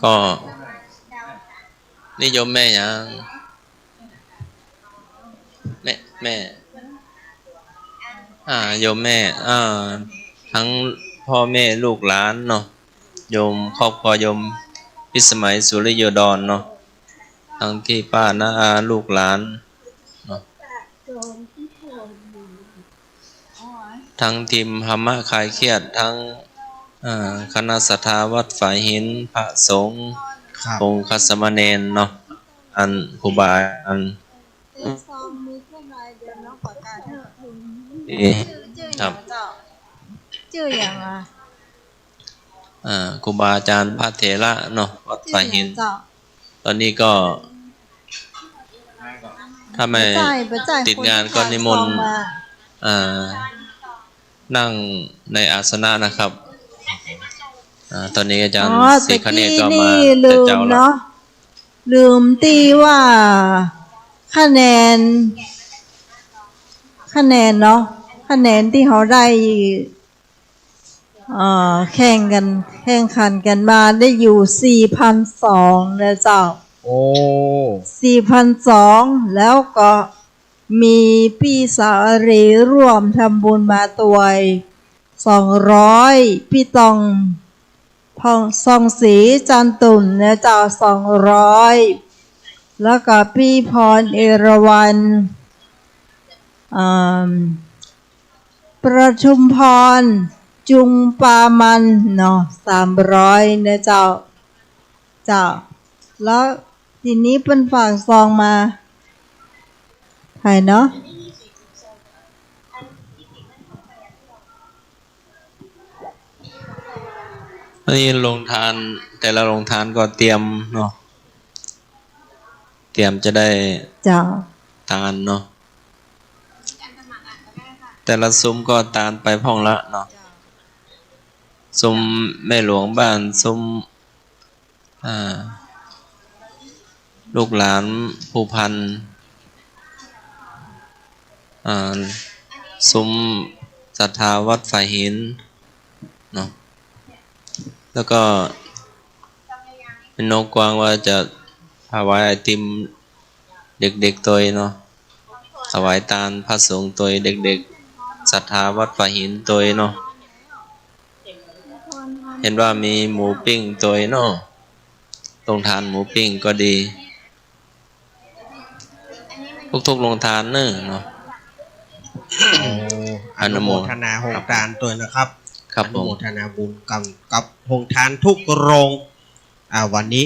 ก็นิยมแม่ยังแม่โยมแม่ทั้งพ่อแม่ลูกหลานเนาะโยมครอบครัวโยมพิสมัยสุริโยดรเนาะทั้งที่ป้าน้าอาลูกหลานเนาะทั้งทีมธรรมะคลายเครียดทั้งคณะสัทธาวัดฝ่ายหินพระสงฆ์องค์คัสมณเณรเนาะอันครูบาอันครับชื่ออย่างอ่ะครูบาอาจารย์พระเถระเนาะวัดฝ่ายหินตอนนี้ก็ถ้าไม่ติดงานก็นิมนต์นั่งในอาสนะนะครับตอนนี้อาจารย์ศรีคเนศก็มาแต่เจ้าละลืมตีว่าคะแนนเนาะคะแนนที่เขาได้แข่งขันกันมาได้อยู่ 4,200 นะเจ้าโอ้ 4,200 แล้วก็มีพี่สาวรีร่วมทำบุญมาตัว200พี่ตองพองซองสีจันตุ่นนะเจ้า200แล้วก็พี่พรเอราวัณประชุมพรจุงปามันเนาะ300นะเจ้าแล้วทีนี้เป็นฝากซองมาใครเนาะนี่โรงทานแต่ละโรงทานก็เตรียมเนาะเตรียมจะได้ทานเนาะแต่ละซุ้มก็ทานไปพ่องละเนาะซุ้มแม่หลวงบ้านซุ้มลูกหลานผู้พันซุ้มศรัทธาวัดฝ่ายหินเนาะแล้วก็เป็นนกกวางว่าจะถวายไอติมเด็กๆตัวเนาะถวายตาลพระสงฆ์ตัวเด็กๆศรัทธาวัดฝ่ายหินตัวเนาะเห็นว่ามีหมูปิ้งตัวเนาะโรงทานหมูปิ้งก็ดีทุกๆโรงทานเนาะอนุโมทนาโฮงทานตัวนะครับครับอนุโมทนาบุญกับโฮงทานทุกโรงวันนี้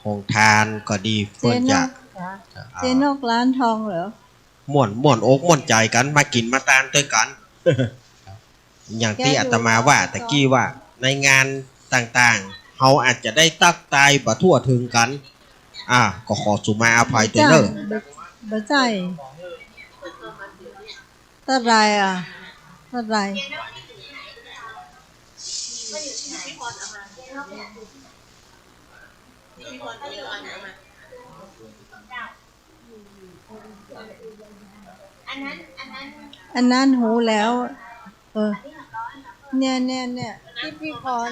โฮงทานก็ดีเพื่อจะเจนกร้านทองเหรอม่วนอกม่วนใจกันมากินมาทานด้วยกัน อย่างที่อาตมาว่าตะกี้ว่าในงานต่างๆเขาอาจจะได้ตักตายบ่ทั่วถึงกันก็ขอสุมาอภัยตัวเนอะบ่ใจตัดไรตัดไรอันนั้นหูแล้วเนี่ยที่พี่พร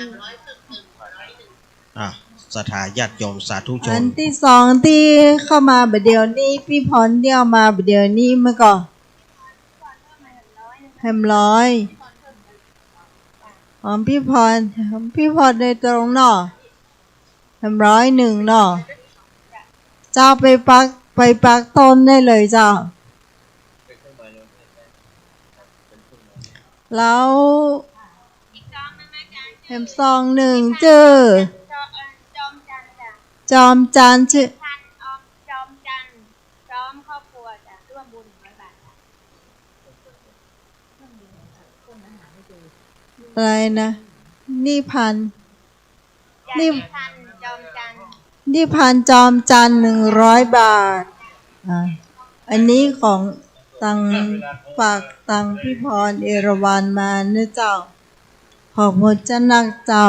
สถาญาติโยมสาธุชนอันที่สองที่เข้ามาบัดเดียวนี้พี่พรเดี่ยวมาบัดเดียวนี้เมื่อก่อน100พี่พรโดยตรงเนาะ101เนาะเจ้าไปปักต้นได้เลยเจ้าแล้ว1เจอจอมจันทร์ชื่อจอมจันทร์พร้อมครอบครัวจะร่วมบุญ100 บาทอะไรนะนี่พัน นี่ นี่ พันจอมจันทร์ นี่พันจอมจันทร์100 บาทอันนี้ของตังฝากตังพี่พรเอราวัณมาเนื้อเจ้าขอบคุณเจ้านักเจ้า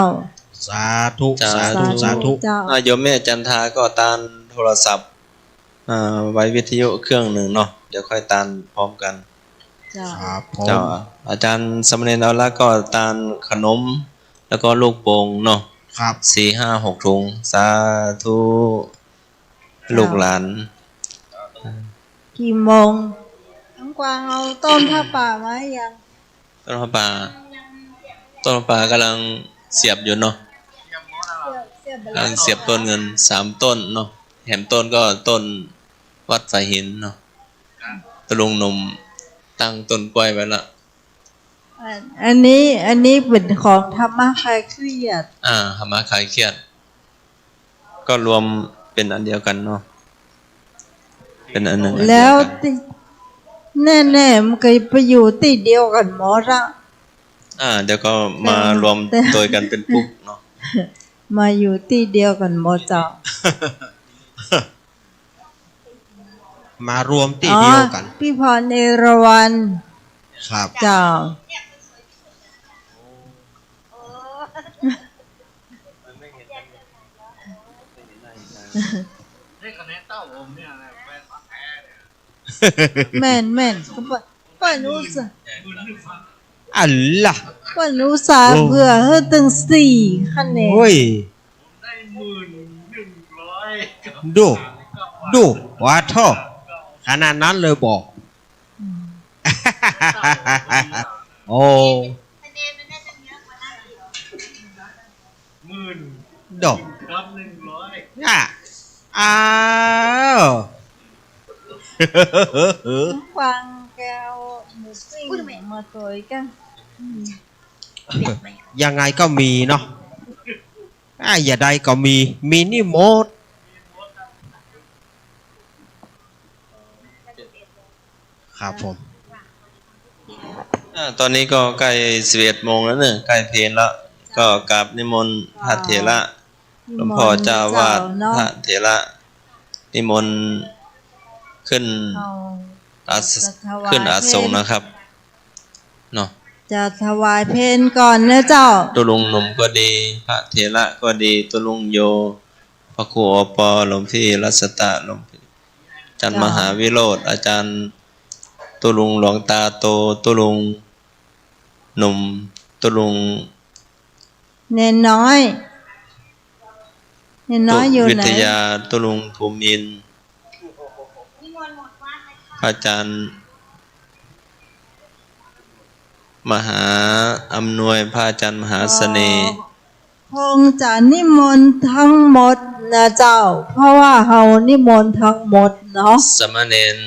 สาธุสาธุสาธุ เจ้า โยมแม่จันทาก็ตานโทรศัพท์ไว้วิทยุเครื่องหนึ่งเนาะเดี๋ยวค่อยตานพร้อมกัน เจ้า ครับผม เจ้าอาจารย์สมณเณรเอาละก็ตานขนม แล้วก็ลูกโป่งเนาะ ครับ 4-5-6 ถุงสาธุลูกหลาน กี่โมงน้องกวางเอาต้นผ้าป่าไว้ยัง ต้นพระป่าต้นพระป่ากำลังเสียบอยู่เนาะกำลังเสียบต้นเงิน3 ต้นเนาะแถมต้นก็ต้นวัดสายหินเนาะตะลุงหนุ่มตั้งต้นกล้วยไว้ละ อันนี้เป็นของธรรมะคลายเครียด หามาขายเครียด ก็รวมเป็นอันเดียวกันเนาะเป็นอันหนึ่งอันเดียวกัน แล้วแน่ๆมันเคยไปอยู่ที่เดียวกันหมดละ เดี๋ยวก็มารวมตัวกันเป็นปุ๊กเนาะ มาอยู่ที่เดียวกันหมดเจ้าม ารวมที่เดียวกัน พี่พรเอราวัณ ครับ เจ้า นี่คะแนนเต้าผมเนี่ยนะแฟนพักแท้เนี่ย แม่นป้านุสา อัลล่ะ ป้านุสาเพื่อให้ถึง4 คะแนน โอ้ย ได้1100กับ ดูว่าท่อขนาดนั้นเลยบอก โอ้ คะแนนมันน่าจะเยอะกว่านั้นอีก ดอก กับ100 อ้าว กวางแก้วหมูปิ้งมาตัวกัน ยังไงก็มีเนาะอย่าใดก็มีนี่หมด ครับผม ตอนนี้ก็ใกล้11 โมงแล้วเนี่ยใกล้เพลนแล้วก็กราบนิมนต์พระเถระหลวงพ่อเจ้าวาดพระเถระนิมนต์ขึ้นอาสงฆ์นะครับเนาะ จะถวายเพลก่อนนะเจ้า ตุลุงหนุ่มก็ดีพระเถระก็ดีตุลุงโยพระครูอปหลวงพี่รัศตะหลวงพี่อาจารย์มหาวิโรธอาจารย์ตุลุงหลวงตาโตตุลุงหนุ่มตุลุง เนนน้อยอยู่ วิ ไหน ทยาตุลุงภูมินทร์พระอาจารย์มหาอำนวยพระอาจารย์มหาเสน่ห์ คงจะนิมนต์ทั้งหมดนะเจ้า เพราะว่าเฮานิมนต์ทั้งหมดเนาะ สมณเณร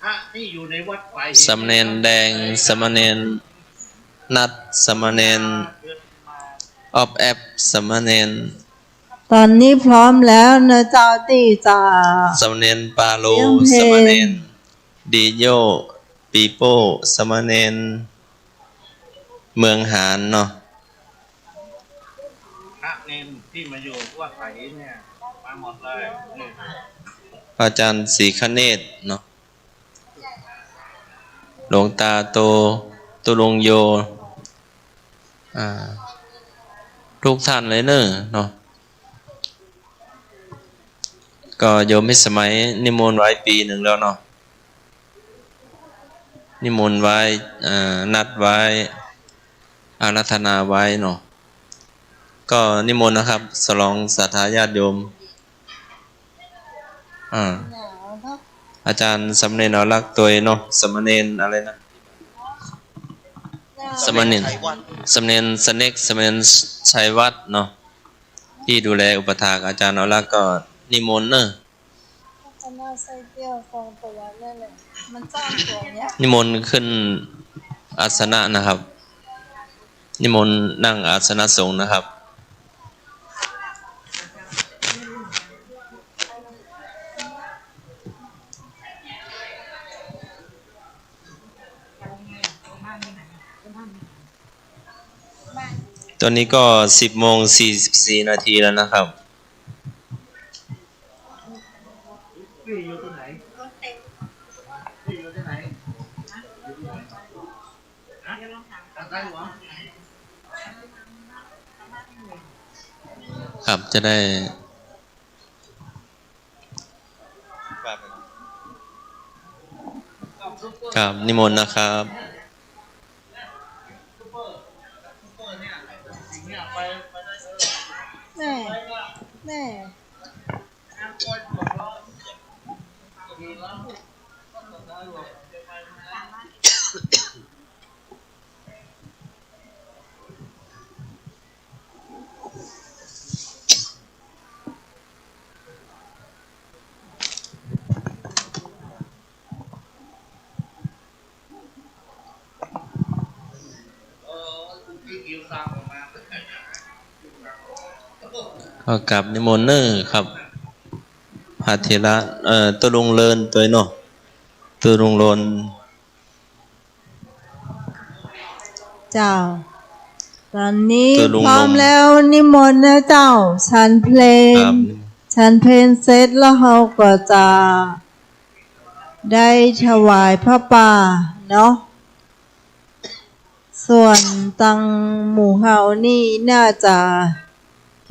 พระที่อยู่ในวัดไป สมณเณรแดงสมณเณรนัดสมณเณรออบแอบสมณเณร ตอนนี้พร้อมแล้วนะเจ้าที่จะ สมณเณรปาโล เรื่องเพลง สมณเณรดีโยปีโป้สมณเณรเมืองหานเนาะ พระเนนที่มาอยู่วัดไปเนี่ยมาหมดเลยนี่ พระอาจารย์ศรีคเนศเนาะหลวงตาโตตุลงโยทุกท่านเลยเนอะเนาะก็โยมให้สมัยนิมนต์ไว้ปีหนึ่งแล้วเนาะนิมนต์ไว้นัดไว้อารัธนาไว้เนาะก็นิมนต์นะครับสลองศรัทธาญาติโยมอาจารย์สมณเณรเอารักตัวเนาะสมณเณรอะไรนะสมณเณรสมณเณรสเนกสมณเณรชัยวัฒน์เนาะที่ดูแลอุปถากอาจารย์เอารักก็นิมนต์เนอะนิมนต์ขึ้นอาสนะนะครับนิมนต์นั่งอาสนะสงฆ์นะครับ ตอนนี้ก็10:44 นาทีแล้วนะครับ พี่อยู่ที่ไหนพี่อยู่ที่ไหนได้หรอ ครับจะได้ครับนิมนต์นะครับ แม่แม่ ก็กลับนิมนต์เนอครับพระเถระตัวลุงเลินตัวเนาะตัวลุงโลน เจ้า ตอนนี้ ตัวลุง พร้อม นม แล้วนิมนต์นะเจ้าฉันเพลง ครับ ฉันเพลงเสร็จแล้วเราก็จะได้ถวายพระป่าเนาะส่วนตังหมู่เฮานี่น่าจะ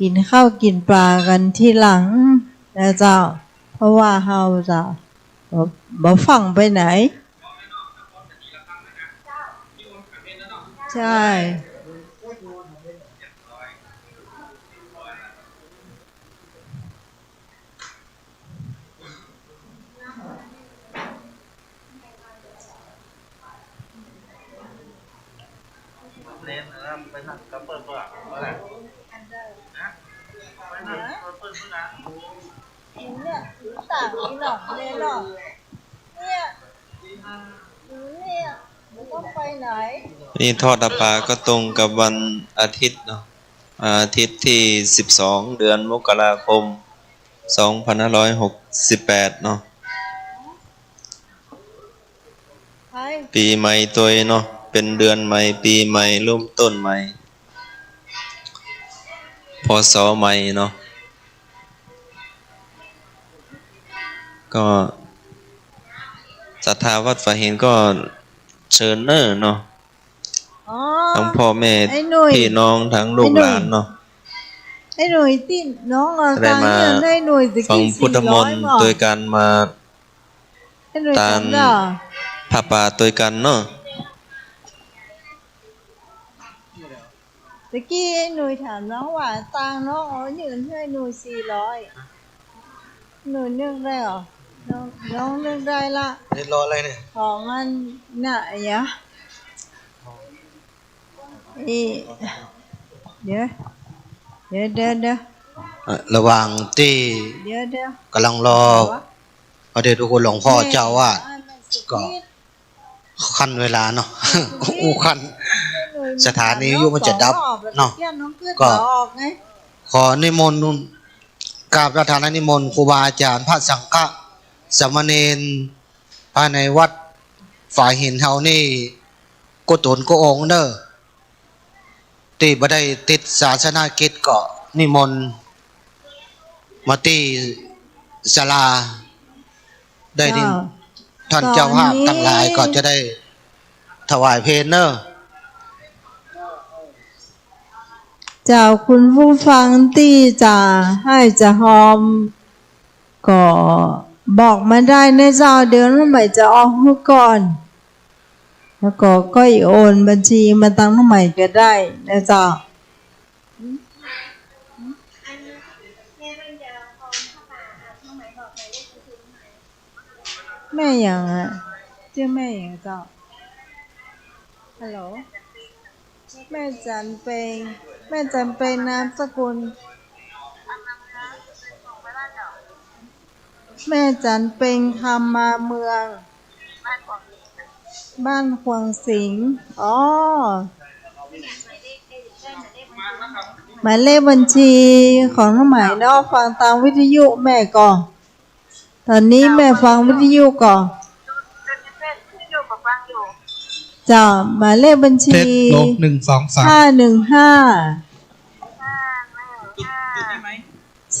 กินข้าวกินปลากันที่หลังนะเจ้า เพราะว่าเฮาจะบ่ฟังไปไหน ใช่ เล่นนะไปนั่งกระเปิดเปลือกเมื่อไหร่นะไปนั่งกระเปิดเปลือก เนี่ยถือต่างนี่หรอเนี่ยหรอเนี่ยเนี่ยมันต้องไปไหน นี่ทอดตะปาก็ตรงกับวันอาทิตย์เนาะอาทิตย์ที่12 เดือนมกราคม 2568 เนาะ ไป ปีใหม่ตัวเนาะเป็นเดือนใหม่ปีใหม่เริ่มต้นใหม่พศใหม่เนาะก็ศรัทธาวัดฝาหินก็เชิญเนอเนาะ อ๋อ ทั้งพ่อแม่ ไอ้หนุ่ย พี่น้องทั้งลูกหลานเนาะ ไอ้หน่วยที่น้องเอา ได้ ตังค์ มา เนี่ยให้หน่วยจะ ฟั กิ ง น พุทธมนต์ 400 โดยการมา ไอ้หน่วย ตาม จำได้เหรอ ผ้าป่าโดยกันเนาะ ตะกี้ไอ้หน่วยถามน้องว่าตังค์น้องเอายืนให้หน่วย400หน่วยนึกได้เหรอน้องนึกได้ละ นี่รออะไรเนี่ย ของมันน่ะยะอีเดี๋ยว ระหว่างที่ เดี๋ยว กำลังรอพระเดชพระคุณหลวงพ่อเจ้าว่าก็ขั้นเวลาเนาะ อู้ขั้น สถานีวิทยุมันจะดับเนาะก็ ขอนิมนต์กราบประธานนิมนต์ครูบาอาจารย์พระสังฆะสามเณรภายในวัดฝ่ายหินเฮานี่กุศลกุองค์เด้อที่บ่ได้ติดศาสนากิจก็นิมนต์มาที่ศาลาได้ดินท่านเจ้าภาพทั้งหลายก็จะได้ถวายเพลเนอร์ เจ้าคุณผู้ฟังที่จะให้จะหอมก็บอกมาได้ในเจ้าเดือนว่าใหม่จะออกให้ก่อน แล้วก็โอนบัญชีมาตั้งใหม่ก็ได้นะเจ้าแม่อย่างอ่ะชื่อแม่อย่างเจ้าฮัลโหลแม่จันเป็นนามสกุลแม่จันเป็นคำมาเมืองบ้านขวางสิงห์อ๋อหมายเลขบัญชีของน้องหมายเนาะฟังตามวิทยุแม่ก่อนตอนนี้แม่ฟังวิทยุก่อน เจ้าหมายเลขบัญชี เท็จลบ123 515 068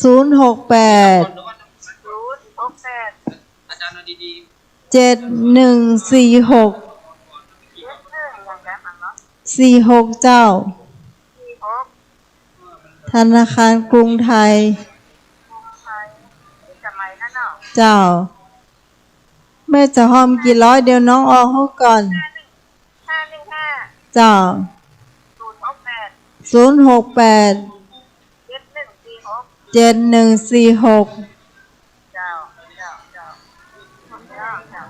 7146 46 เจ้า ธนาคารกรุงไทย เจ้า แม่จะหอมกี่ร้อยเดี๋ยวน้องออกเขาก่อน เจ้า 068 7146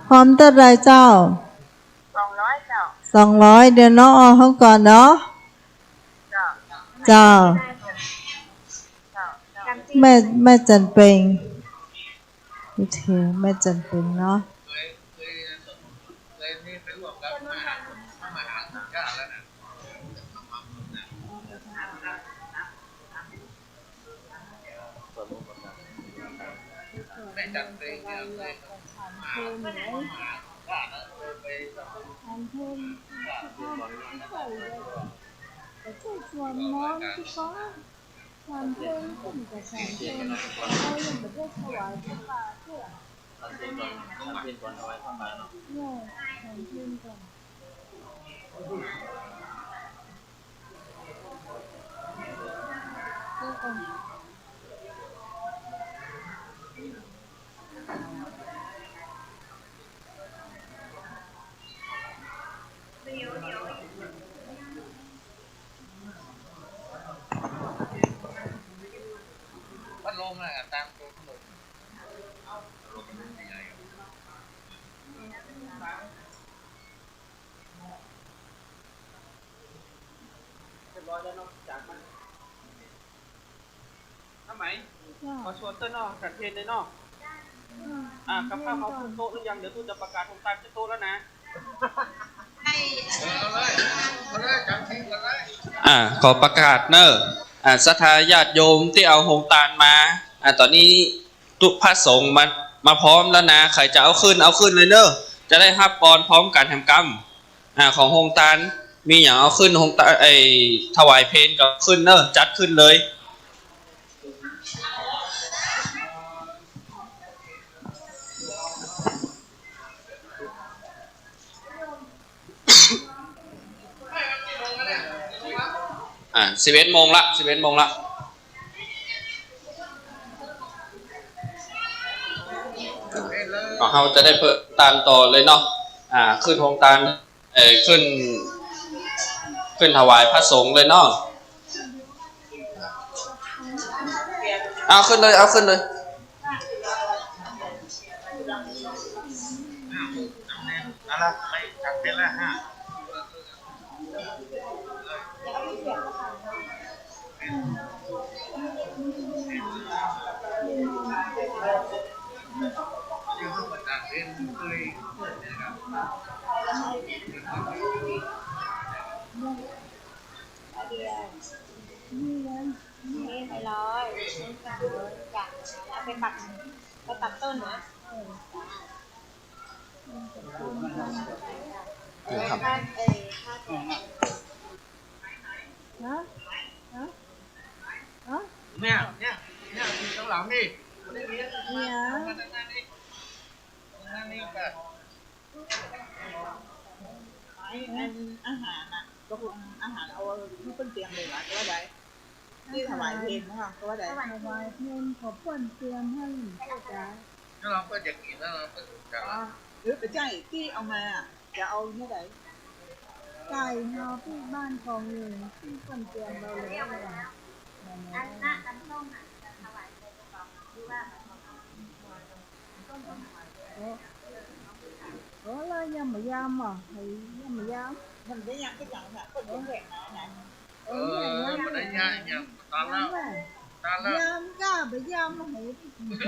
พร้อมเท่าไรเจ้า 200 เดี๋ยวน้องออกเขาก่อนเนาะ เจ้า แม่จันเป็งโอเคแม่จันเป็งเนาะพัดลมน่ะตามตัวพัดลมเรียบร้อยแล้วเนาะจากมันทำไมขอชวนเต้นเนาะจัดเพลงเลยเนาะกับข้าวเขาขึ้นโต๊ะหรือยังเดี๋ยวตู้จะประกาศโครงการขึ้นโต๊ะแล้วนะขอประกาศเนอะศรัทธาญาติโยมที่เอาหงตาลมาตอนนี้ทุกพระสงฆ์มาพร้อมแล้วนะใครจะเอาขึ้นเลยเนอะจะได้รับพรพร้อมกันทำกรรมของหงตาลมีอย่างเอาขึ้นหงตาลถวายเพลงกับขึ้นเนอะจัดขึ้นเลย11 โมงละเราจะได้เปิดตานต่อเลยเนาะขึ้นโฮงตานขึ้นถวายพระสงฆ์เลยเนาะเอาขึ้นเลยอะไรไปจัดเป็นละฮะไปตัดต้นนะเนี่ยข้างหลังนี่นี่ก็อาหารน่ะก็คืออาหารเอาที่เป็นเตียงเลยนะก็ได้ที่ถวายเพลงนะคะก็ได้ถวายเพลงขอเพิ่นเตรียมให้จ้าถ้าเราเพิ่นจะกินแล้วเราเพิ่นจะหรือไปใจที่เอามาจะเอาเมื่อไหร่ไก่เฮาที่บ้านของหนึ่งที่เพิ่นเตรียมเราแล้วอันน่ะอันส้มน่ะจะถวายเพลงของที่ว่าlà nhầm mà giam mà thì nhầm mà giam mình với nhau cái nhận là có những việc này mình đánh nhau tanแล้ว giam cả bị giam mà hiểu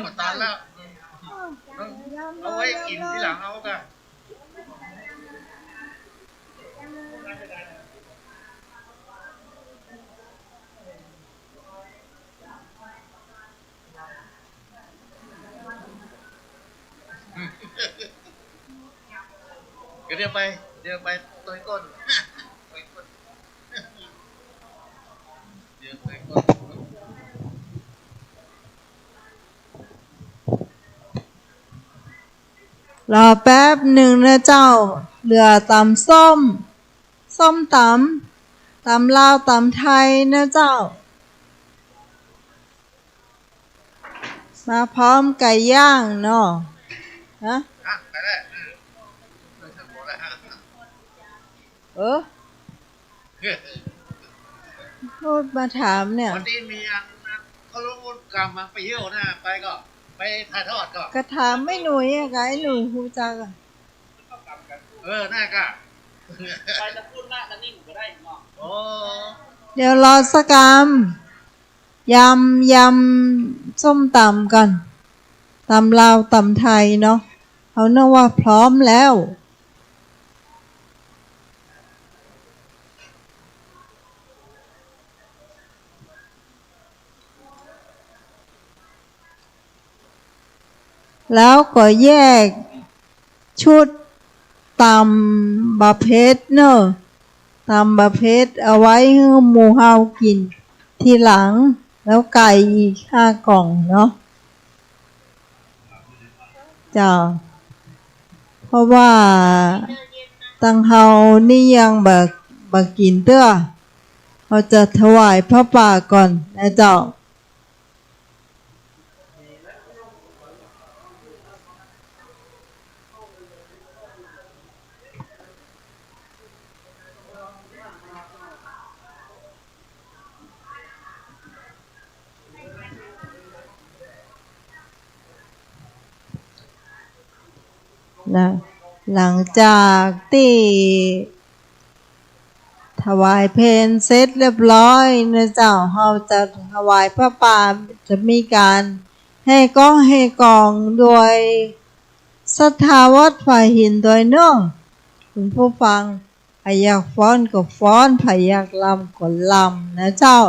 มันตันแล้วเอาไว้กินที่หลังเอากันก็เดี๋ยวไป เดี๋ยวไปตัวก้นเดี๋ยวไปก้น รอแป๊บหนึ่งนะเจ้าเหลือตำส้มตำลาวตำไทยนะเจ้ามาพร้อมไก่ย่างเนาะฮะไปได้พูดมาถามเนี่ยวันนี้มีอันเขาลงวุฒิกรรมมาไปเที่ยวนะไปก็ไปถ่ายทอดก็กระถามไม่หนุ่ยอะไงหนุ่ยฮูจักอะน่าก็ไปตะพูดหน้าตะนิ่งก็ได้เนาะโอ้เดี๋ยวรอสักกรรมยำส้มตำก่อนตำลาวตำไทยเนาะเขาเนื่อว่าพร้อมแล้วแล้วก็แยกชุดตำบะเพ็ดเนอะตำบะเพ็ดเอาไว้ให้หมูเฮากินทีหลังแล้วไก่อีก5 กล่องเนาะจ้าเพราะว่าตังเฮานี่ยังบักกินเต้อเขาจะถวายพระป่าก่อนนะเจ้าหลังจากที่ถวายเพลเสร็จเรียบร้อยนะเจ้าเราจะถวายพระป่าจะมีการให้ก้องให้กองโดยศรัทธาวัดฝ่ายหินโดยเนาะคุณผู้ฟังใครอยากฟ้อนก็ฟ้อนใครอยากลำก็ลำนะเจ้า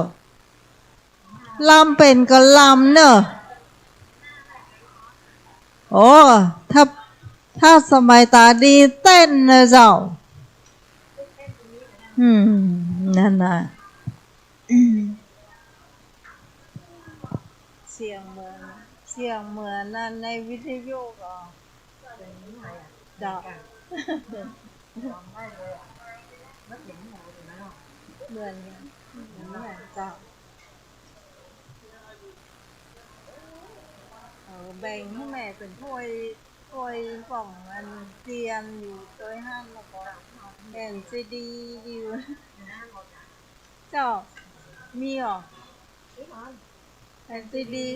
ลำเป็นก็ลำเนอะโอ้ถ้าสมัยตาดีเต้นนะเจ้านั่นน่ะเสียงเหมือนนั่นในวิทยุก็จ้าเหมือนจ้าแบ่งให้แม่เป็นถ้วยของอันเตียนอยู่ตัวห้างแล้วก็แบ่งซีดีอยู่เจ้ามีหรอแบ่งซีดี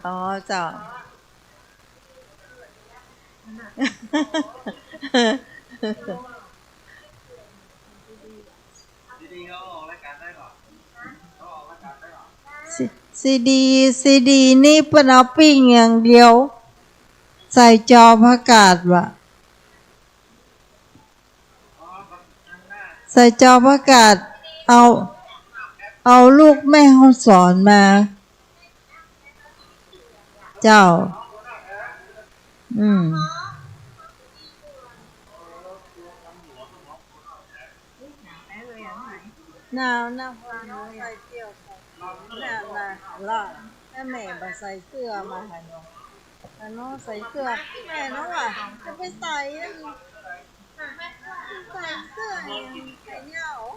อ๋อเจ้าซีดีนี่เป็นเอาปิ้งอย่างเดียวใส่จอประกาศว่ะใส่จอประกาศเอาลูกแม่เขาสอนมาเจ้าหนาวฟังใส่เที่ยวน่ะแม่บ่ใส่เสื้อมาให้น้องแต่น้องใส่เสื้อแม่น้องอ่ะจะไปใส่เสื้อใส่เนี่ยโอ้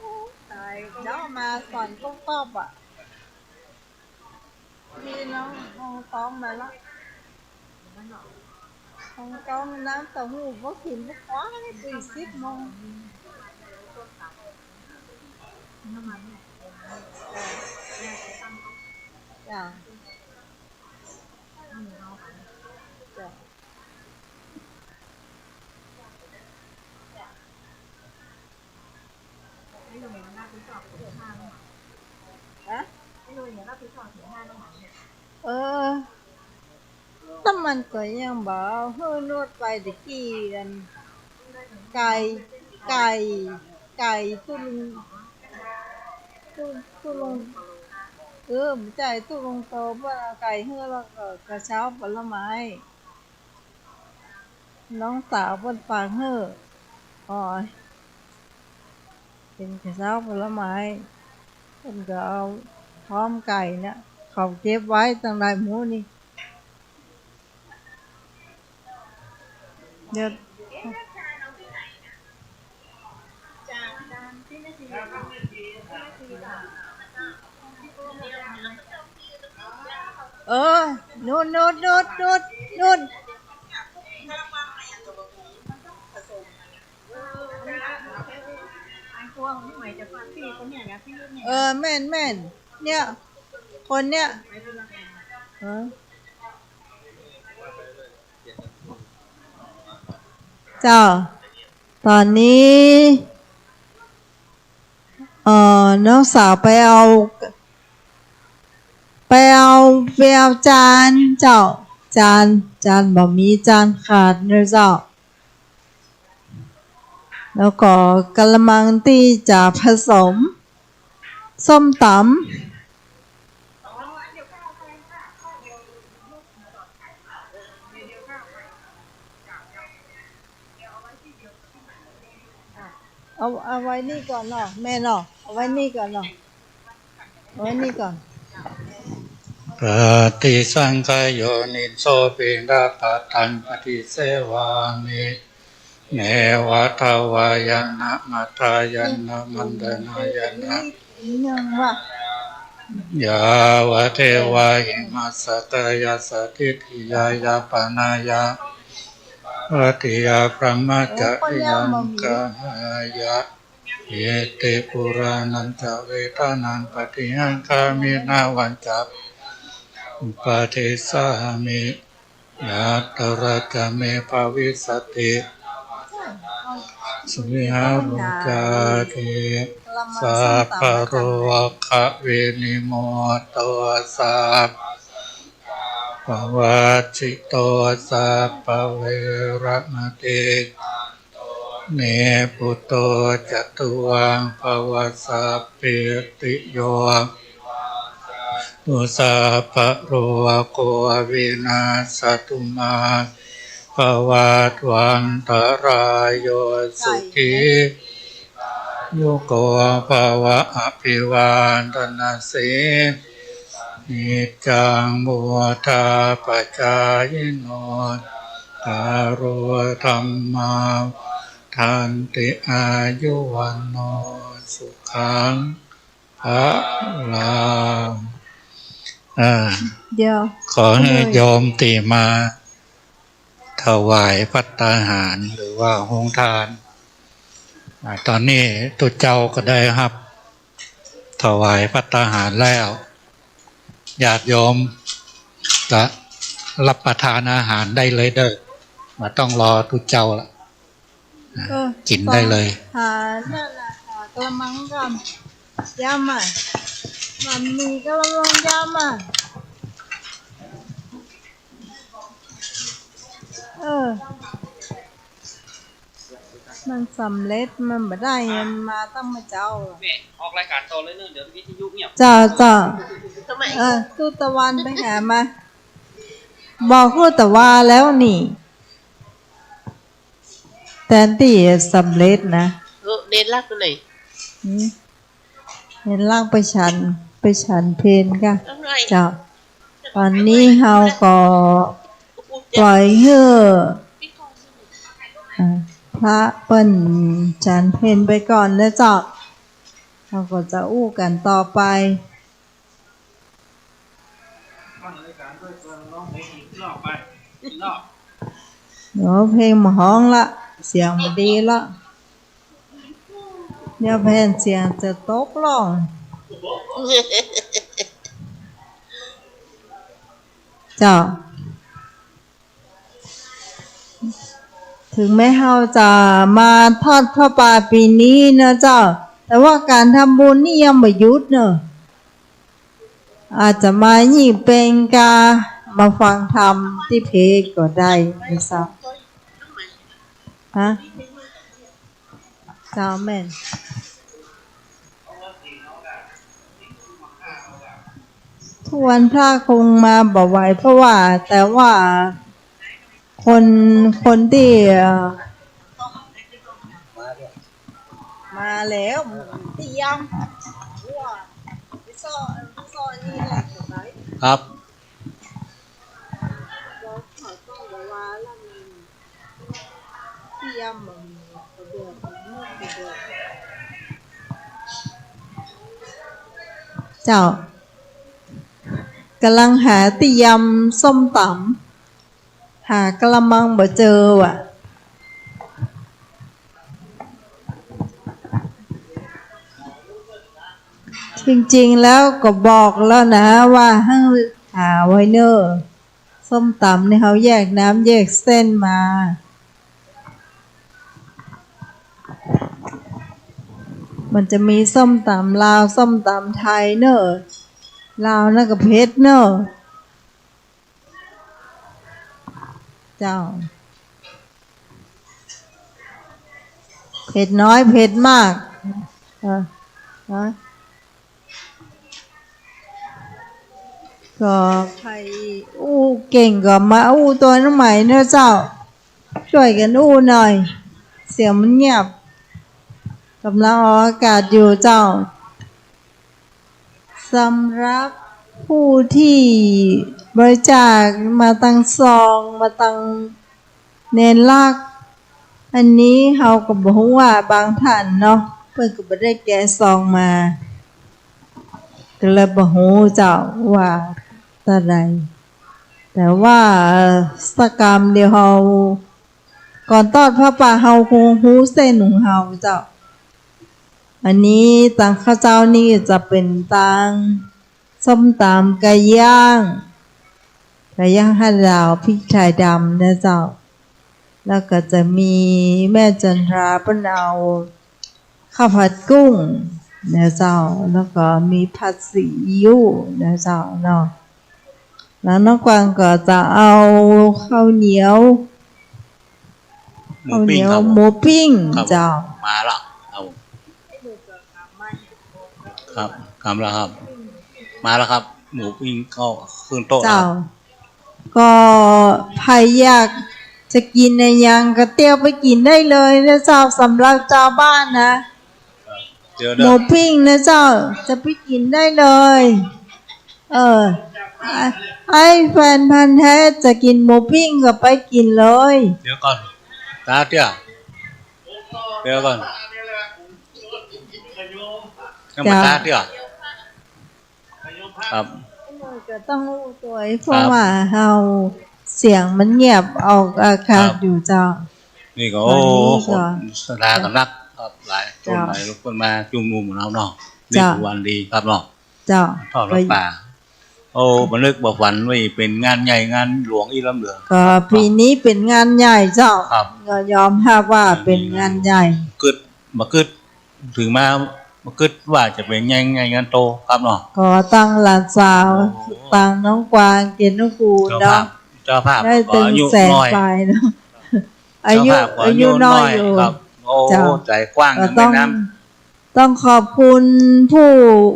ตายเดี๋ยวมาสอนก๊อบอ่ะพี่น้องห้องต้องมาแล้วห้องต้องน้ำเต้าหู้บ่กินบ่คว้าเลย40 โมงจ้ะแต่มันก็ยังบ่เฮือนวดไปตะกี้กันไก่ทุลุง ไม่ใจตู้ลงโตเพื่อเอาไก่เฮือแล้วก็กระเช้าผลไม้น้องสาวเพิ่นฝากเฮืออ๋อเป็นกระเช้าผลไม้เพิ่นก็เอาพร้อมไก่เนี่ยเขาเก็บไว้ตั้งหลายหมู่นี่เดี๋ยวนู่นแม่นเนี่ยคนเนี่ยเจ้าตอนนี้น้องสาวไปเอาจานเจ้าจานบ่มีจานขาดเนอะเจ้าแล้วก็กะละมังที่จะผสมส้มตำเอาไว้นี่ก่อนเนาะแม่เนาะเอาไว้นี่ก่อนเนาะเอาไว้นี่ก่อนปฏิสังขายโยนิโสปิณาปตังปฏิเสวามิเนวะทวายนะมัทายนะมันดนายนะยังวะยาวะเทวาหิมัสสตยาสติทิยายาปนายาวัติยาพระมัจจะยังกายะเยติปุรานันจะเวทานังปฏิหังคามินาวันจับปฏิสามิยาตระจะเมภาวิสติสุวิหารุจาติสัพพะโรคะเวนิโมโตสัพปวัชิโตสัพพะเวระมะติเนปุโตจตุวังภวสัพพิติโยตุสัพพะโรโควินาศตุมาภวัตวันตรายโยสุขียุโกภวะอภิวาทนาสีนิจังมุทาปจายโนตาโรธรรมาทันติอายุวันโนสุขังภะลังเดี๋ยวขอให้โยมตีมาถวายภัตตาหารหรือว่าโฮงทานตอนนี้ตุเจ้าก็ได้ครับถวายภัตตาหารแล้วญาติโยมจะรับประทานอาหารได้เลยเด้อมาต้องรอตุเจ้าละกินได้เลยหานั่นแหละหากระมังกันยำอ่ะมันมีกระมังยำอ่ะมันสำเร็จมันไม่ได้มาต้องมาเจ้าออกรายการโตเลยเนอะเดี๋ยววิทยุเงียบจ้าตู้ตะวันไปหามาบอกตู้ตะวันแล้วนี่แต่ที่สำเร็จนะเน้นรักตัวไหนเน้นรักไปฉันเพลนค่ะจ้าตอนนี้เฮาก็ปล่อยเหือพระเปิ้นฉันเพลนไปก่อนนะจ้าเราก็จะอู้กันต่อไปเดี๋ยวเพลงมาห้องละเสียงมาดีละเดี๋ยวเพลงเสียงจะตกลงเจ้าถึงแม้เราจะมาทอดผ้าป่าปีนี้นะเจ้าแต่ว่าการทำบุญนี่ยังไม่หยุดเนอะอาจจะมายิ่งเป็นกามาฟังธรรมที่เพจก็ได้ไม่ทราบฮะเจ้าแม่น ทุกวันพระคงมาบ่ไหวเพราะว่าแต่ว่าคนที่มาแล้วเตรียมว่าไปซ่อนนี่แหละครับ เราขอต้องบอกว่าแล้วมันเตรียมมันเดือดเจ้ากำลังหาเตรียมส้มตำหากระมังบ่เจอว่ะจริงๆแล้วก็บอกแล้วนะว่าให้หาไว้เนอะส้มตำเนี่ยเขาแยกน้ำแยกเส้นมามันจะมีส้มตำลาวส้มตำไทยเนอะลาวน่ะก็เผ็ดเนอะเจ้าเผ็ดน้อยเผ็ดมากก็ใครอู้เก่งก็มาอู้ตัวน้องใหม่เนอะเจ้าช่วยกันอู้หน่อยเสียงมันเงียบกำลังออกอากาศอยู่เจ้าสำหรับผู้ที่บริจาคมาตั้งซองมาตั้งเนรลักอันนี้เขาก็บอกว่าบางท่านเนาะเพื่อนก็ไม่ได้แกะซองมาก็เลยบอกเจ้าว่าตะไรแต่ว่าสกรรมเดียวเขาก่อนทอดพระป่าเขาคงหูเส้นของเขาเจ้าอันนี้ตังข้าวเจ้านี่จะเป็นตังส้มตำไก่ย่างให้ดาวพริกไทยดำนะเจ้าแล้วก็จะมีแม่จันทราเปิ้นเอาข้าวผัดกุ้งนะเจ้าแล้วก็มีผัดซีอิ๊วนะเจ้าเนาะแล้วน้องกวางก็จะเอาข้าวเหนียวหมูปิ้งเจ้ามาละเอาครับกำแล้วครับมาแล้วครับหมูปิ้งก็ขึ้นโต๊ะเจ้าก็ใครอยากจะกินในยังก็เตี้ยวไปกินได้เลยนะเจ้าสำหรับเจ้าบ้านนะหมูปิ้งนะเจ้าจะไปกินได้เลยไอ้แฟนพันธุ์แท้จะกินหมูปิ้งก็ไปกินเลยเดี๋ยวก่อนตาเตี้ยเดี๋ยวก่อนยังมาตาเตี้ยครับก็ต้องรู้ตัวเพราะว่าเราเสียงมันเงียบออกอากาศอยู่เจ้านี่ก็โอ้สถานสำนักครับหลายต้นหลายคนมาจุ่มนุมของเราเนาะนี่คือวันดีครับเนาะเจ้าทอดรับป่าโอ้บันทึกบอกฝันไว้เป็นงานใหญ่งานหลวงอีลำเหลืองก็ปีนี้เป็นงานใหญ่เจ้าก็ยอมรับว่าเป็นงานใหญ่กึดมาถึงมาว่าจะเป็นงานโตครับเนาะก็ตั้งหลานสาวตั้งน้องกวางเกณฑ์น้องกูเนาะเจ้าภาพได้ตึงแสนไปเนาะอายุน้อยอยู่โอ้ใจกว้างกันไม่น้ำต้องขอบคุณผู้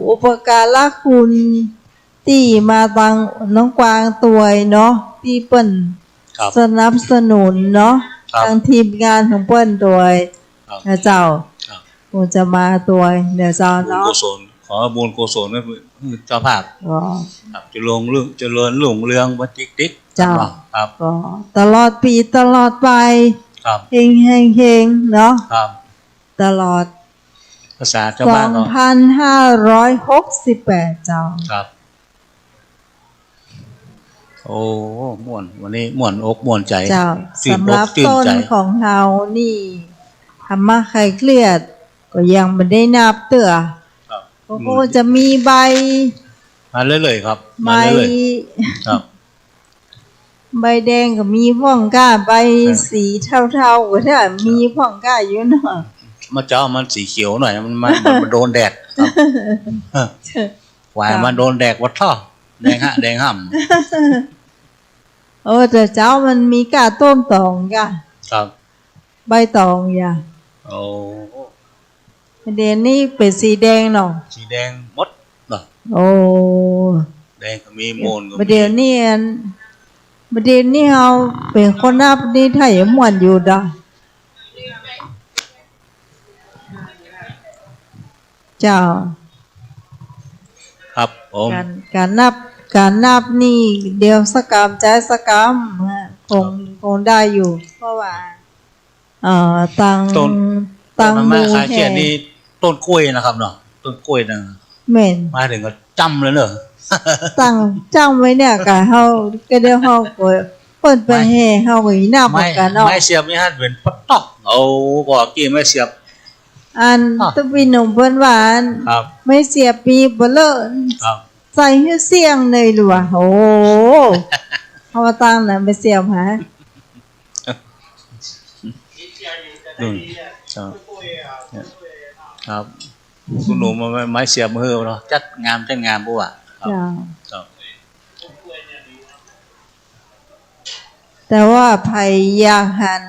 อุปการะคุณที่มาตั้งน้องกวางตัวเนาะที่เปิ้นสนับสนุนเนาะทางทีมงานของเปิ้นตัวนะเจ้าคงจะมาตัวเนี่ยเจ้าเนาะขอบุญกุศลให้เจ้าภาพครับจะลงเรื่องเจริญรุ่งเรืองบันติ๊กเจ้าครับก็ตลอดปีตลอดไปเฮงเนาะตลอดภาษาเจ้าบ้านก็2568เจ้าครับโอ้ม่วนวันนี้ม่วนอกม่วนใจเจ้าสำหรับต้นของเรานี่ทำมาใครเครียดก็ยังไม่ได้นับเตื้อก็จะมีใบมาเรื่อยๆครับใบใบแดงก็มีพ่องก้าใบสีเทาๆก็ถ้ามีพ่องก้าอยู่เนาะมาเจ้ามันสีเขียวหน่อยมันโดนแดดครับหวายมันโดนแดดวัดท่อแดงห่ำแต่เจ้ามันมีก้าต้มตองก้าครับใบตองอย่าโอ้เดนนี่เป็นสีแดงเนาะสีแดงมดเนาะโอ้ แดงก็มีโมนก็ ประเดี๋ยวนี้เราเป็นคนนับนี่ถ้าอย่างม่วนอยู่ดอกเจ้า ครับผม การนับนี่เดี๋ยวสกรรมใจสกรรมคงได้อยู่ เพราะว่าตัง มัน มู มาขาย แห่ เขียนนี่ต้นกล้วยนะครับเนาะต้นกล้วยนะ เหม็น มาถึงก็จำเลยเนอะ ตั้งจ้างไว้เนี่ยกะเฮาก็เดี๋ยวเฮาก็เปิ้นไปแห่เฮาก็อีหน้าเหมือนกันเนาะ ไม่เสียบนี่ฮะเป็นปัตตอกเอาก็กี้ไม่เสียบ อันตะวินของเพิ่นว่าอัน ครับ ไม่เสียปีบ่เลอะ ครับ ใส่ให้เสียงเลยหรือว่าโอ้เฮามาตั้งน่ะไปเสียบหา ครับคุณหนูมาไม้เสียบมือเนาะจัดงามบ่วะครับครับ แต่ว่าภัยอยากหัน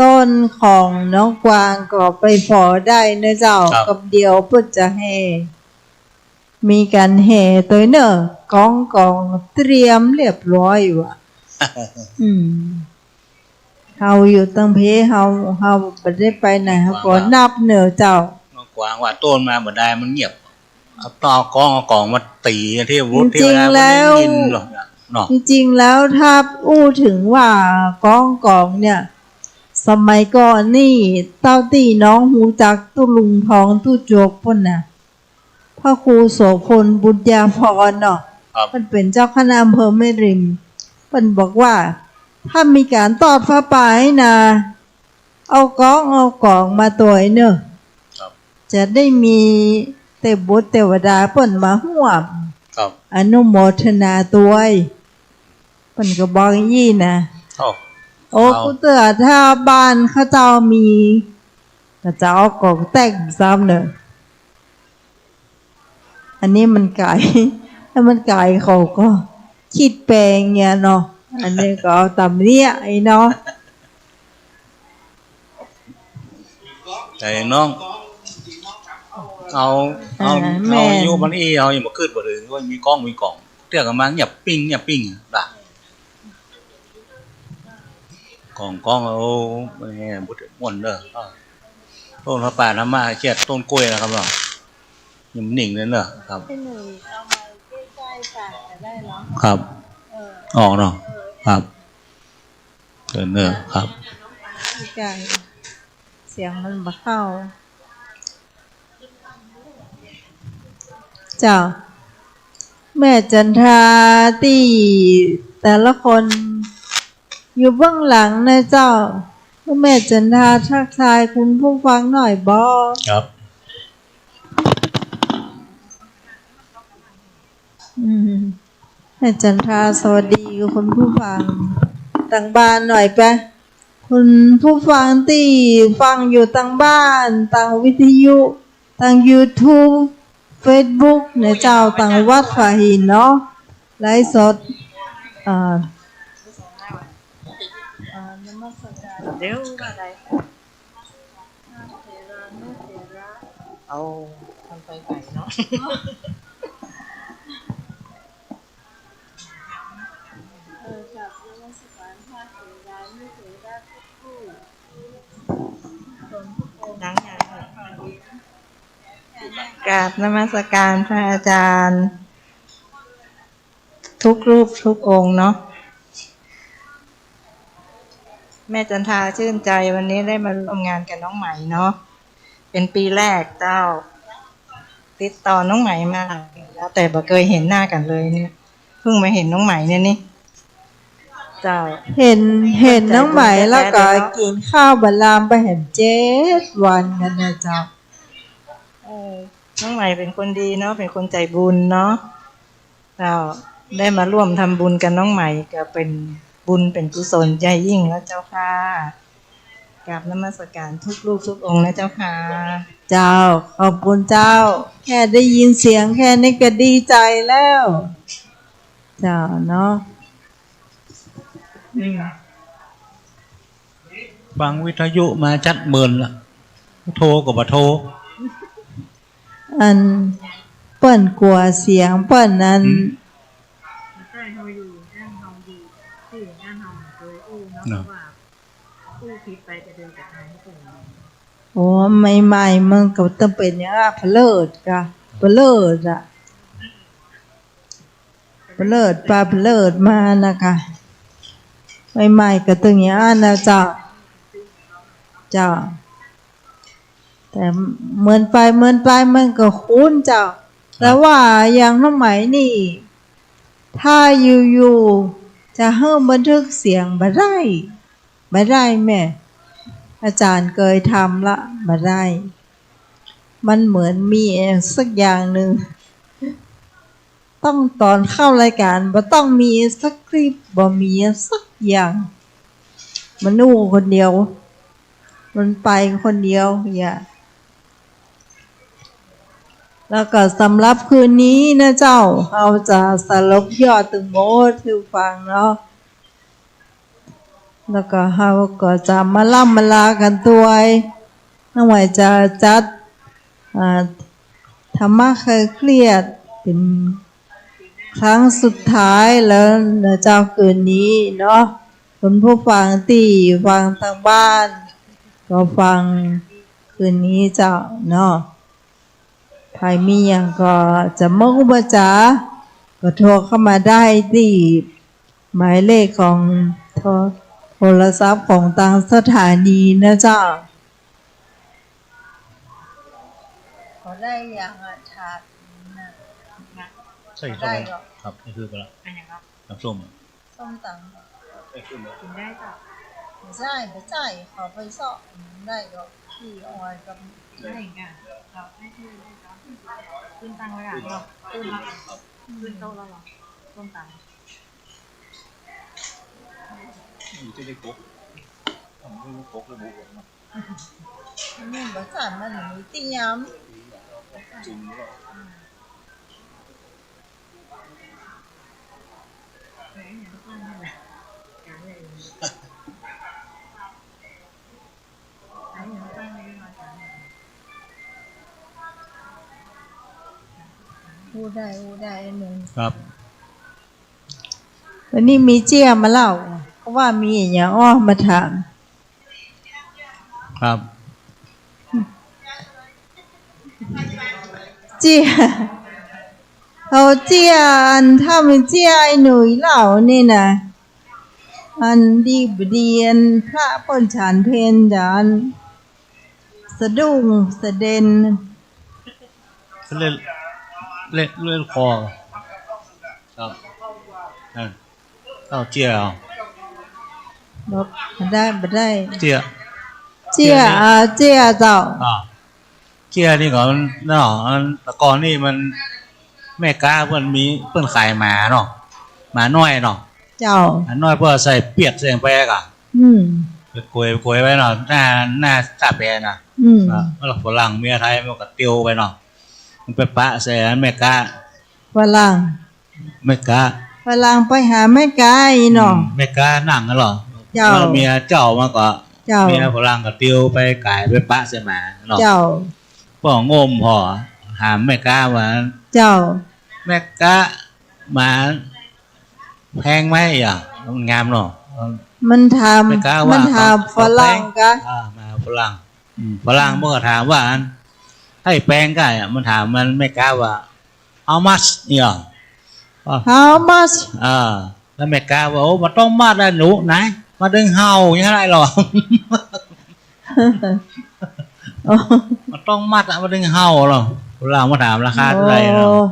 ต้นของน้องกวางก็ไปพอได้นะเจ้ากับเดียวเพิ่นจะให้มีการแห่ตัวเนอะกองเตรียมเรียบร้อยว่ะ เฮาอยู่ตั้งเพเฮาบ่ได้ไปไหนเฮาก็นับเนอะเจ้า น้องกวางว่าต้นมาบ่ได้มันเงียบเอาต่อกองมาตีที่วุฒิที่เวลามันได้ยินหรอกเนาะ จริงๆแล้วถ้าอู้ถึงว่ากองเนี่ยสมัยก่อนนี่เต้าตี้น้องหูจักตู้ลุงทองตู้โจกพุ่นน่ะพระครูโสพลบุญญาพรเนาะเพิ่นเป็นเจ้าคณะอำเภอแม่ริมเพิ่นบอกว่าถ้ามีการตอดผ้าป่าให้นะเอากองมาตัวเนอะจะได้มีเทพบุตรเทวดาเพิ่นมาร่วมอนุโมทนาตัวเพิ่นก็บอกอย่างนี้นะโอ้กูเตือถ้าบ้านเขาเจ้ามีก็จะเอากองแต่งซ้ำเนอะอันนี้มันไก่ถ้ามันไก่เขาก็คิดแปลงเนี่ยเนาะอันนี้ก็เอาตำเนี้ยไอ้เนาะ แต่น้องเอาอยู่มันเอาอยู่มาขึ้นบ่ถึงก็มีกล้องเตี้ยกันมาเงียบปิ้งล่ะกล้องเอาแม่บุตรม่วนเด้อต้นพระป่าธรรมะเขียดต้นกล้วยนะครับเนาะยังนิ่งเลยเนอะครับ ให้หนูเอามาใกล้ๆกันได้เนาะ ครับออกเนาะครับเนอะครับ ใกล้เสียงมันบ่เข้าเจ้าแม่จันทราที่แต่ละคนอยู่เบื้องหลังนะเจ้าแม่จันทราทักทายคุณผู้ฟังหน่อยบ่ครับแม่จันทราสวัสดีคุณผู้ฟังต่างบ้านหน่อยปะคุณผู้ฟังที่ฟังอยู่ต่างบ้านต่างวิทยุต่าง YouTube Facebook เนี่ยเจ้าต่างวัดฝาหินเนาะไลฟ์สดเดี๋ยวอะไรเอาทำไปไก่เนาะกราบนมัสการพระอาจารย์ทุกรูปทุกองค์เนาะแม่จันทราชื่นใจวันนี้ได้มาร่วมงานกับน้องใหม่เนาะเป็นปีแรกเจ้าติดต่อน้องใหม่มาแล้วแต่บ่เคยเห็นหน้ากันเลยเนี่ยเพิ่งมาเห็นน้องใหม่เนี่ยนี่เจ้าเห็นน้องใหม่แล้วก็กินข้าวบะลามไปเห็น7 วันกันนะเจ้าน้องใหม่เป็นคนดีเนาะเป็นคนใจบุญเนาะเราได้มาร่วมทำบุญกันน้องใหม่ก็เป็นบุญเป็นกุศลใจยิ่งแล้วเจ้าค่ะกราบนมัสการทุกลูกทุกองค์นะเจ้าค่ะเจ้าขอบคุณเจ้าแค่ได้ยินเสียงแค่นี้ก็ดีใจแล้วเจ้าเนาะฟังวิทยุมาจัดเมินละโทรกับบ่โทร เปิ้นกลัวเสียงเปิ้นนั้นใช่เขาอยู่ด้านเฮาดีที่ด้านเฮาเคยอู้เนาะว่าอู้ผิดไปจะเดินจากทางที่ตรงนี้โอ้ใหม่ๆมันก็ต้องเป็นอย่างอ่ะเพลิดกะเพลิดอ่ะเพลิดปลาเพลิดมานะคะใหม่ๆก็ตึงอย่างอ่ะนะเจ้าแต่เหมือนไปมันก็คุ้นเจ้าแต่ว่าอย่างสมัยนี่ถ้าอยู่ๆจะเพิ่มบันทึกเสียงบ่ได้แม่อาจารย์เคยทำละบ่ได้มันเหมือนมีสักอย่างหนึ่งต้องตอนเข้ารายการบ่ต้องมีสักคลิปบ่มีสักอย่างมันนู่คนเดียวมันไปคนเดียวอย่าแล้วก็สำหรับคืนนี้นะเจ้าเราจะสรุปยอดตึงโมที่ฟังเนาะแล้วก็เราก็จะมาล่ำมาลากันตัวน้องไหวจะจัดธรรมะเครียดเป็นครั้งสุดท้ายแล้วนะเจ้าคืนนี้เนาะคนผู้ฟังที่ฟังทางบ้านก็ฟังคืนนี้เจ้าเนาะใครมีอย่างก็จะมกบจาก็โทรเข้ามาได้ที่หมายเลขของโทรศัพท์ของทางสถานีนะเจ้าขอได้อย่างถาดใช่ได้ครับนี่คือไปละน้ำส้มส้มตำกินได้จ้ะไม่ใช่ขอไปสอบได้ก็พี่ออยกับได้กันเราให้ที่ได้ครับขึ้นตังไว้อ่ะเราขึ้นโต๊ะแล้วหรอส้มตำอยู่ที่ได้ก๊กไม่รู้ก๊กหรือบุกนี่ภาษามันมีติยามจุ่มหรือเปล่าพูดได้หนึ่งครับวันนี้มีเจี้ยมาเล่าเพราะว่ามีอย่างอ้อมาถามครับเจี้ยเอาเจี้ยอันถ้ามันเจี้ยไอ้หนุ่ยเล่านี่นะอันดีบดีอันพระพ้นฉันเพนจานสะดุ้งสะเด็นเล่นคอครับเอาเจียบอกบ่ได้เจียเจ้าเจียนี่ก่อนเนาะแต่ก่อนนี่มันแม่ก้าเพิ่นมีเพิ่นขายหมาเนาะหมาน้อยเนาะเจ้าน้อยเพื่อใส่เปียกใส่แป้งอ่ะโกยไว้เนาะหน้าตาแปรน่ะแล้วฝรั่งเมียไทยมันก็เตียวไปเนาะมันไปปะใส่แม่ก้าฝรั่งแม่ก้าฝรั่งไปหาแม่ก้าอีเนาะแม่ก้านั่งกันหรอเจ้าเมียเจ้ามาก็เมียฝรั่งก็เตียวไปไก่ไปปะใส่หมาเนาะเจ้าพ่องมพอหามแม่ก้าว่าเจ้าแม่ก้าหมาแพงไหมอ่ะมันงามเนาะมันถามฝรั่งกะมาฝรั่งเมื่อถามว่าให้แปลงกันอ่ะมันถามมันไม่กล้าว่า how much เนี่ย how much แล้วไม่กล้าว่าโอ้มันต้องมาได้หนูไหนมาดึงเห่าอย่างไรหรอมันต้องมัดมาดึงเห่าหรอฝรั่งมาถามราคาเท่าไหร่เนาะ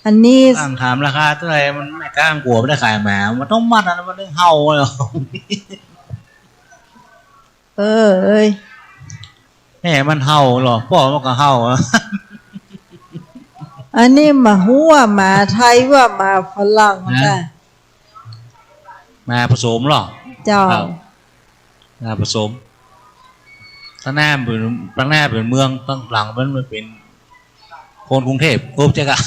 อันนี้ถามราคาเท่าไหร่มันไม่กล้ากลัวไม่ได้ขายหมามันต้องมัดนะมันดึงเห่าเลยเอ้ยแหมมันเห่าหรอพ่อมันก็เห่าอันนี้มาหัวมาไทยว่ามาฝรั่งจ้ะมาผสมหรอเจ้ามาผสมตั้งหน้าเป็นเมืองตั้งหลังมันเป็นคนกรุงเทพกบเจ๊กะ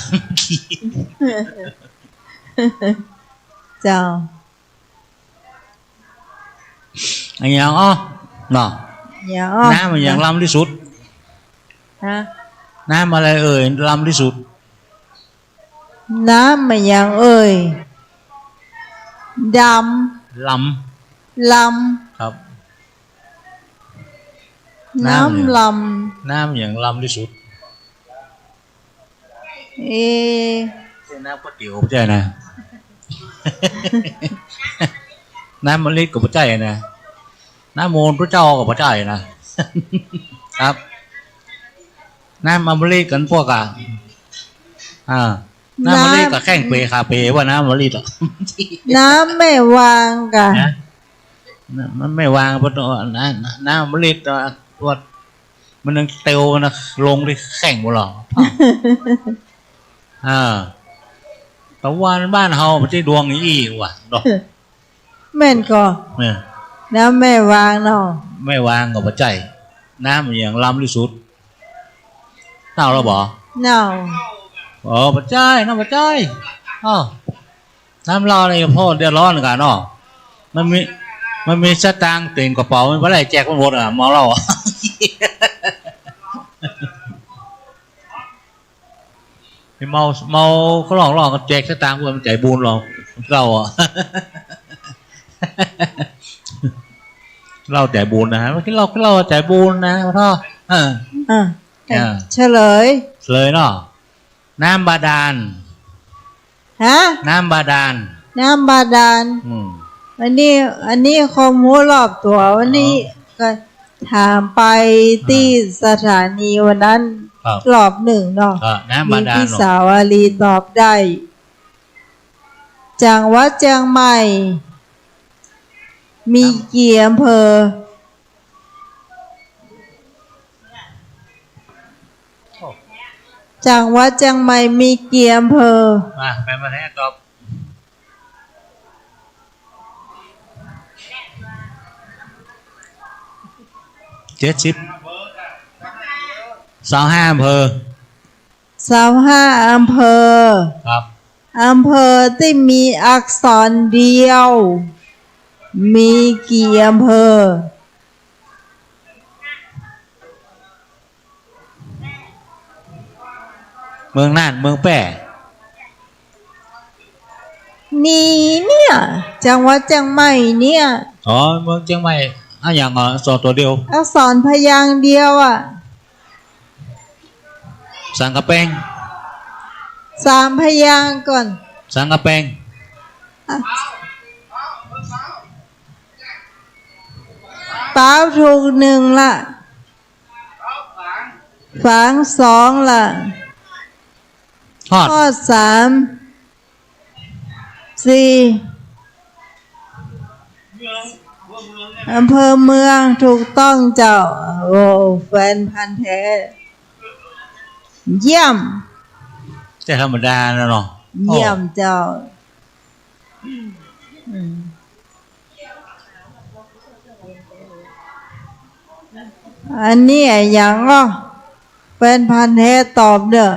เจ้าอันยังอ๋อเนาะน้ำมันยังล้ำที่สุดน้ำอะไรเอ่ยล้ำที่สุด น้ำมันยังเอ่ยดลำลำครับ ำน้ำล น้ำอย่างลำที่สุด ำน้ำก๋วยเตี๋ยวไม่ใช่นะ น้ำมะลิกับพระเจ้านะน้ำมูลพระเจ้ากับพระเจ้านะครับน้ำมะลิกันพวกน้ำมะลิกับแข้งเปคาเปว่าน้ำมะลิต่อน้ำไม่วางกันมันไม่วางเพราะน้ำมะลิตัวมันยังเตียวนะลงที่แข้งบ่หรอแต่ว่าบ้านเฮาไม่ใช่ดวงนี้อีกว่ะดอกแม่นก็น้ำไม่วางเนาะไม่วางกับพระเจ้าน้ำอย่างล้ำที่สุดเน่าแล้วบ่เน่าพระเจ้าน้ำพระเจ้าน้ำรออะไรพ่อเดือดร้อนกันเนาะมันมีสตางค์เต็มกระเป๋ามันอะไรแจกมันหมดเมาเหล้าเมาเขาหลอกกันแจกสตางค์มันใจบุญหรอกเราเราใจบุญนะเมื่อกี้เราใจบุญนะพ่อเฉลยเนาะน้ำบาดาลน้ำบาดาลอันนี้ข้อมูลรอบตัววันนี้ก็ถามไปที่สถานีวันนั้นรอบหนึ่งเนาะมีพี่สาวอาลีตอบได้จังหวัดเชียงใหม่มีกี่อำเภอจังหวัดเชียงใหม่มีกี่อำเภอไปมาแท้ตอบ70 25อำเภอ25อำเภอครับอำเภอที่มีอักษรเดียวมีกี่อำเภอเมืองน่านเมืองแปร่มีเนี่ยจังหวัดเชียงใหม่เนี่ยเมืองเชียงใหม่อย่างสอตัวเดียวอักษรพยางค์เดียวสังกะแปง3พยางค์ก่อนสังกะแปงเปล่าถูก1ละฝัง2ละข้อ3 4อำเภอเมืองถูกต้องเจ้าโอ้แฟนพันธุ์แท้เยี่ยมแต่ธรรมดาเนาะเยี่ยมเจ้าอันนี้อย่างก็แฟนพันธุ์แท้ตอบเด้อ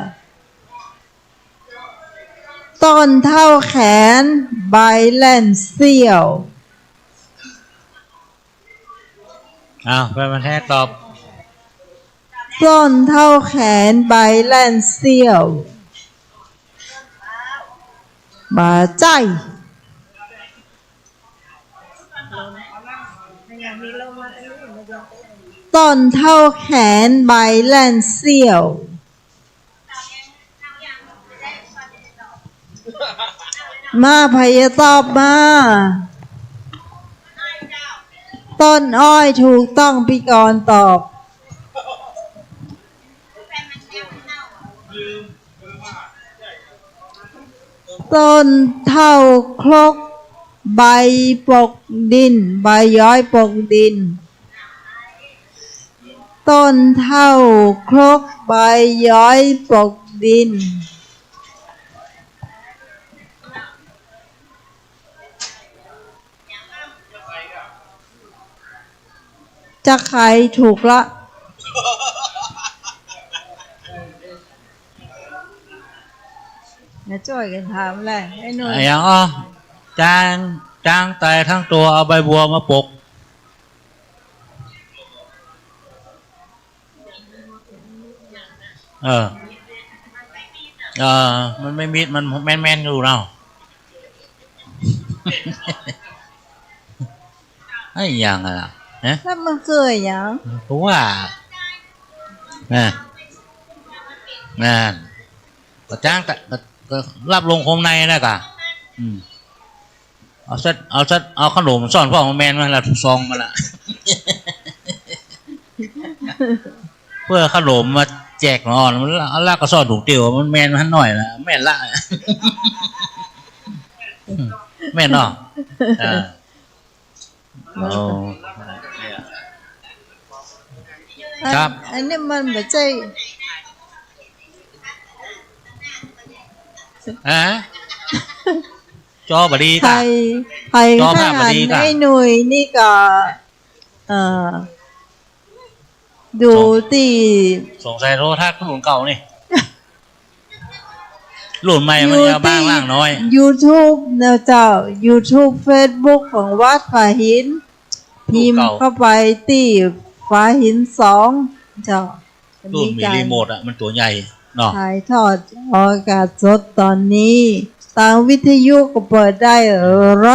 ต้นเท่าแขนใบแล่นเสี้ยวแฟนพันธุ์แท้ตอบต้นเท่าแขนใบแล่นเสี้ยวบาใจต้นเท่าแขนใบแล่นเสี้ยวมาพยตอบมาต้นอ้อยถูกต้องพี่กรณ์ตอบต้นเท่าครกใบปกดินใบย้อยปกดินต้นเท่าครกใบย้อยปกดินจะใครถูกละเนี่ยช่วยกันถามเลยไอ้หนุ่ยอย่างจางแต่ทั้งตัวเอาใบบัวมาปก มันไม่มิดมันแม่นอยู่เราไอ้ยังอ่ะนะแล้วมันเคยยังเพราะว่านั่นก็จ้างแต่ก็รับลงคมในนะกะเอาขนมซ่อนพ่อมาแมนมาละทุกซองมาละเพื่อขนมมาแจกนอนมันลากกระสอบถุงเตียวมันแมนมันหน่อยละแม่นละแม่นเนาะครับอันนี้มันไม่ใช่จอบดีค่ะใครข้างไอ้หนุ่ยนี่ก็ดูที่สงสัยโทรทัศน์รุ่นเก่านี่รุ่นใหม่มันจะบ้างล่างน้อย YouTube นะเจ้า YouTube Facebook ของวัดฝาหินพิมพ์เข้าไปที่ฝาหิน2เจ้ารุ่นมีรีโมทอ่ะมันตัวใหญ่เนาะถ่ายทอดอากาศสดตอนนี้ทางวิทยุก็เปิดได้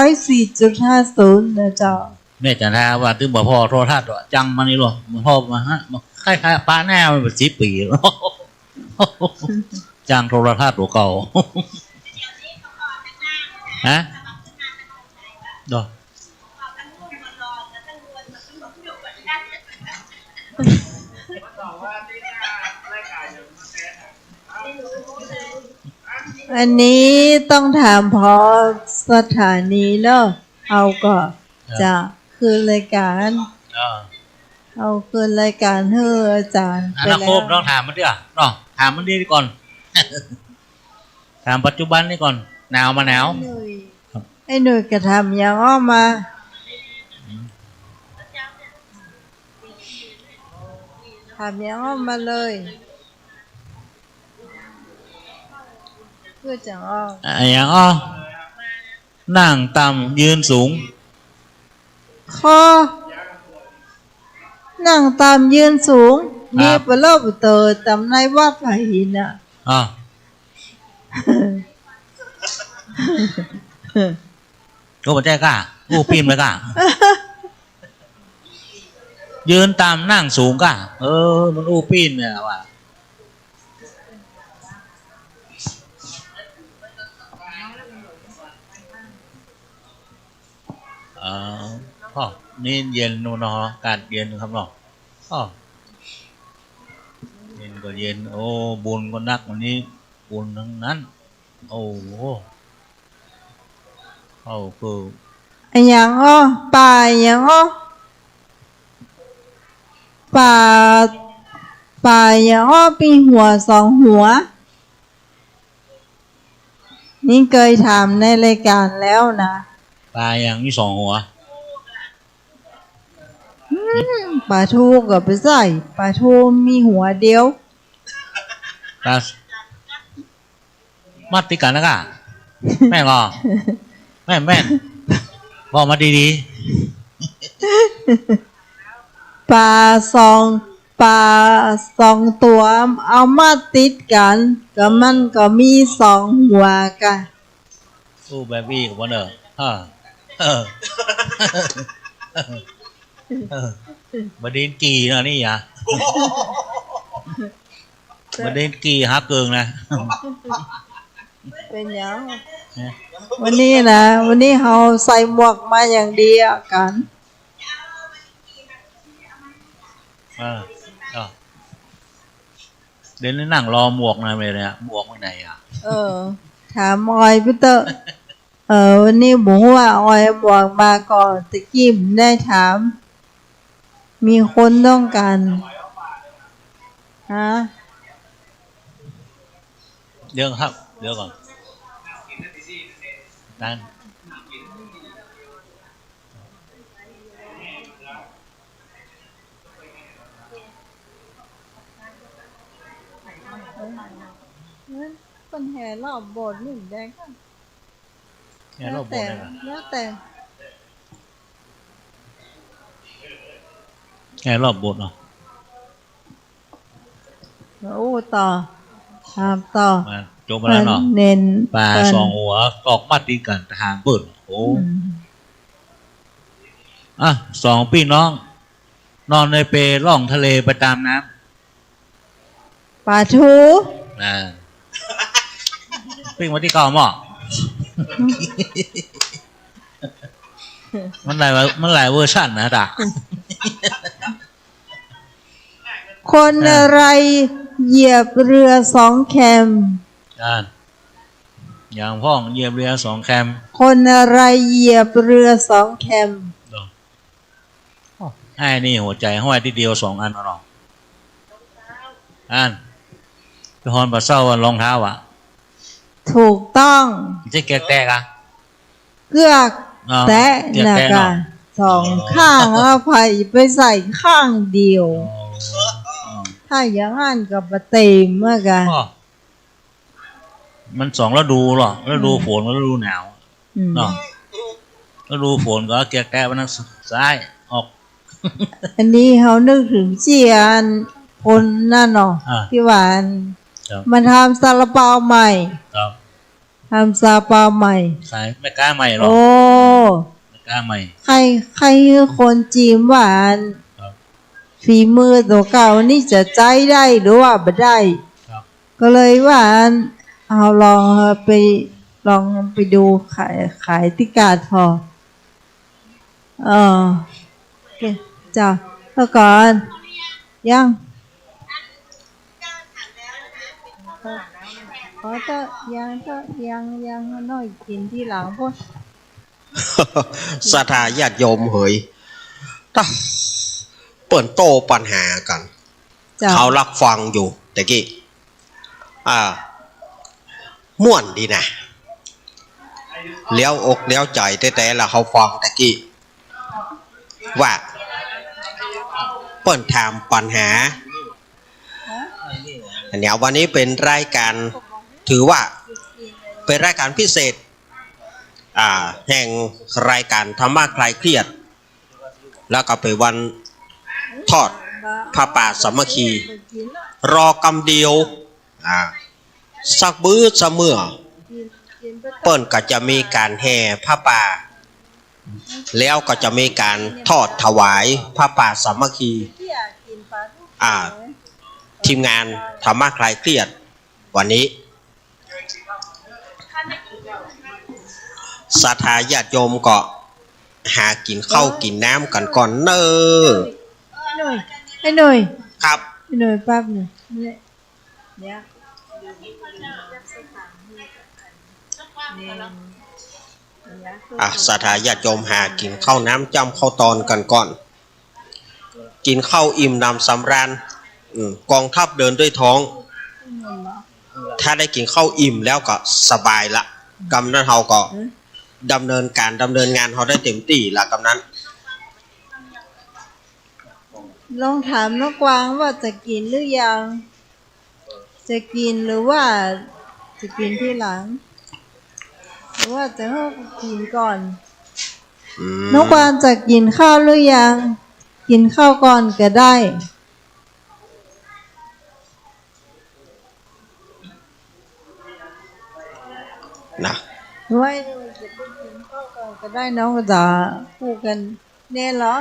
104.50 นะเจ้าแม่จันทาว่าตึงบ่พ่อโทรทัศน์จังมานี่หรอมันพ่อมาฮะคล้ายๆป้าแน่มัน10 ปีจังโทรทัศน์ตัวเก่าฮะดออันนี้ต้องถามพอสถานีเนาะเอาก็จะคือรายการเอาคืนรายการให้อาจารย์ไปแล้วต้องถามมันดิอ่ะเนาะถามมันดีก่อนถามปัจจุบันนี่ก่อนหนาวมาหนาวไอ้หนุ่ยกระทำอย่างออกมาทำอย่างออกมาเลยเพื่อจะออกอย่างอ้อนั่งต่ำยืนสูงข้อนั่งตามยืนสูงมีปลอบเตอตำในวัดฝาหินอ่ะก็บอกแจ้ก้ากูปีนเลยก้ายืนตามนั่งสูงก้ามันอู้ปีนเนี่ยว่ะพ่อนี่เย็นนูนอการเย็นครับเนาะเย็นก็เย็นโอ้บุญก็นักวันนี้บุญทั้งนั้นโอ้โหคืออย่างป่าอย่างป่าอย่างปีหัว2 หัวนี่เคยถามในรายการแล้วนะปลาอย่างนี้2 หัวปลาทูกับไปใส่ปลาทูมีหัวเดียวปลามัดติกันนะกะแม่งอแม่บอกมาดีๆปลา2 ตัวเอามาติดกันก็มันก็มี2 หัวกันแบบนี้กับวันบดินกีนะนี่อย่าบดินกีฮักเกิงนะเป็นยังวันนี้นะวันนี้เราใส่หมวกมาอย่างดีกันเดินนั่งรอหมวกนะเลยเนี่ยหมวกไว้ไหนถามออยพี่เตอร์วันนี้บอกว่าออยบอกมาก่อนตะกี้ผมได้ถามมีคนต้องการเดี๋ยวครับเดี๋ยวก่อนนั่นคนแห่รอบโบสถ์นี่แดงกันแห่รอบโบสถ์แล้วแต่แห่รอบโบสถ์เนาะโอ้ต่อ ครับต่อ มาจบมาแล้วเนาะ เน้น ปลาสองหัวออกมาตีกันทางเปิดโอ้อ่ะสองพี่น้อง นอนในเปรล่องทะเลไปตามน้ำ ปลาทู ปิ้งมาที่เก่าหม้อมันหลายเวอร์ชันนะด่า คนอะไรเหยียบเรือสองแคม อย่างพ่องเหยียบเรือสองแคม คนอะไรเหยียบเรือสองแคม ไอ้นี่หัวใจห้อยที่เดียว2 อันเนาะอันไปฮอนปลาเศร้ารองเท้าอ่ะ ถูกต้อง จะแกแตกอ่ะ เกือกแตะนะคะสองข้างเอาไผ่ไปใส่ข้างเดียว ถ้าอย่างนั้นกับปะเต็มมากกัน มัน2ฤดูหรอฤดูฝนกับฤดูหนาวเนาะฤดูฝนก็แกแตะมันซ้ายออก อันนี้เขานึกถึงเจียนคนนั่นเนาะที่หวานมันทำซาลาเปาใหม่ทำซาลาเปาใหม่ขายไม่กล้าใหม่หรอ โอ้ไม่กล้าใหม่ใครคือคนจีนหวานฝีมือตัวเก่านี่จะใจได้หรือว่าไม่ได้ก็เลยหวานเอาลองไปดูขายที่กาดพอจ้ะแล้วก่อนยังขอจะยังน้อยกินที่หลังพ่อ ศรัทธาญาติโยมเหยถ้าเปิดโตปัญหากันเขารักฟังอยู่แต่กี้ม่วนดีนะเลี้ยวอกเลี้ยวใจแต่ละเขาฟังแต่กี้ว่าเปิดถามปัญหาอันนี้วันนี้เป็นรายการถือว่าเป็นรายการพิเศษแห่งรายการธรรมะคลายเครียดแล้วก็ไปวันทอดผ้าป่าสามัคคีรอกำเดียวสักบื้อเสมอเปิ้นก็จะมีการแห่ผ้าป่าแล้วก็จะมีการทอดถวายผ้าป่าสามัคคีทีมงานธรรมะคลายเครียดวันนี้ศรัทธาญาติโยมก็หากินข้าวกินน้ำกันก่อนเนอไอ้หน่อยครับไอ้หน่อยแป๊บหนึ่งเนี่ยศรัทธาญาติโยมหากินข้าวน้ำจำข้าวตอนกันก่อนกินข้าวอิ่มนำสำราญกองทัพเดินด้วยท้องถ้าได้กินข้าวอิ่มแล้วก็สบายละกำนั้นเราก็ดำเนินงานเขาได้เต็มที่ละกำนั้นลองถามน้องกวางว่าจะกินหรือยังจะกินหรือว่าจะกินที่หลังหรือว่าจะให้กินก่อนน้องกวางจะกินข้าวหรือยังกินข้าวก่อนก็ได้นะว่าจะไปกินข้าวก่อนก็ได้น้องก็จะพูดกันเน้นเหรอ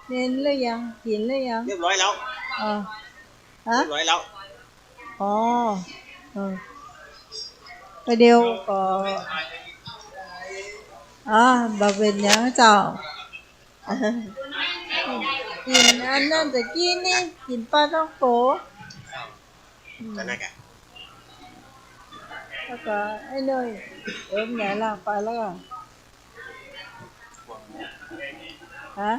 เน้นหรือยังกินหรือยังเรียบร้อยแล้วฮะเรียบร้อยแล้วไปเดียวก็บาเป็นยังเจ้ากินอันนั้นแต่กินนี่กินปลาท่องโกก็น่าแกแล้วก็ไอ้เนยไหนล่ะไปแล้วฮะ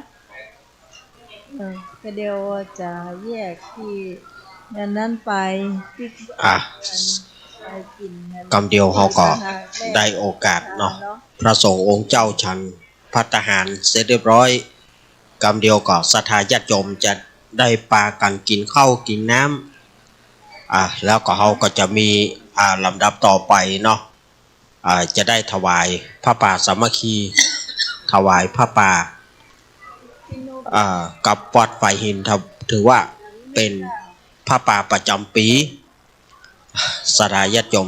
ก็เดียวจะแยกที่นั้นไปกำเดียวเขาก็ได้โอกาสเนาะพระสงฆ์องค์เจ้าชันภัตตาหารเสร็จเรียบร้อยกำเดียวก็ศรัทธาญาติโยมจะได้ปากันกินข้าวกินน้ำแล้วก็เขาก็จะมีลำดับต่อไปเนาะจะได้ถวายผ้าป่าสามัคคีถวายผ้าป่ากับวัดฝ่ายหินถือว่าเป็นผ้าป่าประจำปี สารายาติโยม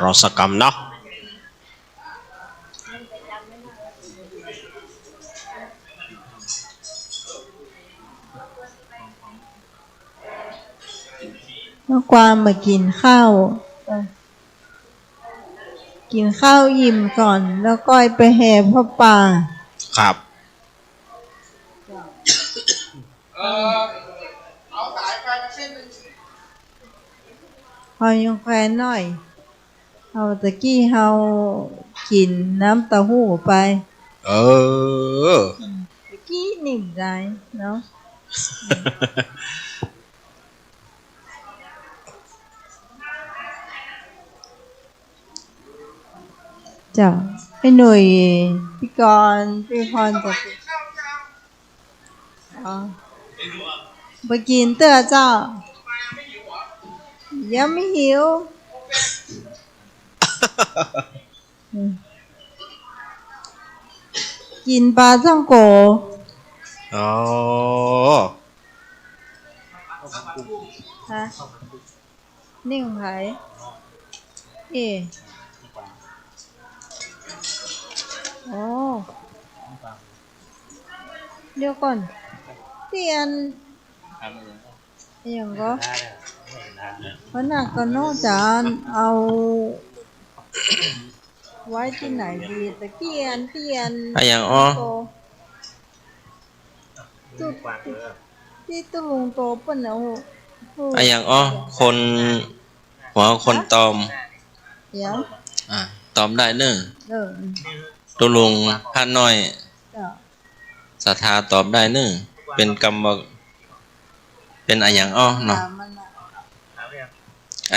รอสักกรรมเนาะเมื่อวานมากินข้าวอิ่มก่อนแล้วก็ไปแห่พระป่าครับเอาสายไฟมาเส้นนึง พอยังแควนหน่อยเอาตะกี้เฮากินน้ำเต้าหู้ไปตะกี้นิ่มใจเนาะจ้ะไอ้หนุ่ยพี่กรณ์พี่พรจะไปกินเตื้อเจ้ายังไม่หิวกินปลาท่องโกฮะนิ่งไผโอ้เดี๋ยวก่อนเตียนอย่างก็เพราะนักก็นอกจากเอาไว้ที่ไหนดีตะเกียนอย่างอ้อที่ตุ้งโตปุ่นเอาอย่างอ้อคนหัวคนตอมตอมได้เนอะตุลุงพันน้อยศรัทธาตอบได้เนอะเป็นกรรมบอกเป็นอย่างอ้อเนาะ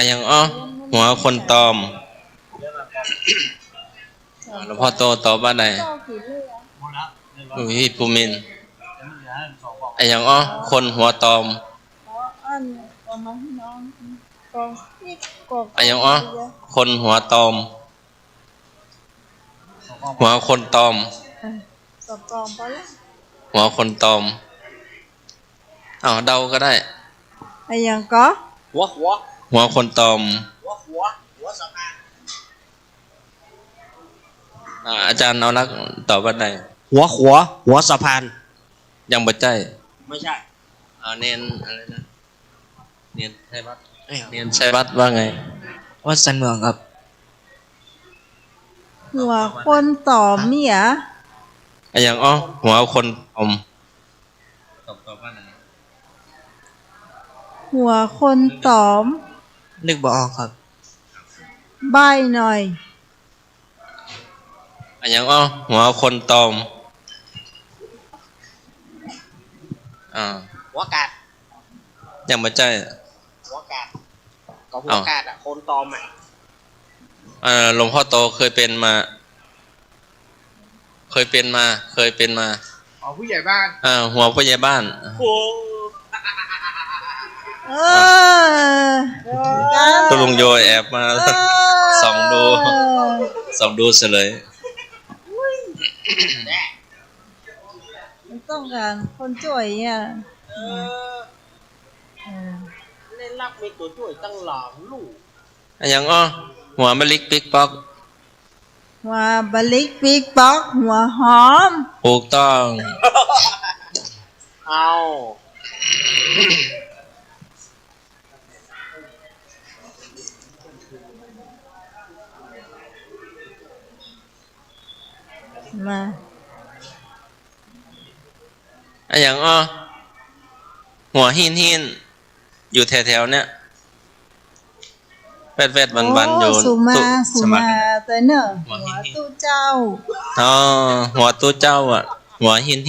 อย่างอ้อหัวคนตอมหลวงพ่อโตตอบว่าใดพี่ภูมินอย่างอ้อคนหัวตอมอย่างอ้อคนหัวตอมหัวคนตอมหัวคนตอมเดาก็ได้อย่างก็หัวคนตอมอาจารย์เอาลักตอบว่าใดหัวสะพานยังบ่ใจไม่ใช่เนียนอะไรนะเนียนชัยวัฒน์ว่าไงวัดสันเมืองครับหัวคนตอมเนี่ยอย่างหัวคนตอมตอบว่าไงหัวคนตอมนึกบ่ออกครับใบหน่อยอย่างหัวคนตอมหัวกาดยังไม่ใจหัวกาดก็หัวกาดคนตอมหลวงพ่อโตเคยเป็นมาผู้ใหญ่บ้านหัวผู้ใหญ่บ้านตุลุงโยแอบมาส่องดูเฉลยมันต้องการคนช่วยเนี่ยเล่นลักมีตัวช่วยตั้งหลังลูกอย่างหัวมะลิกปิ๊กป๊อกหัวมะลิกปิ๊กป๊อกหัวหอมถูกต้องเอามาอย่างหัวหินอยู่แถวๆเนี่ยแวดๆวันๆอยู่สุมาแต่เนอะหัวตู้เจ้าหัวตู้เจ้าหัวหิน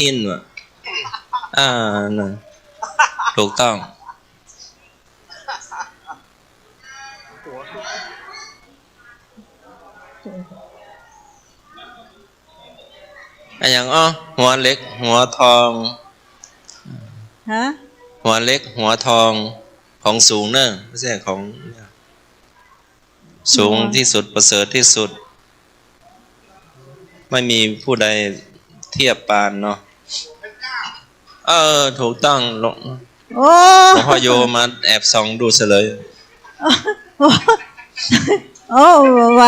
ถูกต้องอย่างหัวเล็กหัวทองหัวเล็กหัวทองของสูงเนอะไม่ใช่ของสูงที่สุดประเสริฐที่สุดไม่มีผู้ใดเทียบปานเนาะถูกต้องหลวงพ่อโยมาแอบส่องดูเฉลย โอ้ไหว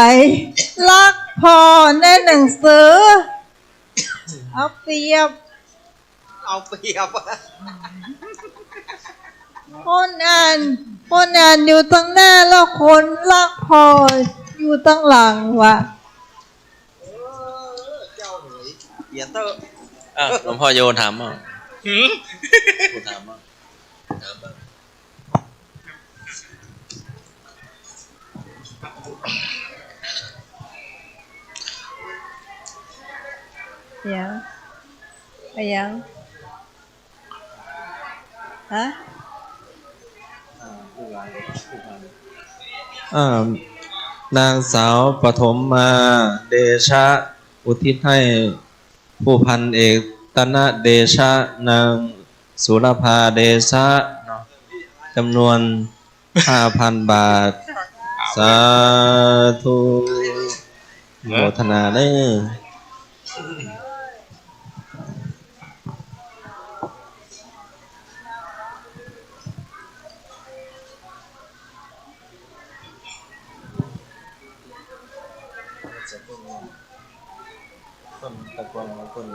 รักพอในหนังสือเอาเปรียบ เอาเปรียบ คนอ่านอยู่ตั้งหน้าแล้วคนรักพออยู่ตั้งหลังวะ เจ้าเหยเขียนเตอร์ หลวงพ่อโยถามอ่ะถามอ่ะ ยังไปยังฮะ นางสาวปฐมมาเดชะอุทิศให้ผู้พันเอกตนะเดชะนางสุรภาเดชะจำนวน 5,000 บาท สาธุโมทนาเด้อคนตะกวงคน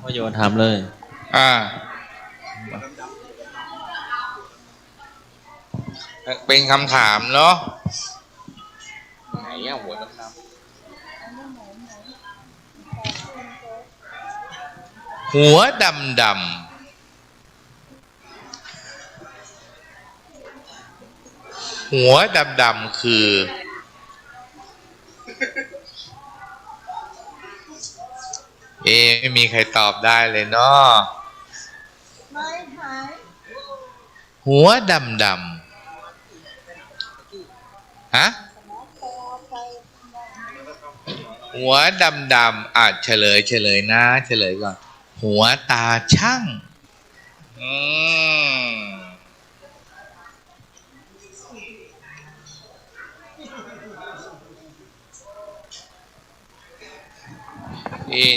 พ่อโยนถามเลย เป็นคำถามเนาะไหนอะหัวดำๆหัวดำหัวดำๆคือ ไม่มีใครตอบได้เลยเนาะหัวดำฮะหัวดำเฉลยนะเฉลยก่อนหัวตาช่าง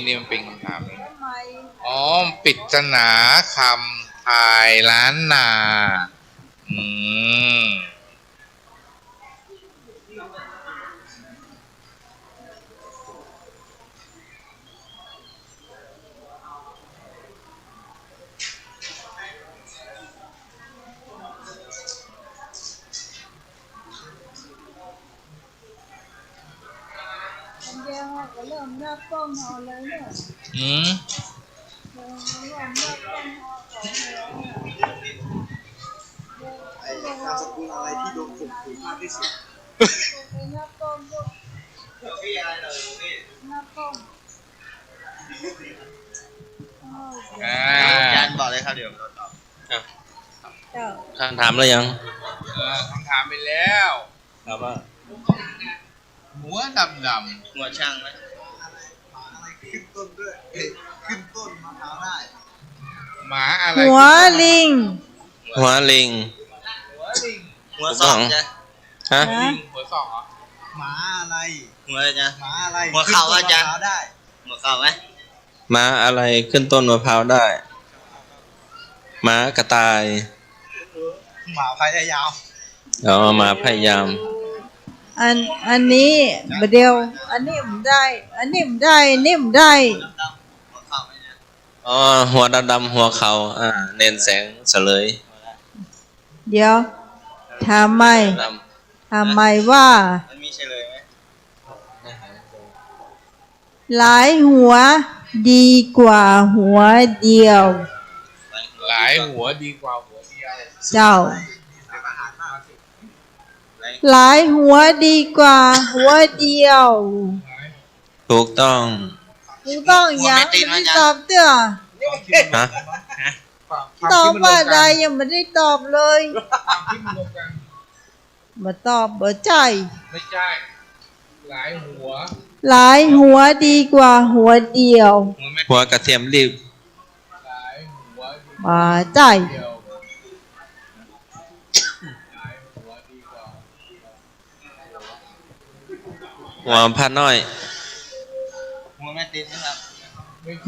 นี่มันเป็นคำถามปริศนาคำทายล้านนาเริ่มนับต้นหอเลยเนี่ยนามสกุลอะไรที่โดนข่มขืนมากที่สุดนับต้นด้วยพี่อะไรเลยพี่ นับต้นอาจารย์บอกเลยครับเดี๋ยวเราตอบคำถามแล้วยังคำถามไปแล้วครับว่าหัวดำหัวช่างไหมขึ้นต้นด้วยขึ้นต้นมะพร้าวได้หมาอะไรหัวลิงหัวลิงหัวสองจ้ะฮะหัวสองเหรอหมาอะไรหัวอะไรจ้ะหมาอะไรหัวเข่าอาจารย์ได้หัวเข่าไหมหมาอะไรขึ้นต้นมะพร้าวได้หมากระต่ายหมาพยายามหมาพยายามอันนี้เดียวอันนี้มันได้อันนี้มันได้นี่มันได้หัวดำหัวเขาเน้นแสงเฉลยเดี๋ยวทำไมว่ามันมีเฉลยไหมหลายหัวดีกว่าหัวเดียวหลายหัวดีกว่าหัวเดียวเจ้าหลายหัวดีกว่าหัวเดียวถูกต้องยังไม่ได้ตอบเตื้อตอบว่าใดยังไม่ได้ตอบเลยมาตอบเบอร์ใจไม่ใช่หลายหัวดีกว่าหัวเดียวหัวกระเทียมรีบมาใจหัวพันน้อยหัวแม่ติดนะครับ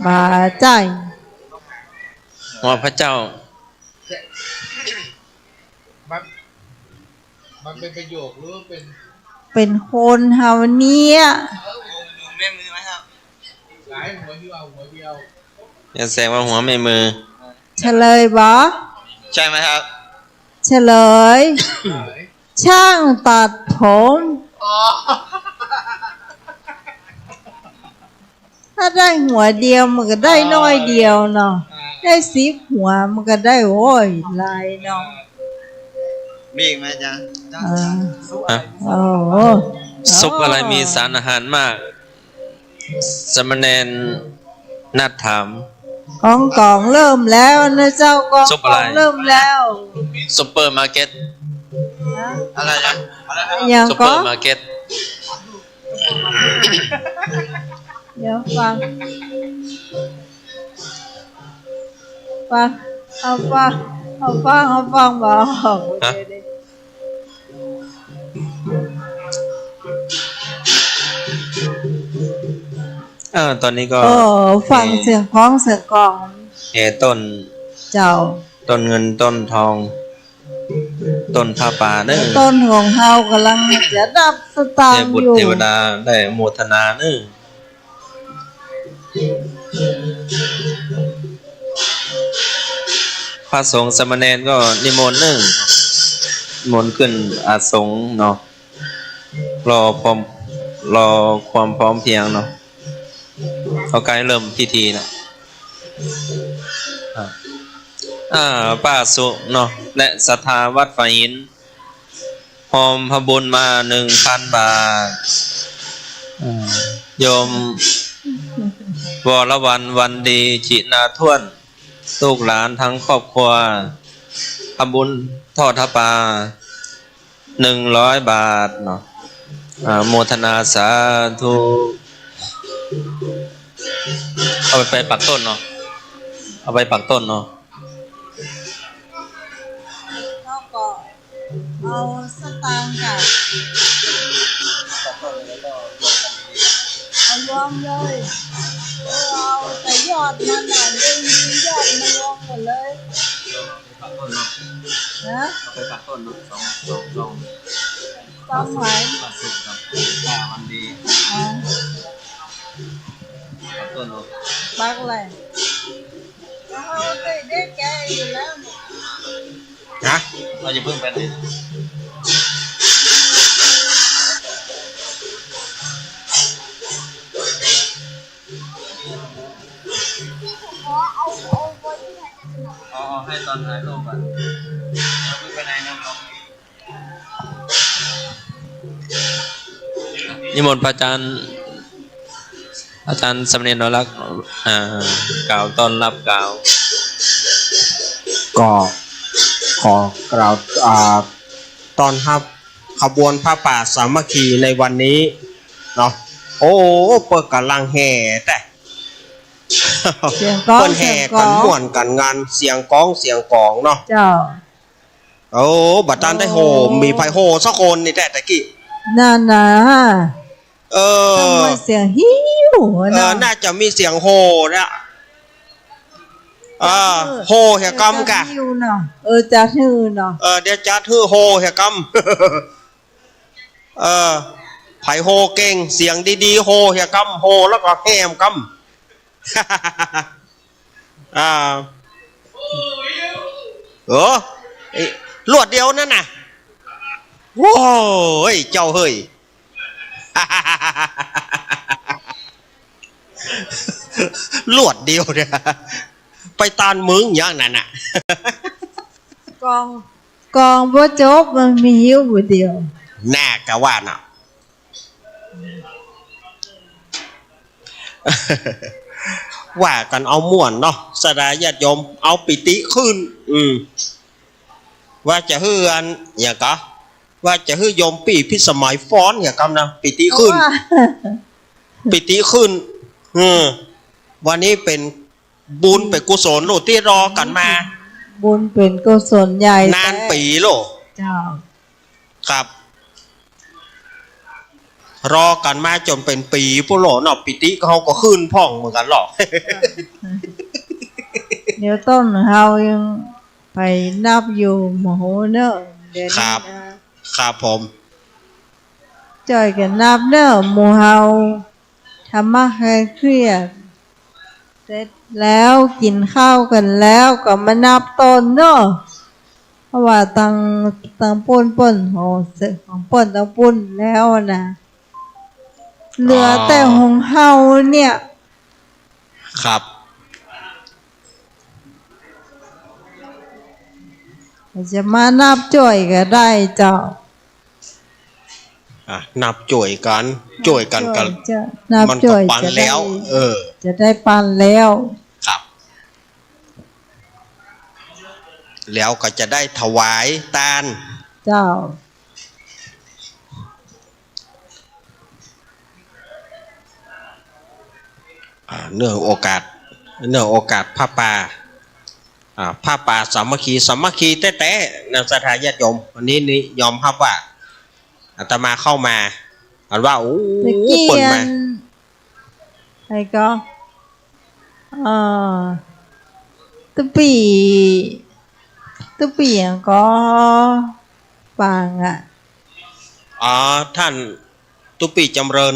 บาใจ หัวพระเจ้า มันเป็นประโยคหรือเป็น เป็นคนเฮาเนี่ย แม่มือไหมครับหลายหัวเดียวหัวเดียว อย่าแสดงว่าหัวไม่มือ เฉลยบ่ ใช่ไหมครับ เฉลย ช่างตัดผมถ้าได้หัวเดียวมันก็ได้น้อยเดียวเนาะได้10หัวมันก็ได้โอ้ยหลายเนาะ มีอีกไหมจ๊ะ ฮะ โอ้ ซุปอะไรมีสารอาหารมากสมณเณรนัดถาม กองเริ่มแล้วนะเจ้ากอง ซุปอะไร เริ่มแล้ว ซุปเปอร์มาร์เก็ต อะไรนะ อย่าง ซุปเป ก็ อร์มาร์เก็ต เดี๋ยวฟังเอาฟังบอก ฮะตอนนี้ก็ โอ้ฟังเสียงของเสียงกอง ต้น เจ้า ต้นเงินต้นทอง ต้นผ้าป่าเด้อ ต้นของเฮากำลังจะดับสตางค์ บุต อ ร ยู่ เทวดาได้โมทนาเด้อพระสงฆ์สมณเณรก็นิมนต์เด้อนิมนต์ขึ้นอาสงฆ์เนาะรอความพร้อมเพรียงเนาะเขาใกล้เริ่มพิธีแล้วป้าสุเนาะและศรัทธาวัดฝายหินพร้อมพบุญมา 1,000 บาทโยมวรวันดีจินาท่วนลูกหลานทั้งครอบครัวทำบุญทอดผ้าป่า100 บาทเนาะโมทนาสาธุเอาไปปักต้นเนาะเอาไปปักต้นเนาะ เขาก็เอาสตางค์ค่ะเอารวมเลยเอาแต่ยอดมันอ่ะดึงยอดมารวมหมดเลย ปักต้นเนาะ นะ เอาไปปักต้นเนาะสอง ต้องไหว ปักสุกกับป้าวันดีปักต้นเนาะ ปักเลยเขาได้แก่อยู่แล้ว ฮะเราจะเพิ่งไปไหนให้ตอนถ่ายรูปอ่ะเราเพิ่งไปไหนนะครับนิมนต์พระอาจารย์สมเด็จนรักกล่าวต้อนรับกล่าว ก็ขอกล่าวตอนรับขบวนผ้าป่าสามัคคีในวันนี้เนาะโอ้เปิดกำลังแห่แต่เสียงกอง เปิ้นแห่กันม่วนกันงานเสียงกองเนาะ เจ้า โอ้บัดตันได้โหมีไผโหสักคนนี่แต่ตะกี้ นั่นนะทำไมเสียงหิวน่าจะมีเสียงโหนะโหเหี่ยกำกะจัดฮือเนาะเดี๋ยวจัดฮือโหเหี่ยกำไผโหเก่งเสียงดีๆโหเหี่ยกำโหแล้วก็แหมกำลวดเดียวนั่นน่ะโว้ยเจ้าเฮ้ยลวดเดียวเนี่ยไปตานมึงอย่างนั้นน่ะกองบ่จบมันมีหิวบ่เดียวแน่กะว่าน่ะว่ากันเอาม่วนเนาะสดาญาติโยมเอาปิติขึ้นว่าจะฮืออันอย่างกะว่าจะฮือโยมปีพิสมัยฟ้อนอย่างกำนะปิติขึ้นวันนี้เป็นบุญเป็นกุศลโลที่รอกันมาบุญเป็นกุศลใหญ่นานปีโล เจ้าครับ รอกันมาจนเป็นปีพวกหลอเนาะปิติเขาก็ขึ้นพ่องเหมือนกันหรอก เดี๋ยวต้นเฮายังไปนับอยู่โมโหเนอะเดี๋ยว ค นี้ รับ นะครับ ผม จ่อยกันนับเนอะโมเฮาทำมาให้เครียดเสร็จแล้วกินข้าวกันแล้วก็มานับต้นเนอะเพราะว่าตังป่นโหเสร็จของป่นตังป่นแล้วนะเหลือแต่ของเฮาเนี่ย ครับ จะมานับจ่อยก็ได้เจ้า นับจ่วยกันจ่วยกันกัน จะนับ มัน จ่ ก็ อย ปัน จะได้ แล้ว จะได้ปันแล้ว ครับ แล้วก็จะได้ถวายตาล เจ้า เนื่องโอกาสผ้าป่าผ้าป่าสามัคคีแต้ๆนักศรัทธาญาติโยมวันนี้นี่ยอมรับว่าอาตมาเข้ามาอันว่าโอ้ ตะกี้ เปิดมา ไอ้ก็ตุปีก็ปังอ่ะ ท่านตุปีจำเริญ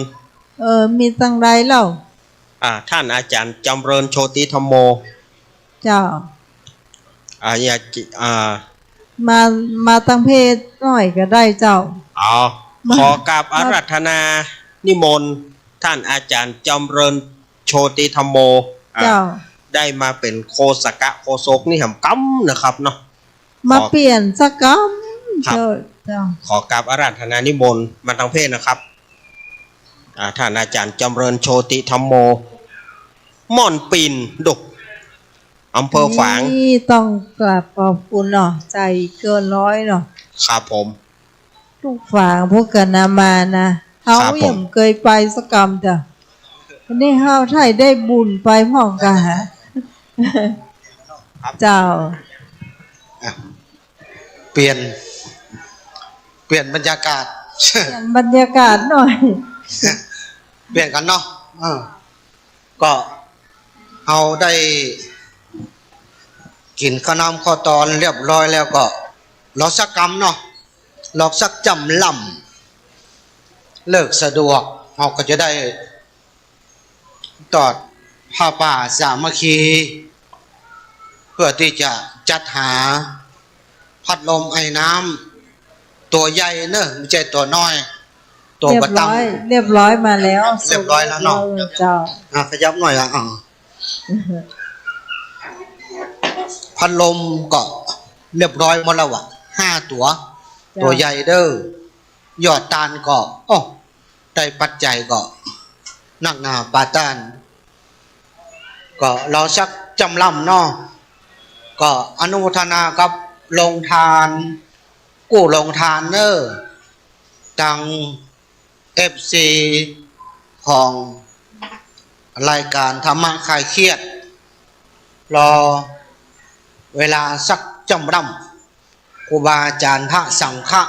มีตั้งใดเล่า ท่านอาจารย์จำเริญโชติธรรมโม เจ้า มาตั้งเพศหน่อยก็ได้เจ้า ขอกราบอาราธนานิมนต์ท่านอาจารย์จำเริญโชติธรรมโม เจ้า ได้มาเป็นโคสกะโคศกนี่หำกำนะครับเนาะ มาเปลี่ยนสักกรรม ครับ เจ้า ขอกราบอาราธนานิมนต์มาทางเพศนะครับท่านอาจารย์จำเริญโชติธรรมโมม่อนปินดุกอำเภอฝาง นี่ต้องกราบขอบคุณเนาะใจเกินร้อยเนาะ ครับผม ลูกฝางพวกกันนามานะเขา ครับผม ยังเคยไปสักกรรมจ้ะวันนี้เฮาไทยได้บุญไปพร้อมกันฮะเจ้า เปลี่ยนบรรยากาศ เปลี่ยนบรรยากาศหน่อย เปลี่ยนกันเนาะก็เอาได้กินข้าวน้ำข้าวตอนเรียบร้อยแล้วก็รอสักกรรมเนาะรอสักจำลำเลิกสะดวกเราก็จะได้ตอดผ้าป่าสามัคคีเพื่อที่จะจัดหาพัดลมไอ้น้ำตัวใหญ่เนอะไม่ใช่ตัวน้อย ตัว เรีย ประ บ ตั ร้ ง อยเรียบร้อยมาแล้ว เรียบร้อยแล้วเนาะ เจ้า ขยับหน่อยละพัดลมก็เรียบร้อยหมดแล้ว5 ตัว ตัวใหญ่เด้อยอดตาลก็ได้ปัจจัยก็นักหนาปาตานก็เราสักจำลำเนาะก็อนุโมทนากับลงทานกู้ลงทานเนอตัง FC ของรายการธรรมะคลายเครียดรอเวลาสักจำลำครูบาอาจารย์พระสังฆะ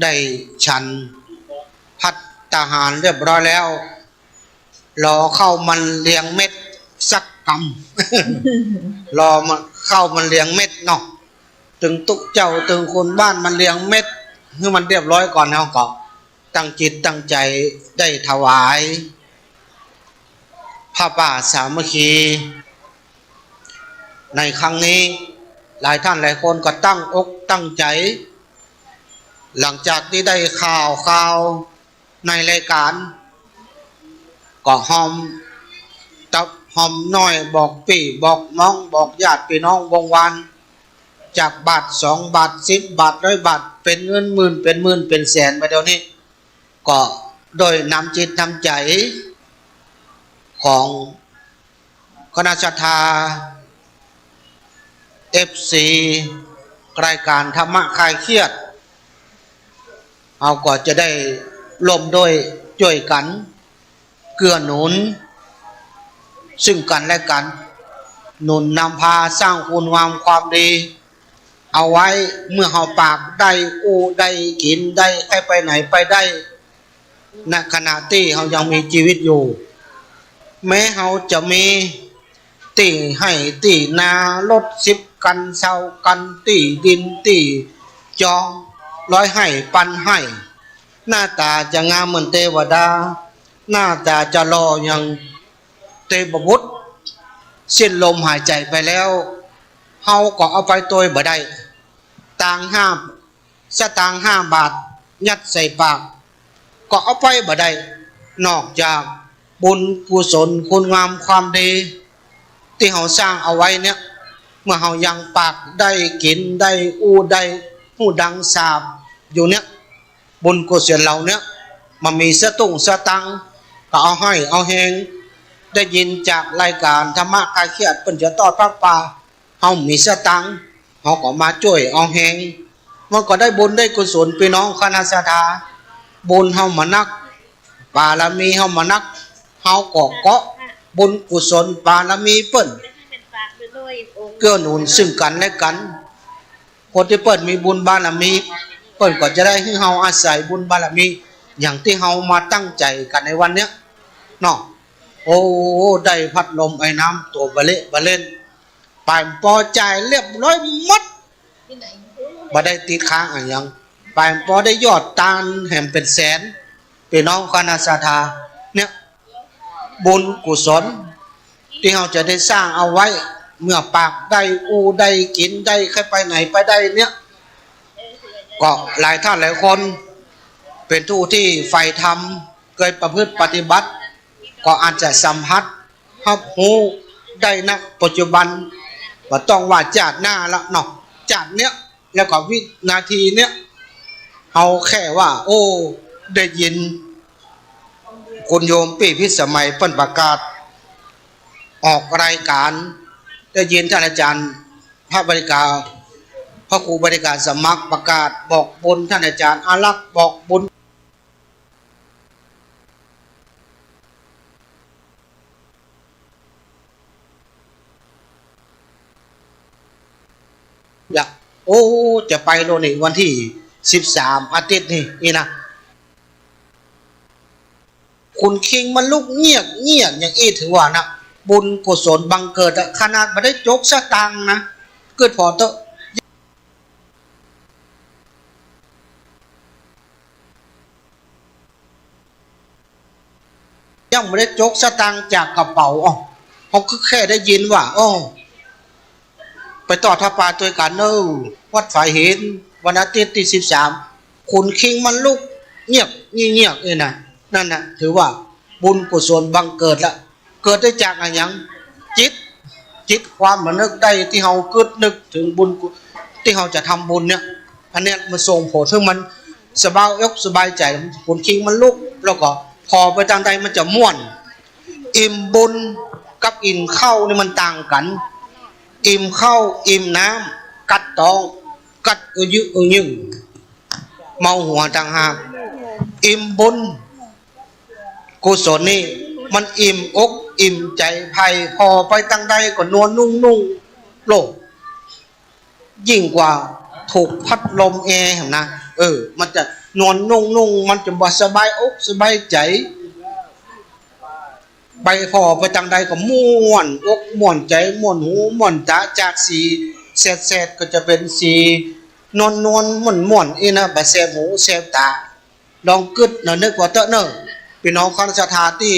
ได้ฉันพัตตาหารเรียบร้อยแล้วรอเข้ามันเลี้ยงเม็ดสักกำ รอมันเข้ามันเลี้ยงเม็ดเนาะถึงตุกเจ้าถึงคนบ้านมันเลี้ยงเม็ดให้มันเรียบร้อยก่อนแล้วก็ตั้งจิตตั้งใจได้ถวายผ้าป่าสามัคคีในครั้งนี้หลายท่านหลายคนก็ตั้งอกตั้งใจหลังจากที่ได้ข่าวในรายการก็หอมน้อยบอกปี่บอกน้องบอกญาติพี่น้องวงวานจากบาท2 บาท10 บาท100 บาทเป็นเงินหมื่นเป็นหมื่นเป็นแสนไปเดี๋ยวนี้ก็โดยนำจิตนำใจของคณะศรัทธา FC รายการธรรมะคลายเครียดเอาก็จะได้ร่วมด้วยช่วยกันเกื้อหนุนซึ่งกันและกันหนุนนำพาสร้างคุณงามความดีเอาไว้เมื่อเฮาปากได้อู้ได้กินได้ให้ไปไหนไปได้ ณขณะที่เขายังมีชีวิตอยู่แม้เขาจะมีตีให้ตีนารถสิบกันเศร้ากันตีดินตีจองร้อยให้ปันให้หน้าตาจะงามเหมือนเทวดาหน้าตาจะหล่ออย่างเทพบุตรสิ้นลมหายใจไปแล้วเฮาก็เอาไปตัวบ่ได้ต่างสตางค์5 บาทยัดใส่ปากก็เอาไปบ่ได้นอกจากบุญกุศลคุณงามความดีที่เขาสร้างเอาไว้เนี่ยเมื่อเขายังปากได้กินได้อู้ได้หูดังสาบอยู่เนี่ยบุญกุศลเราเนี่ยมันมีสตุ้งสตังก็เอาให้เอาแหงได้ยินจากรายการธรรมะคลายเครียดเป็นจะต่อภาคป่าเขามีสตังเขาก็มาช่วยเอาแหงมันก็ได้บุญได้กุศลพี่น้องคณะสัตยาบุญเฮามานักบารมีเฮามานักเฮาก็เกาะบุญกุศลบารมีเปิ้นเกื้อหนุนซึ่งกันและกันคนที่เปิ้นมีบุญบารมีเปิ้นก็จะได้ให้เฮาอาศัยบุญบารมีอย่างที่เฮามาตั้งใจกันในวันเนี้ยเนาะโอ้ได้พัดลมไอ้น้ำตัวบะเล่นปายพอใจเรียบร้อยหมดบ่ได้ติดค้างอะไรยังปายพอได้ยอดตาลแห่งเป็นแสนพี่น้องคณะสัตยาเนี่ยบุญกุศลที่เราจะได้สร้างเอาไว้เมื่อปากได้อูได้กินได้ใครไปไหนไปได้เนี่ยก็หลายท่านหลายคนเป็นผู้ที่ใฝ่ธรรมเคยประพฤติปฏิบัติก็อาจจะสัมผัสรับรู้ได้ณปัจจุบันว่าต้องว่าจาดหน้าละเนาะจาดเนี้ยแล้วก็วินาทีเนี้ยเอาแค่ว่าโอ้ได้ยินคุณโยมปีพิสมัยเปิ้นประกาศออกรายการได้ยินท่านอาจารย์พระบริการพระครูบริการสมัครประกาศบอกบุญท่านอาจารย์อารักษ์บอกบุญอยากโอ้จะไปโน่นนี่วันที่13อาทิตย์นี่นะคุณคิงมันลุกเงียบอย่างอี้ถือว่านะบุญกุศลบังเกิดขนาดไม่ได้จกสตังนะเกิดพอเตอะยังไม่ได้จกสตังจากกระเป๋าอ๋อเขาแค่ได้ยินว่าอ๋อไปต่อทัพปาตัวกันเนอวัดฝ่ายเห็นวันอาทิตย์ที่13คุณคิงมันลุกเงียบเลยนะนั่นนะถือว่าบุญกุศลบังเกิดละเกิดได้จากอะไรยังจิตความมันนึกได้ที่เราเกิดนึกถึงบุญที่เราจะทำบุญเนี่ยอันเนี้ยมันส่งผลซึ่งมันสบายอกสบายใจคุณคิงมันลุกแล้วก็พอไปทางใดมันจะม่วนอิ่มบุญกับอิ่มข้าวนี่มันต่างกันอิ่มข้าวอิ่มน้ำกัดตองกัดยึงเมาหัวต่างหากอิ่มบุญกุศลนี่มันอิ่มอกอิ่มใจภัยพอไปตั้งใดก็นวลนุ่งโลกยิ่งกว่าถูกพัดลมแอร์นะมันจะนวลนุ่งมันจะสบายอกสบายใจไปพอไปตั้งใดก็ม่วนอกม่วนใจม่วนหูม่วนตาจากสีแสดก็จะเป็นสีนวลม่วนนะแบบแสบหูแสบตาลองกึดนึกว่าเตอะเนอะพี่น้องคณะสัตยาที่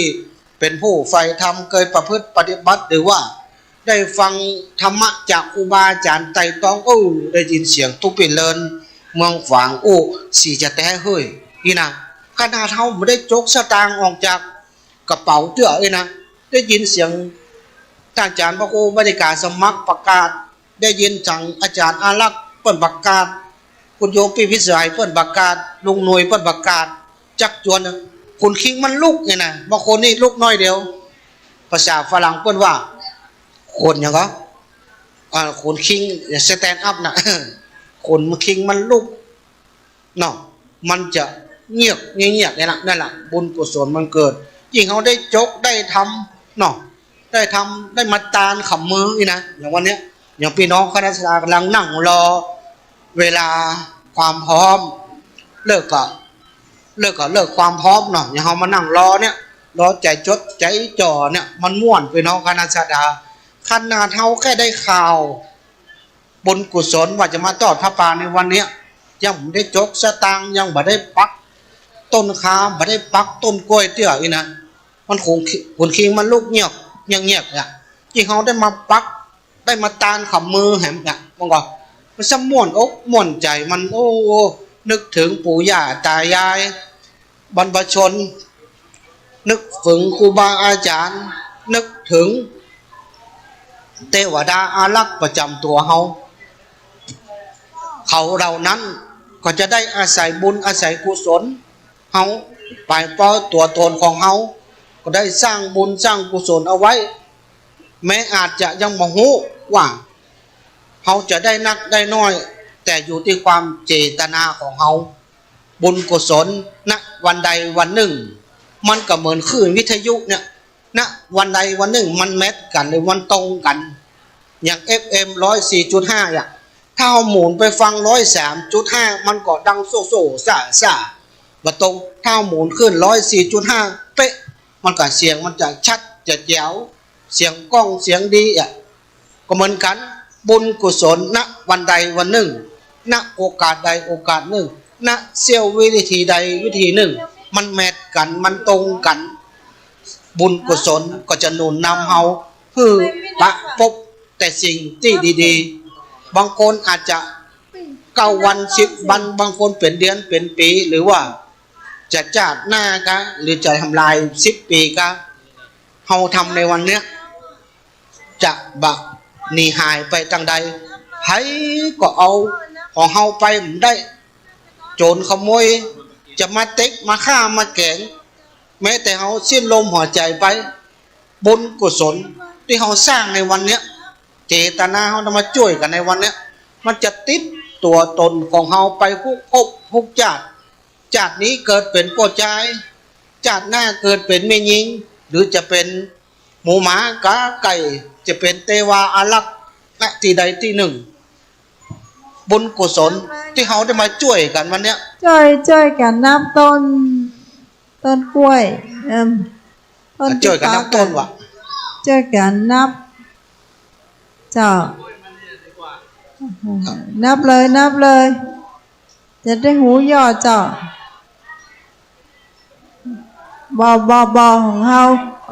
เป็นผู้ใฝ่ธรรมเคยประพฤติปฏิบัติหรือว่าได้ฟังธรรมะจากครูบาอาจารย์ไต่ตองได้ยินเสียงทุกปีเลินเมืองฝางสีจะแต้เฮ้ยนี่นะขนาดเท่าไม่ได้จกสตางค์ออกจากกระเป๋าเตื้อนะได้ยินเสียงท่านอาจารย์พระครูบริการสมัครประกาศได้ยินจังอาจารย์อารักษ์เปิ้นประกาศคุณโยมปีพิสัยเปิ้นประกาศลุงหน่วยเปิ้นประกาศจักจวนคุณคิงมันลุกไงนะบางคนนี่ลุกน้อยเดียวภาษาฝรั่งเปิ้นว่าคนอย่างก็คนคิงสแตนด์อัพนะคนคิงมันลุกเนาะมันจะเงียบนี่นะนั่นแหละบุญกุศลมันเกิดยิ่งเขาได้จกได้ทำเนาะได้มาตาลขำมือนี่นะอย่างวันเนี้ยอย่างพี่น้องคณะสัตยากำลังนั่งรอเวลาความพร้อมเลิกก็ เลิกก็เลิกความพร้อมเนาะอย่างเฮามานั่งรอเนี่ยรอใจจดใจจ่อเนี่ยมันม่วนไปเนาะคณะสัตยาขนาดเฮาแค่ได้ข่าวบุญกุศลว่าจะมาทอดพระป่าในวันเนี้ยยังไม่ได้จกสตางค์ยังไม่ได้ปักต้นคาไม่ได้ปักต้นกล้วยเตี้ยอีนะมันคงผลคิงมันลูกเงียบเงียบเนี่ยที่เขาได้มาปักได้มาตานขับมือแหมเนี่ยมองก่อนมันสม่วนอกม่วนใจมันโอ้นึกถึงปู่ย่าตายายบรรพชนนึกถึงครูบาอาจารย์นึกถึงเทวดาอารักษ์ประจำตัวเขาเหล่านั้นก็จะได้อาศัยบุญอาศัยกุศลเขาไปปล่อยตัวตนของเขาก็ได้สร้างบุญสร้างกุศลเอาไว้แม้อาจจะยังมองหูว่าเขาจะได้นักได้น้อยแต่อยู่ที่ความเจตนาของเขาบุญกุศลณวันใดวันหนึ่งมันก็เหมือนคลื่นวิทยุเนี่ยณวันใดวันหนึ่งมันแมทกันหรือมันตรงกันอย่าง FM 104.5 อย่างถ้าเอาหมุนไปฟัง 103.5 มันก็ดังโซ่โซ่ซ่าบัดตรงถ้าเอาหมุนขึ้น 104.5 เป๊ะมันก็เสียงมันจะชัดจะแจ๋วเสียงกล้องเสียงดีอ่ะก็เหมือนกันบุญกุศลณวันใดวันหนึ่งณโอกาสใดโอกาสหนึ่งณเสี้ยววิธีใดวิธีหนึ่งมันแมทกันมันตรงกันบุญกุศลก็จะหนุนนำเฮาคือปะพบแต่สิ่งที่ดีๆบางคนอาจจะ9 วัน10 วันบางคนเป็นเดือนเป็นปีหรือว่าจะจาดหน้ากะหรือจะทำลาย10 ปีกะเฮาทำในวันเนี้ยจะบะหนีหายไปทางใดให้ก็เอาของเฮาไปไม่ได้โจรขโมยจะมาเต็กมาฆ่ามาแกงแม้แต่เฮาสิ้นลมหัวใจไปบุญกุศลที่เฮาสร้างในวันเนี้ยเจตนาเฮาจะมาช่วยกันในวันเนี้ยมันจะติดตัวตนของเฮาไปทุกภพทุกชาตินี้เกิดเป็นพ่อชายชาติหน้าเกิดเป็นแม่หญิงหรือจะเป็นหมูหมากาไก่จะเป็นเทวาอารักษ์ณที่ใดที่หนึ่งบุญกุศลที่เฮาได้มาช่วยกันวันเนี้ยช่วยกันนับต้นกล้วยช่วยกันนับต้นวะช่วยกันนับเจ้านับเลยจะได้หูยอดเจ้าบขอ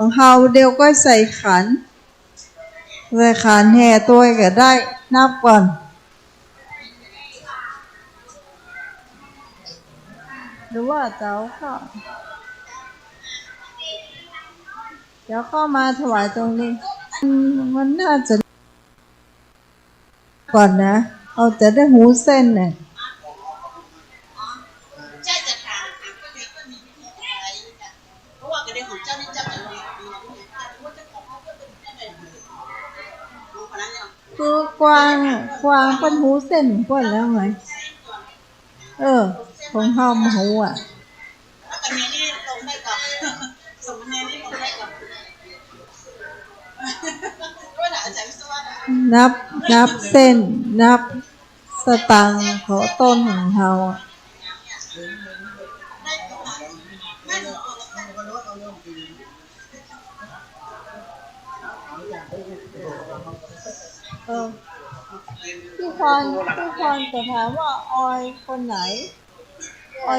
งเฮาเดียวก็ใส่ขันแห่ตัวก็ได้นับก่อนหรือว่าเจ้าค่ะเดี๋ยวเข้ามาถวายตรงนี้มันน่าจะก่อนนะเอาจะได้หูเส้นเนี่ยคือกวางเป็นหูเส้นก่อนแล้วไหมของเฮาหูอ่ะนับเส้นนับสตังค์ของต้นของเฮาพี่พรจะถามว่าออยคนไหนอ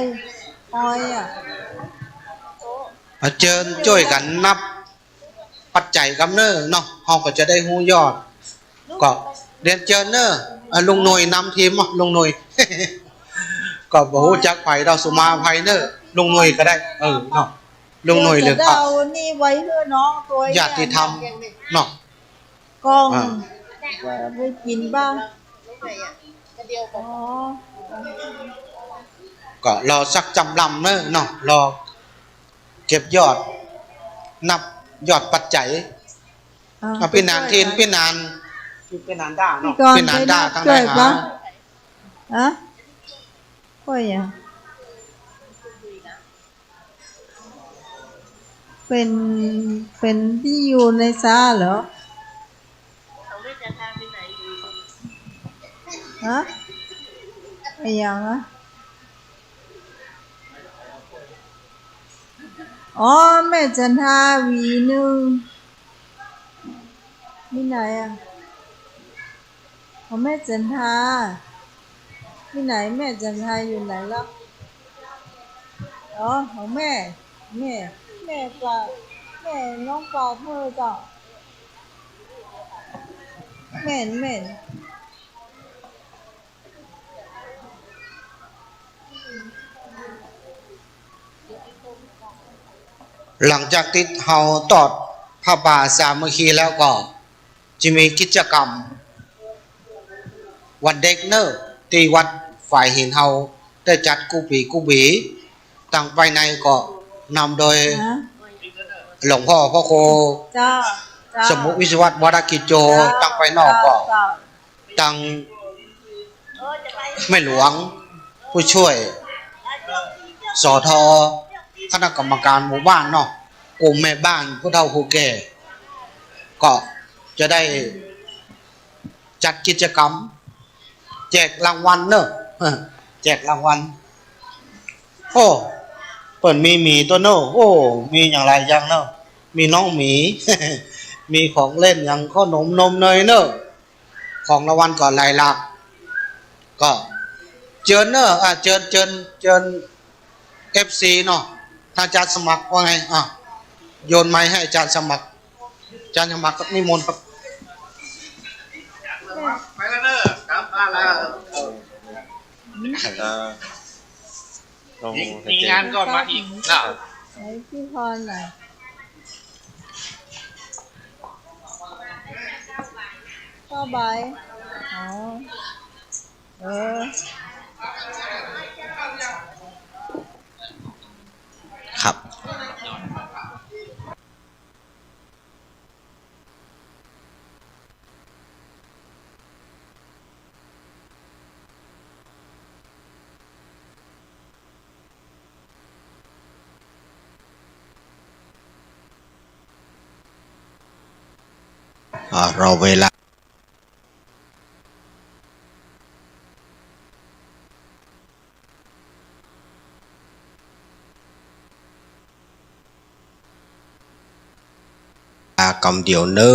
อยอ่ะเชิญช่วยกันนับปัจจัยกำเนิดเนาะเฮาก็จะได้หูยอดก็เรียนเชิญเนอะลุงหน่วยนำทีมลุงหน่วย ก็บ่ฮู้จักไผเราสุมาภัยเนอะลุงหน่วยก็ได้เนาะลุงหน่วยเลยครับเอานี่ไว้เพื่อน้องตัวญาติธรรมเนาะกล้องไปกินบ้างก็รอสักจำลำเนอะเนาะรอเก็บยอดนับยอดปัจจัยเป็นนานเทนเป็นนานด่าเนาะเป็นนานด่าทางไหนก็อย่างเป็นที่อยู่ในซาเหรออะไรอย่าง อ๋อแม่จันทาหวีหนึ่งที่ไหนอ่ะของแม่จันทาที่ไหนแม่จันทาอยู่ไหนล่ะอ๋อของแม่แม่ปลาแม่น้องปลาเธอจ้ะแม่นหลังจากที่เฮาตอดผ้าป่าสามัคคีแล้วก็จะมีกิจกรรมวันเด็กเนอะที่วัดฝ่ายหินเฮาได้จัดกูบีตั้งไปในก็นำโดยหลวงพ่อพระโค จ้า สมุวิศวัตวรกิจโจตั้งไปนอกก็ตั้งแม่หลวงผู้ช่วยสทคณะกรรมการหมู่บ้านเนาะกลุ่มแม่บ้านผู้เฒ่าผู้แก่ก็จะได้จัดกิจกรรมแจกรางวัลเนอะแจกรางวัลโอ้เปิดมีหมีตัวเนอะโอ้มีอย่างไรยังเนอะมีน้องหมี มีของเล่นอย่างขนมนมเนยเนอะของรางวัลก่อนหลายหลักก็เชิญเนอะเชิญFC เนาะถ้าอาจารย์สมัครว่าไงโยนไม้ให้อาจารย์สมัครอาจารย์สมัครก็นิมนต์ครับไปแล้วเนอะครับมาแล้วมีงานก่อนมาอีกนะไหนพี่พรน่ะก็ใบอ๋อครับเราเวลากำเดียวเนอ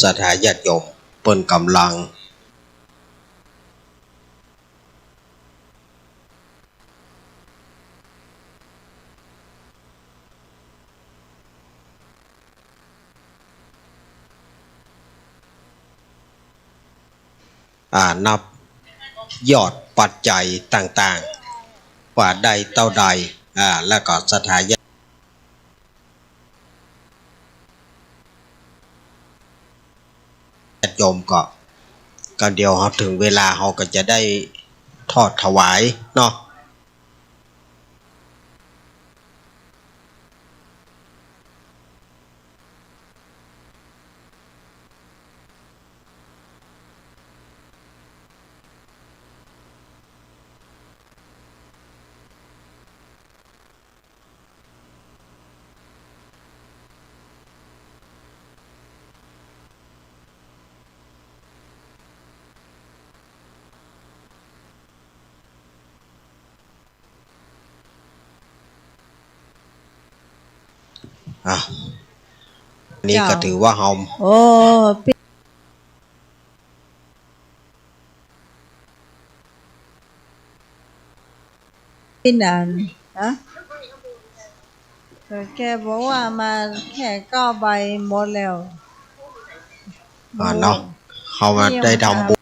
สถาญาติโยมเปิ้นกำลังนับยอดปัจจัยต่างๆว่าใดเท่าใดแล้วก็สถาญาติโยมก็เดียวเขาถึงเวลาเขาก็จะได้ทอดถวายเนาะนี่ก็ถือว่าเขาโอ้พี่นันนะแกบอกว่ามาแค่9 ใบหมดแล้วเนาะเขามาได้ทำบุญ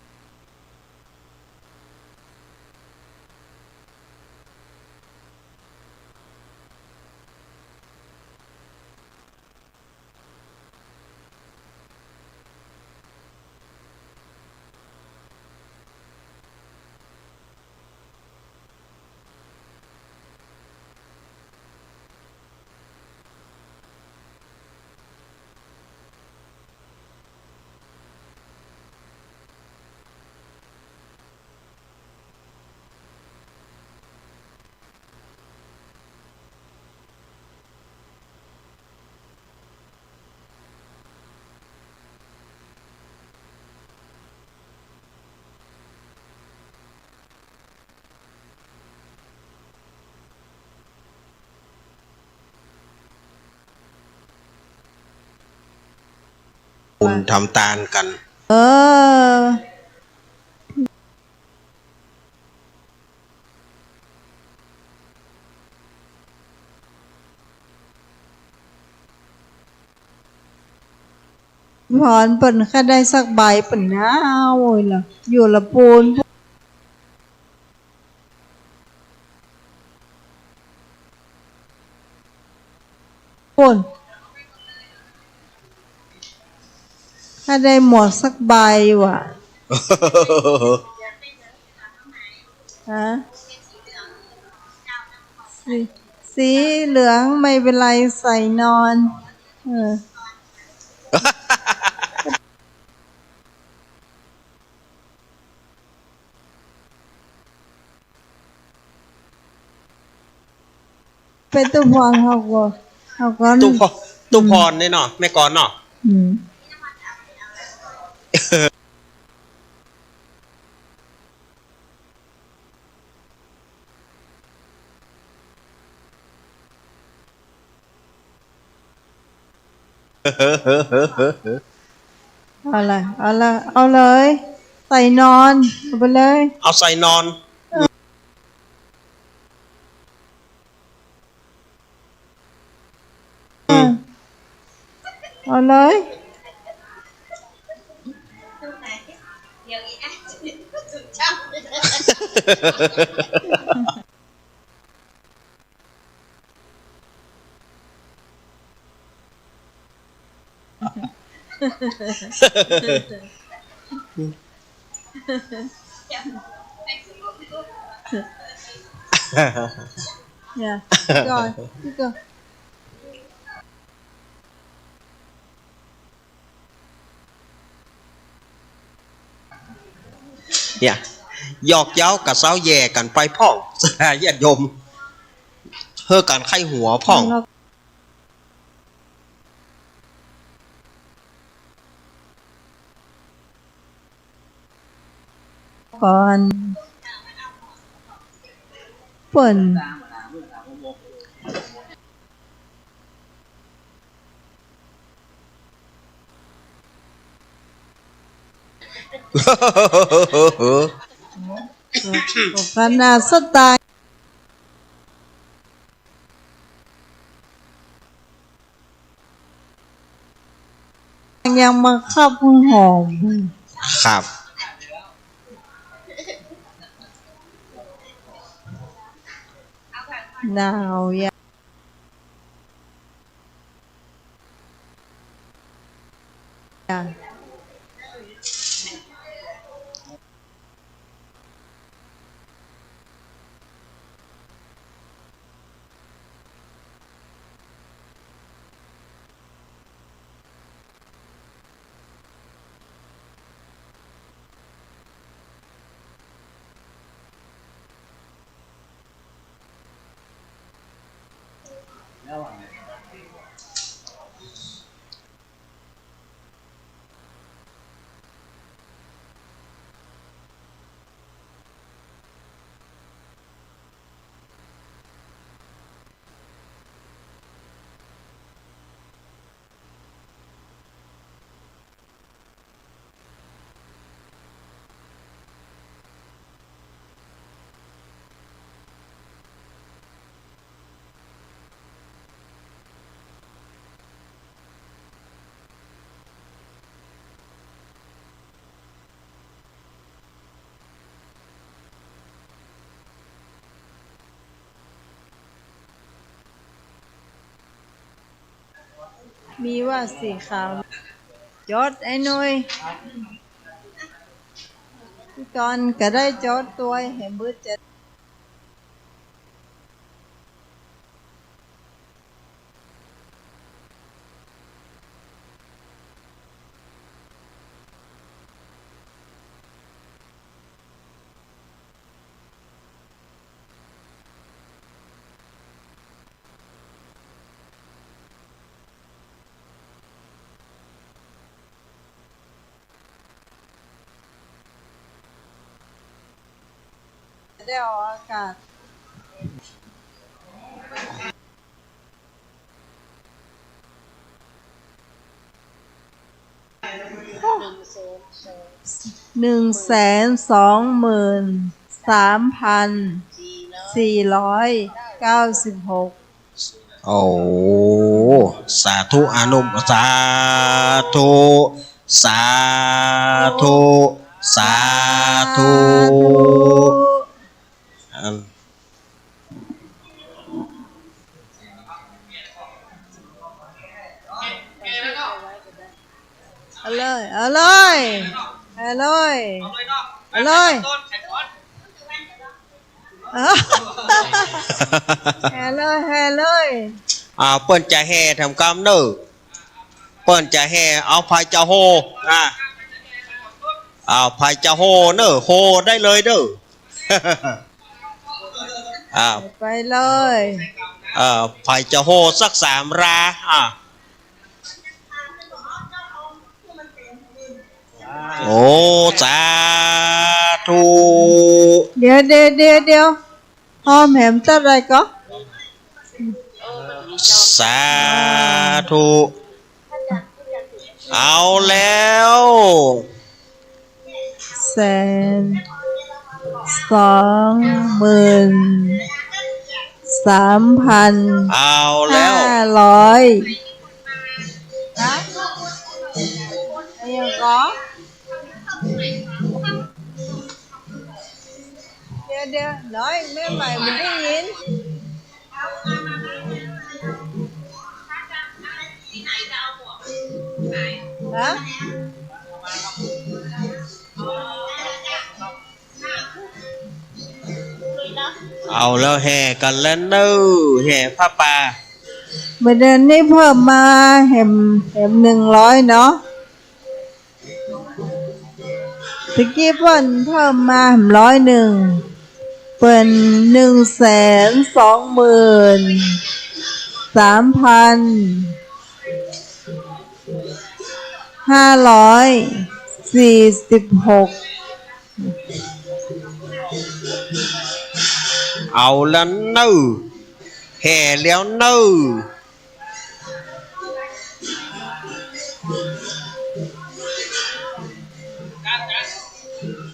ทำตานกัน เออพรเปิ่นแค่ได้สักใบเปิ่นนะเอาโอยล่ะอยู่ละปูนปูนถ้าได้หมวกสักใบว่ะ ฮะสีเหลืองไม่เป็นไรใส่นอนเป็นตุพรเขาก็ตุพรนี่เนาะแม่กรเนาะเอาเลยใส่นอนเอาไปเลยเอาใส่นอนเอาเลย เดี๋ยวอีแอดสุดช่Yeah, go. เนี่ยหยอกเย้ากับเซ้าแย่กันไปพ่องสลายญาติโยมเพื่อการไข้หัวพ่องก่อนเปิ่นขนาดสไตล์ยังมาคับหอมครับหนาวยามีว่าสีขาวจดไอ้หนุ่ยพี่กรณ์ก็ได้จดตัวเห็นบื้อเจ็ดได้ออกอากาศ 123,496 โอ้สาธุอนุสาธุสาธุสาธุเอาเลยเอาเลยเอาเลยเอาเลยแห่เลยแห่เลยเปิ้นจะแห่ทำกรรมเนอะเปิ้นจะแห่เอาพายจะโฮพายจะโฮเนอะโฮได้เลยเนอะไปเลยพายจะโฮสัก3 ราโอ้สาธุเดี๋ยวหอมแหมตัดอะไรก็สาธุเอาแล้ว123,500เอาแล้วยังก็เดี๋ยวน้อยแม่ใหม่มันได้ยินฮะเอาแล้วแห่กันแล้วเนอะแห่ผ้าป่าประเด็นนี้เพิ่มมาแหม100เนาะตะกี้เพิ่มมา101เป็น123,546เอาแล้วเนอะแห่แล้วเนอะ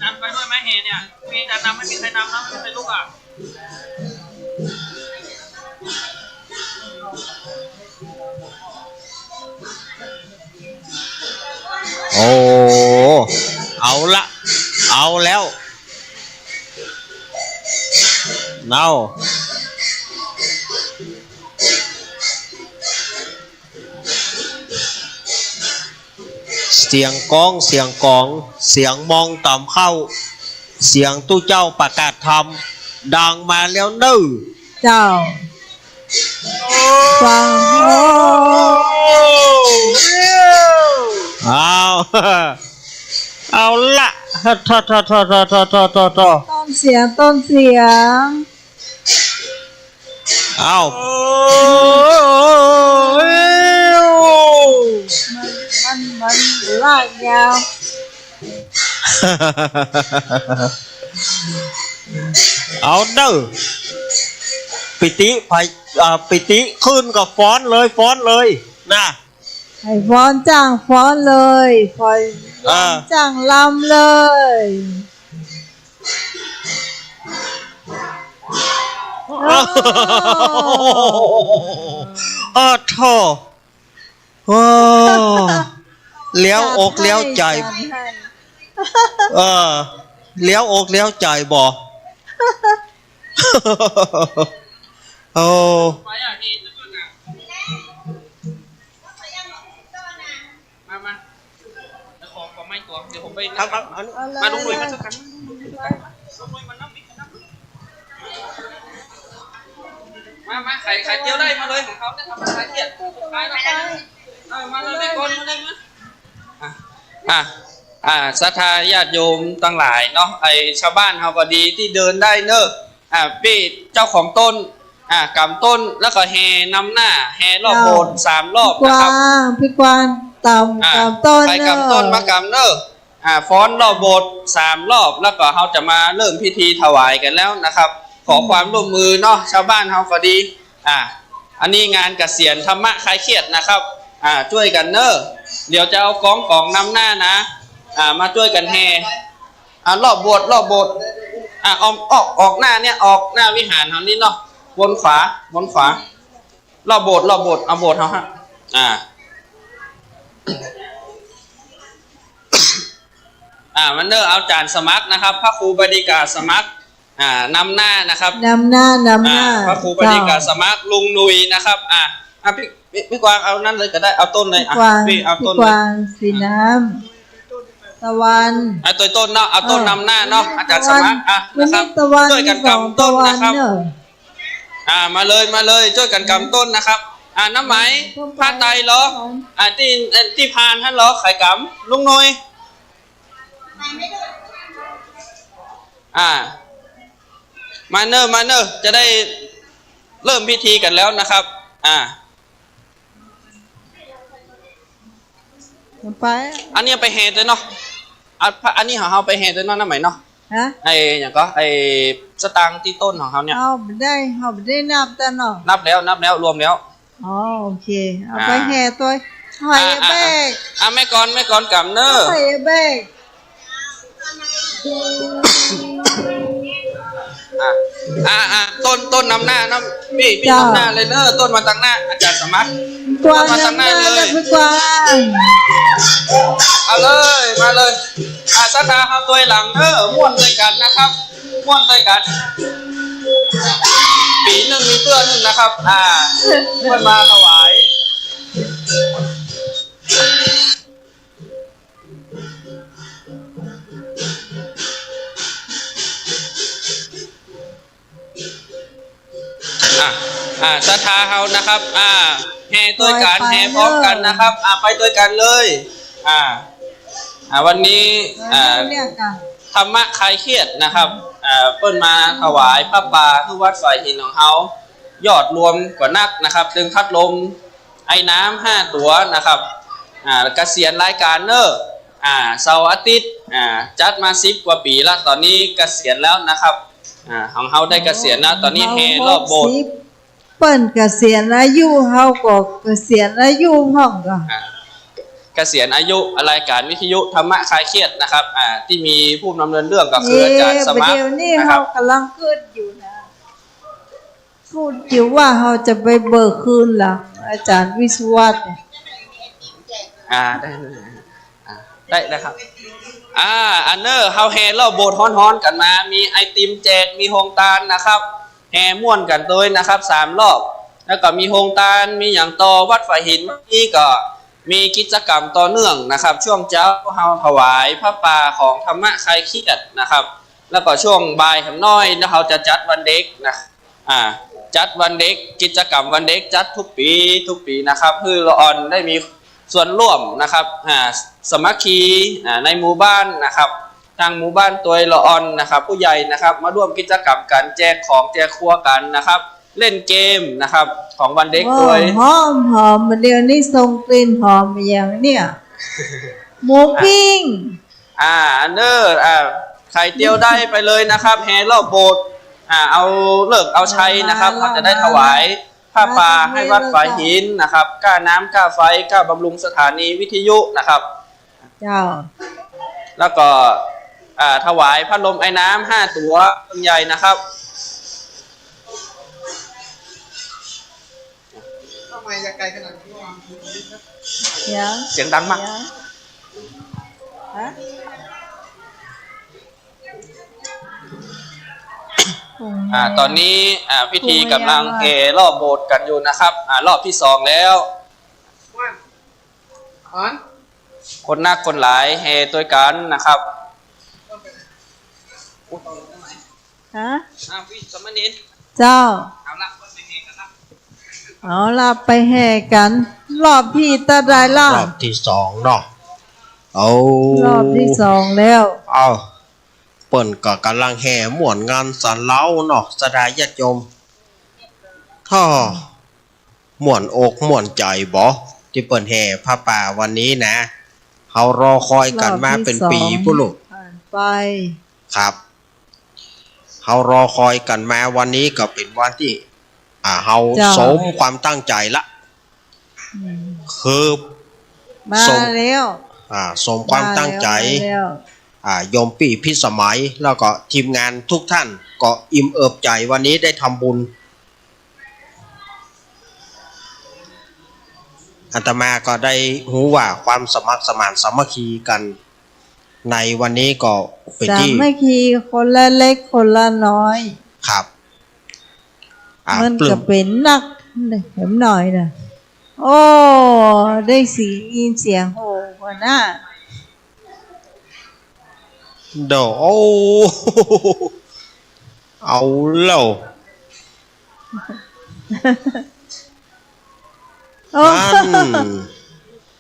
นำไปด้วยไหมเฮเนี่ยมีแต่นำไม่มีใครนำนะไม่เป็นลูกอ่ะโอ้เอาละเอาแล้วเนาเสียงกองเสียงกองเสียงมองต่ำเข้าเสียงตู้เจ้าประกาศธรรมดังมาแล้วเนอะเจ้าฟังเอาละต้นเสียงเอามันลากยาวเอาเด้อปิติปิติขึ้นกับฟ้อนเลยนะให้ฟ้อนจ้างฟ้อนเลยฟ้อนจ้างลำเลยโธ่เลี้ยวอกเลี้ยวใจเลี้ยวอกเลี้ยวใจบ่โอ้มาจะขอไม่ตัวเดี๋ยวผมไปมาลุงหนุ่ยมาสักครั้งลุงหนุ่ยมันน้ำปิดมาไข่เจียวได้มาเลยของเขาเนี่ยทำอะไรเทียดขายมามาเลยก่อนมาเลยมาศรัทธาญาติโยมตั้งหลายเนาะไอชาวบ้านเขาก็ดีที่เดินได้เนอะพี่เจ้าของต้นกำต้นแล้วก็แห่นำหน้าแห่รอบโบสถ์3 รอบนะครับพี่กวางกำต้นไปกำต้นมากำเนอะฟ้อนรอบโบสถ์3 รอบแล้วก็เขาจะมาเริ่มพิธีถวายกันแล้วนะครับขอความร่วมมือเนาะชาวบ้านเขาก็ดีอันนี้งานเกษียณธรรมะคลายเครียดนะครับช่วยกันเนอะ เดี๋ยวจะเอากองนำหน้านะมาช่วยกันแห่รอบโบสถ์ออกหน้าเนี่ยออกหน้าวิหารเท่านี้เนาะวนขวารอบโบสถ์เอาโบสถ์เขาฮะมันเนอเอาจานสมัครนะครับพระครูบดิกาสมัครนำหน้านะครับนำหน้าพระครูบดิกาสมัครลุงนุยนะครับพี่กวางเอานั่นเลยก็ได้เอาต้นเลยพี่เอาต้นเลยสีน้ำตะวันตัวต้นเนาะเอาต้นนำหน้าเนาะอาจารย์สมัครนะครับช่วยกันกำต้นนะครับมาเลยช่วยกันกำต้นนะครับน้ำไหมผ้าไตเหรอที่พานท่านเหรอไข่กำลุงนุยมาเนอร์จะได้เริ่มพิธีกันแล้วนะครับไปอันนี้ไปแห่ด้วยเนาะอันนี้ของเขาไปแห่ด้วยเนาะน้ำไหมเนาะไออย่างก็ไอสตางค์ที่ต้นของเขาเนี่ยเขาไม่ได้นับแต่เนาะนับแล้วรวมแล้วอ๋อโอเคเอาไปแห่ตัวหอยแบกแม่กอนกำเนอหอยแบกต้นนำหน้านะพี่นำหน้าเลยเนอต้นมาตั้งหน้าอาจารย์สมัครมาตั้งหน้าเลยเอาเลยมาเลยสัตาเขาตัวหลังม้วนด้วยกันนะครับม้วนด้วยกันปีหนึ่งมีเตื้อหนึ่งนะครับม้วนมาถวายศรัทธาเขานะครับแห่ด้วยกันแห่พร้อมกันนะครับไปด้วยกันเลยวันนี้ธรรมะคลายเครียดนะครับเปิ้นมาถวายพระป่าที่วัดฝ่ายหินของเขายอดรวมกว่านักนะครับดึงพัดลมไอ้น้ำ5 ตัวนะครับเกษียณรายการเนอเสาร์อาทิตย์จัดมา10 กว่าปีแล้วตอนนี้เกษียณแล้วนะครับของเขาได้เกษียณแล้วตอนนี้แห่รอบโบสถ์เปิ้นเกษียณอายุเฮาก็เกษียณอายุห้องก็เกษียณอายุรายการวิทยุธรรมะคลายเครียดนะครับที่มีผู้ดำเนินเรื่องก็คืออาจารย์สมัครเดี๋ยวนี้เฮากำลังคิดอยู่นะพูดอยู่ว่าเฮาจะไปเบิกคืนล่ะอาจารย์วิศวะได้ครับอันเนอร์เฮาแห่รอบโบสถ์ฮ้อนๆกันมามีไอติมแจกมีโฮงตาลนะครับแห่ม่วนกันโดยนะครับ3 รอบแล้วก็มีโฮงตาลมีอย่างต่อวัดฝ่ายหินนี่ก็มีกิจกรรมต่อเนื่องนะครับช่วงเช้าเฮาถวายพระป่าของธรรมะคลายเครียดนะครับแล้วก็ช่วงบ่ายน้อยแล้วเขาจะจัดวันเด็กนะจัดวันเด็กกิจกรรมวันเด็กจัดทุกปีนะครับเพื่อละอ่อนได้มีส่วนร่วมนะครับสมัคคีในหมู่บ้านนะครับทางหมู่บ้านตัวละอ่อนนะครับผู้ใหญ่นะครับมาร่วมกิจกรรมกันแจกของแจกครัวกันนะครับเล่นเกมนะครับของวันเด็กด้วยหอมเดี๋ยวนี้ส่งกลิ่นหอมอย่างเนี่ยหมูปิ้งเนอร์ไข่เจียวได้ไปเลยนะครับแห่รอบโบสถ์เอาเลิกเอาใช้นะครับเขาจะได้ถวายผ้าป่าให้วัดฝ่ายหินนะครับค่าน้ำค่าไฟค่าบำรุงสถานีวิทยุนะครับเจ้าแล้วก็ถวายพัดลมไอ้น้ำ5 ตัวใหญ่นะครับทำไมจะไกลขนาดนี้เสียงดังมากตอนนี้พิธีกำลังแห่รอบโบสถ์กันอยู่นะครับรอบที่2แล้วคนนักคนหลายแห่ตัวกันนะครับพี่สมณินเจ้าเอาล่ะไปแห่กันรอบที่ตะได้ล่ะรอบที่2เนาะรอบที่2แล้วเปิ้นก็กำลังแห่ม่วนงานสันเล้าเนาะสดาญาติโยมม่วนอกม่วนใจบ่ที่เปิ้นแห่ผ้าป่าวันนี้นะเฮารอคอยกันมาเป็นปีพุ่นลูกไปครับเฮารอคอยกันมาวันนี้ก็เป็นวันที่เฮาสมความตั้งใจละคือ มาแล้ว สมความตั้งใจโยมปี่พิสมัยแล้วก็ทีมงานทุกท่านก็อิ่มเอิบใจวันนี้ได้ทำบุญอาตมาก็ได้รู้ว่าความสมัครสมานสามัคคีกันในวันนี้ก็เป็นที่สามัคคีคนละเล็กคนละน้อยครับมันก็เป็นนักเห็นหน่อยนะโอ้ได้ยินเสียงโห่หัวหน้าโดโอ้เอาแล้ว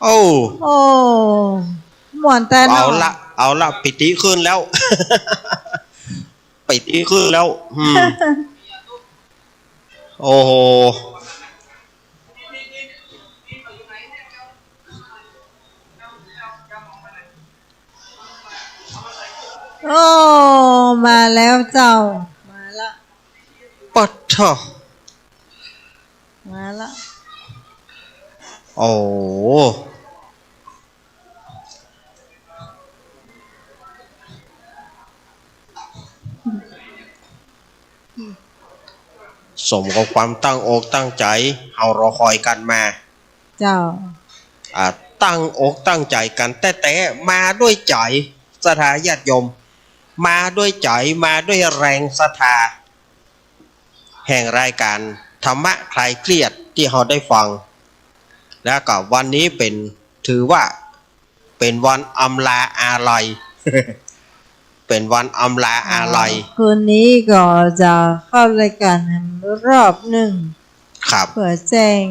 โอ้หมวนแต่เอาละปิติขึ้นแล้วปิติขึ้นแล้วโอ้โหโอ้มาแล้วเจ้ามาละปัดเถอะมาละโอ้สมกับความตั้งอกตั้งใจเอารอคอยกันมาเจ้าตั้งอกตั้งใจกันแต่มาด้วยใจศรัทธาญาติโยมมาด้วยใจมาด้วยแรงศรัทธาแห่งรายการธรรมะคลายเครียดที่เราได้ฟังแล้วก็วันนี้เป็นถือว่าเป็นวันอำลาอาลัย เป็นวันอำลาอาลัยคืนนี้ก็จะเข้ารายการรอบหนึ่งครับเพื่อแจ้ง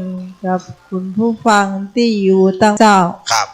กับคุณผู้ฟังที่อยู่ตั้งเจ้าครับ